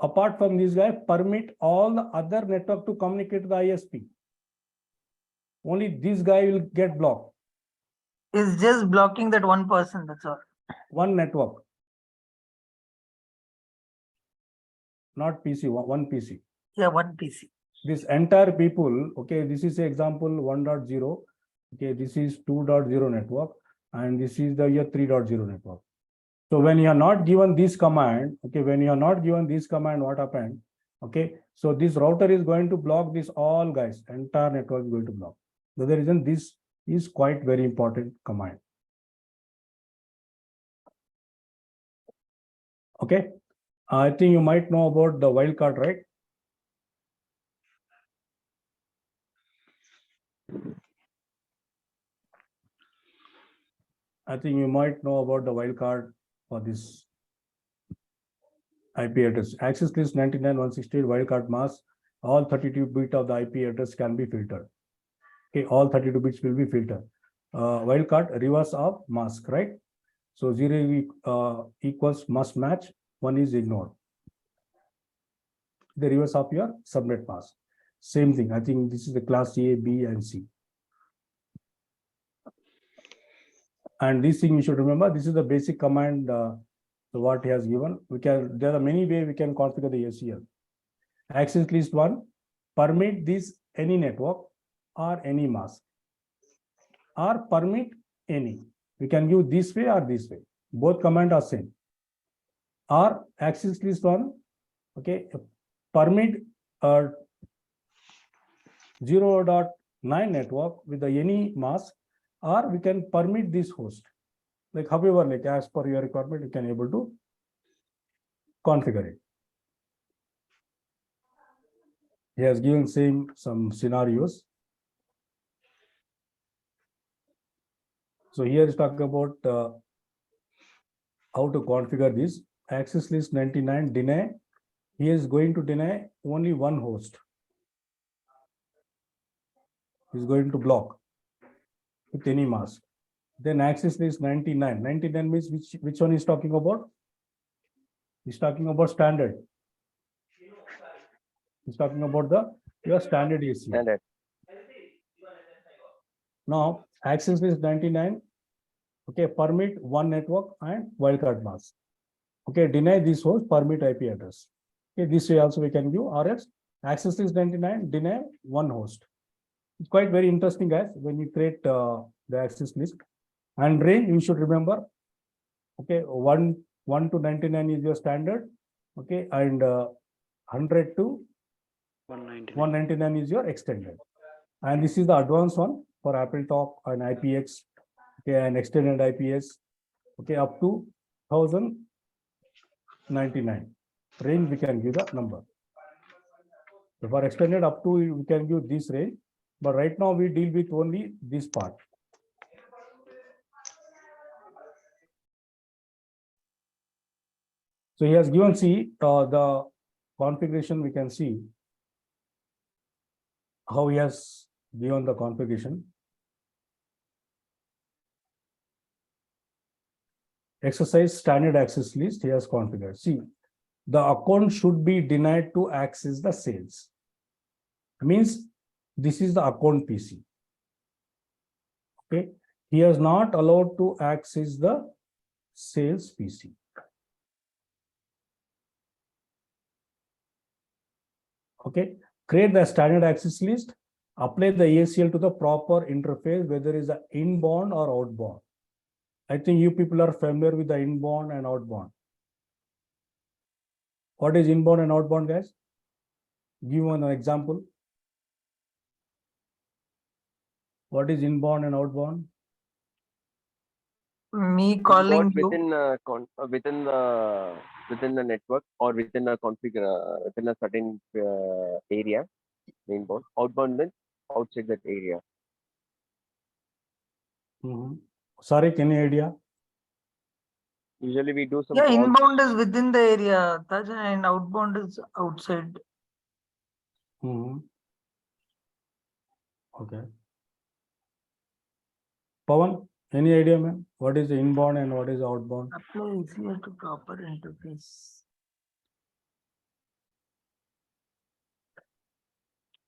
apart from this guy, permit all the other network to communicate to the ISP. Only this guy will get blocked. It's just blocking that one person, that's all. One network. Not PC, one PC. Yeah, one PC. This entire people, okay, this is example 1.0. Okay, this is 2.0 network, and this is the 3.0 network. So when you are not given this command, okay, when you are not given this command, what happened? Okay, so this router is going to block this all guys, entire network is going to block. The reason this is quite very important command. Okay, I think you might know about the wildcard, right? I think you might know about the wildcard for this IP address. Access list 99.168 wildcard mask. All 32 bits of the IP address can be filtered. Okay, all 32 bits will be filtered. Wildcard reverse of mask, right? So 0 equals must match, 1 is ignored. The reverse of your subnet mask. Same thing. I think this is the class A, B, and C. And this thing you should remember, this is the basic command what he has given. There are many ways we can configure the ACL. Access list 1, permit this any network or any mask, or permit any. We can use this way or this way. Both commands are same. Or access list 1, okay, permit 0.9 network with the any mask, or we can permit this host. Like however, like as per your requirement, you can able to configure it. He has given some scenarios. So here is talking about how to configure this. Access list 99 deny. He is going to deny only one host. He is going to block with any mask. Then access list 99. 99 means which one is talking about? He's talking about standard. He's talking about your standard ACL. Standard. Now access list 99. Okay, permit one network and wildcard mask. Okay, deny this host, permit IP address. Okay, this way also we can give, or else access list 99, deny one host. It's quite very interesting, guys, when you create the access list. And range, you should remember, okay, 1 to 99 is your standard, okay, and 100 to 199 is your extended. And this is the advanced one for AppleTalk and IPX, okay, and extended IPS, okay, up to 1099. Range, we can give the number. So for extended up to, we can give this range, but right now we deal with only this part. So he has given, see, the configuration, we can see how he has given the configuration. Exercise standard access list he has configured. See, the account should be denied to access the sales. Means this is the account PC. Okay, he is not allowed to access the sales PC. Okay, create the standard access list, apply the ACL to the proper interface, whether it's inbound or outbound. I think you people are familiar with the inbound and outbound. What is inbound and outbound, guys? Give one example. What is inbound and outbound? Me calling you. Within the network or within a configure within a certain area. Inbound. Outbound means outside that area. Sorry, any idea? Usually we do some. Yeah, calls. inbound is within the area, Taj, and outbound is outside. Okay. Pawan, any idea, man? What is the inbound and what is outbound? Apply ACL to proper interface.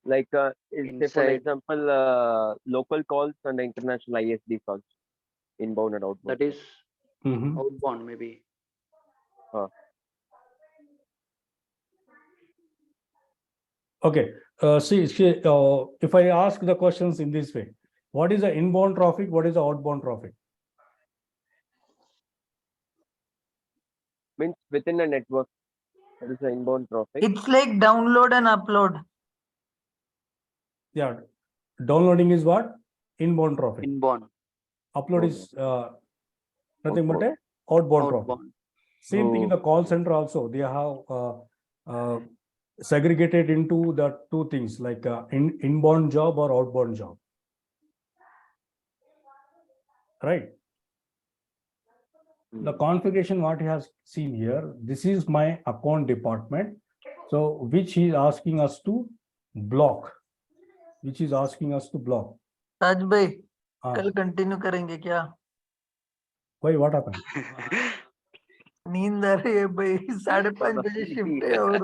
Like, say for example, local calls and international ISD calls, inbound and outbound. That is outbound, maybe. Okay. See, if I ask the questions in this way, what is the inbound traffic? What is the outbound traffic? Means within a network, that is the inbound traffic. It's like download and upload. Yeah. Downloading is what? Inbound traffic. Inbound. Upload is nothing but a outbound traffic. Same thing in the call center also. They have segregated into the two things, like inbound job or outbound job. Right. The configuration what he has seen here, this is my account department. So which he is asking us to block. Which is asking us to block. Taj bhai, kal continue karenge kya? Why, what happened? नींद आ रही है भाई, 5:30 बजे shift है और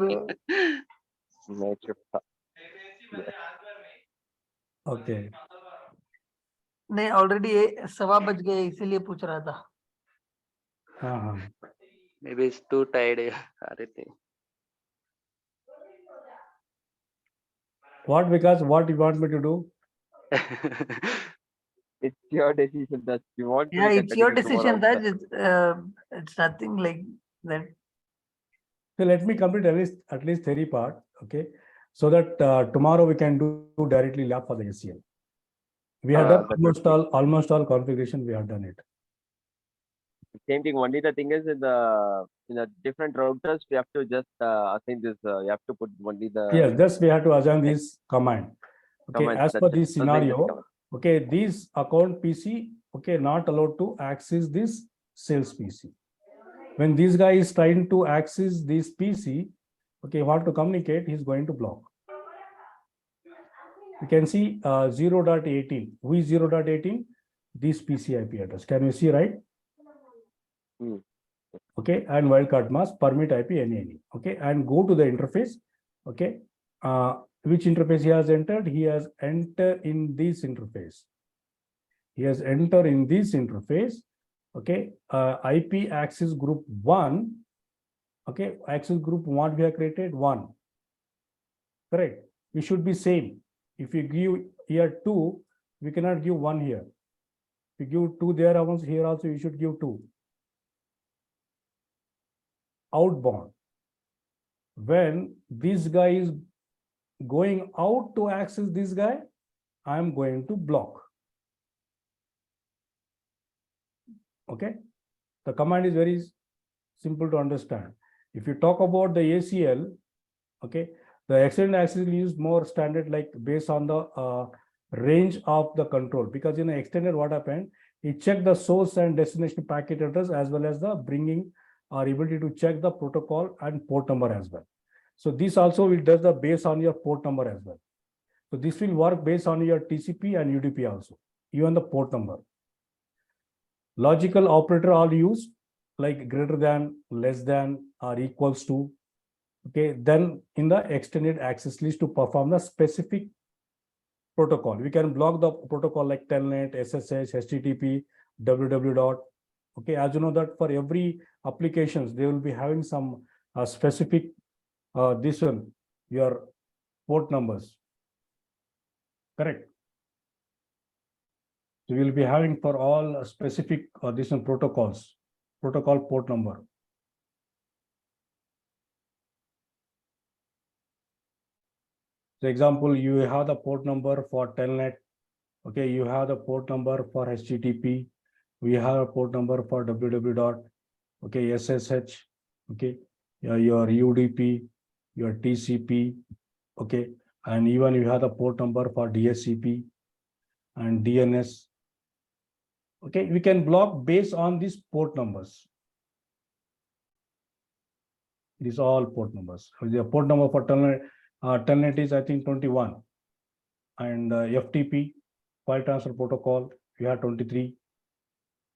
okay नहीं already 1:15 बज गए, इसीलिए पूछ रहा था. हाँ. Maybe it's too tired. What, because what you want me to do? It's your decision that you want. Yeah, it's your decision. That it's nothing like that. So let me complete at least theory part, okay? So that tomorrow we can do directly lab for the ACL. We have done almost all configuration. We have done it. Same thing. Only the thing is in the different routers we have to just assign this. You have to put only the. Yes, just we have to assign this command. Okay, as per this scenario. Okay, this account PC, okay, not allowed to access this sales PC. When this guy is trying to access this PC, okay, want to communicate, he's going to block. You can see 0.18. Who is 0.18? This PC IP address. Can you see, right? Okay, and wildcard mask, permit IP any. Okay, and go to the interface. Okay, which interface he has entered? He has entered in this interface. He has entered in this interface. Okay, IP access group 1. Okay, access group what we have created 1. correct? We should be same. If you give here 2, we cannot give 1 here. If you give 2 there, also here also you should give 2. Outbound. When this guy is going out to access this guy, I am going to block. Okay, the command is very simple to understand. If you talk about the ACL, okay, the extended access is more standard, like based on the range of the control, because in the extended, what happened, it checked the source and destination packet address as well as the bringing or ability to check the protocol and port number as well. So this also will does the based on your port number as well. So this will work based on your TCP and UDP also, even the port number. Logical operator are used, like greater than, less than, or equals to. Okay, then in the extended access list to perform the specific protocol, we can block the protocol like telnet, SSH, HTTP, www. Okay, as you know that for every applications, they will be having some specific this one, your port numbers. Correct. So we will be having for all specific this one protocols, protocol port number. For example, you have the port number for telnet. Okay, you have the port number for HTTP. We have a port number for www. Okay, SSH. Okay, your UDP, your TCP. Okay, and even you have the port number for DHCP and DNS. Okay, we can block based on these port numbers. These all port numbers. The port number for telnet is, I think, 21, and FTP, file transfer protocol, we have 23.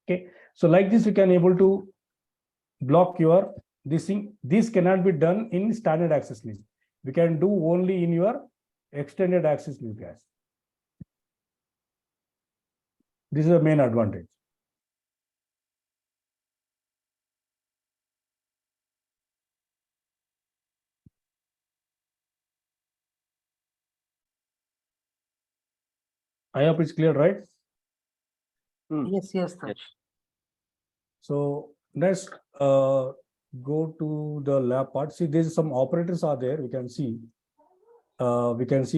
Okay, so like this, you can able to block your this thing. This cannot be done in standard access list. We can do only in your extended access list, guys. This is the main advantage. I hope it's clear, right? Yes, yes, sir. So let's go to the lab part. See, there's some operators are there. We can see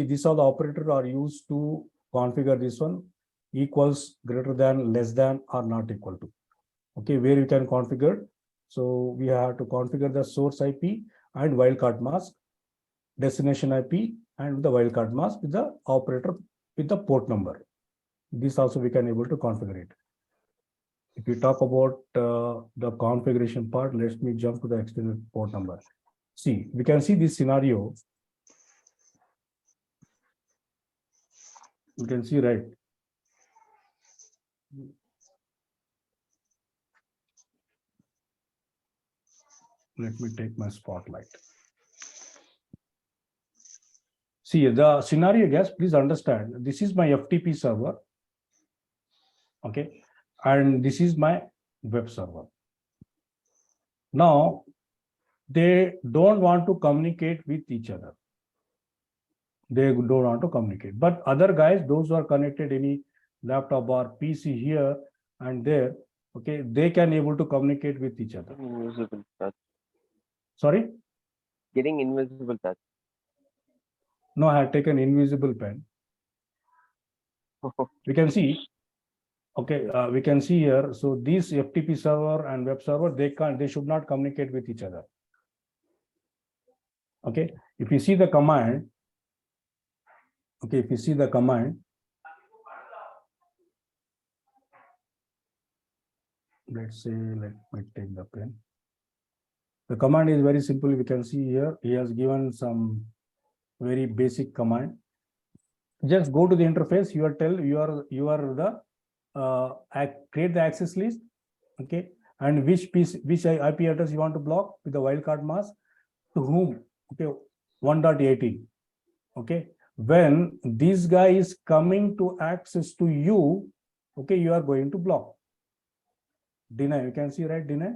these are the operators are used to configure this one: equals, greater than, less than, or not equal to. Okay, where you can configure. So we have to configure the source IP and wildcard mask, destination IP, and the wildcard mask with the operator with the port number. This also we can able to configure it. If you talk about the configuration part, let me jump to the extended port number. See, we can see this scenario. You can see, right? Let me take my spotlight. See, the scenario, guys, please understand, this is my FTP server. Okay, and this is my web server. Now, they don't want to communicate with each other. They don't want to communicate. But other guys, those who are connected any laptop or PC here and there, okay, they can able to communicate with each other. Invisible touch. Sorry? Getting invisible touch. No, I have taken invisible pen. We can see. Okay, we can see here. So this FTP server and web server, they should not communicate with each other. Okay, if you see the command, okay, if you see the command, let's say, let me take the pen. The command is very simple. We can see here, he has given some very basic command. Just go to the interface. You are the create the access list, okay, and which IP address you want to block with the wildcard mask, to whom, okay, 1.18, okay. When this guy is coming to access to you, okay, you are going to block. Deny, you can see, right? Deny.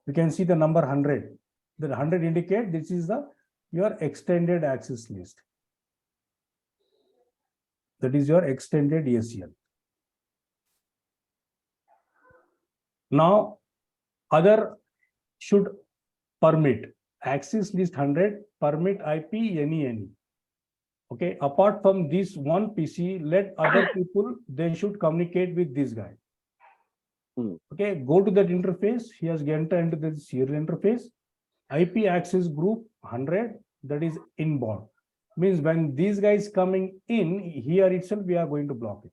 You can see the number 100. The 100 indicate this is the your extended access list. That is your extended ACL. Now, other should permit access list 100, permit IP any. Okay, apart from this one PC, let other people, they should communicate with this guy. Okay, go to that interface. He has entered into the serial interface. IP access group 100, that is inbound. Means when these guys coming in, here itself, we are going to block it.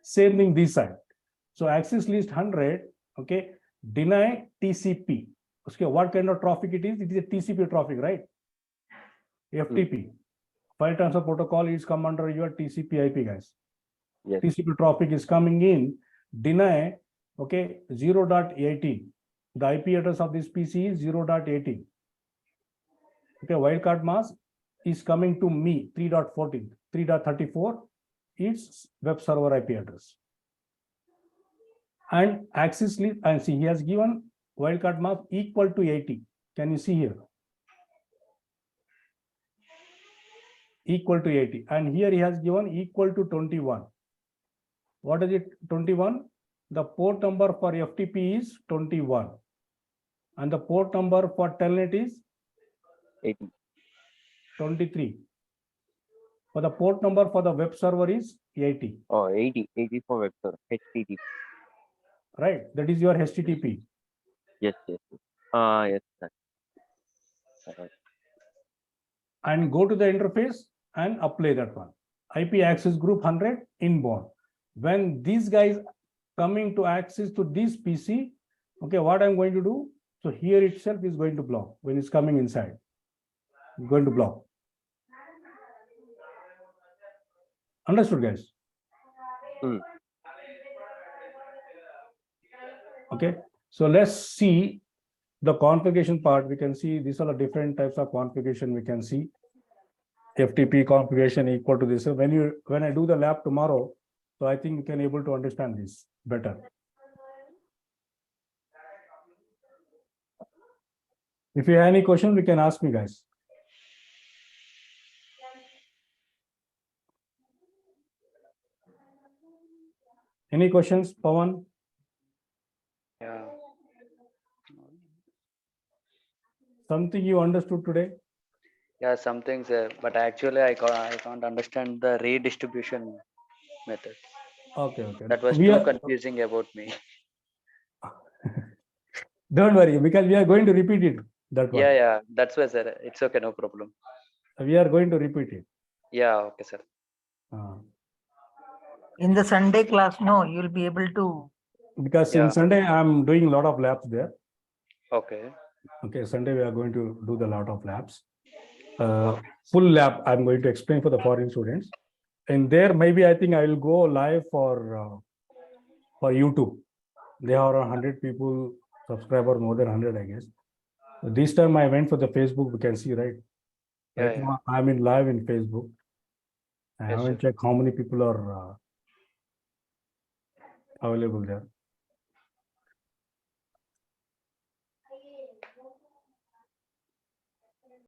Same thing this side. So access list 100, okay, deny TCP. Okay, what kind of traffic it is? It is a TCP traffic, right? FTP. File transfer protocol is come under your TCP IP, guys. Yes. TCP traffic is coming in, deny, okay, 0.18. The IP address of this PC is 0.18. Okay, wildcard mask is coming to me, 3.14, 3.34, its web server IP address. And access list, and see, he has given wildcard mask equal to 80. Can you see here? Equal to 80. And here he has given equal to 21. What is it? 21. The port number for FTP is 21. And the port number for telnet is 80. 23. For the port number for the web server is 80. Oh, 80 for web server, HTTP. Right. That is your HTTP. Yes. Yes, sir. Right. And go to the interface and apply that one. IP access group 100 inbound. When these guys coming to access to this PC, okay, what I'm going to do? So here itself is going to block when it's coming inside. It's going to block. Understood, guys? Okay, so let's see the configuration part. We can see these are the different types of configuration we can see. FTP configuration equal to this. So when I do the lab tomorrow, so I think you can able to understand this better. If you have any question, we can ask me, guys. Any questions, Pawan? Yeah. Something you understood today? Yeah, some things, but actually I can't understand the redistribution method. Okay. That was too confusing about me. Don't worry, because we are going to repeat it. That one. Yeah, that's why, sir. It's okay, no problem. We are going to repeat it. Yeah, okay, sir. In the Sunday class, no, you'll be able to. Because in Sunday, I'm doing a lot of labs there. Okay. Okay, Sunday we are going to do the lot of labs. Full lab, I'm going to explain for the foreign students. And there, maybe I think I will go live for YouTube. They are 100 people, subscriber, more than 100, I guess. This time I went for the Facebook, we can see, right? Right now, I'm in live in Facebook. I haven't checked how many people are available there.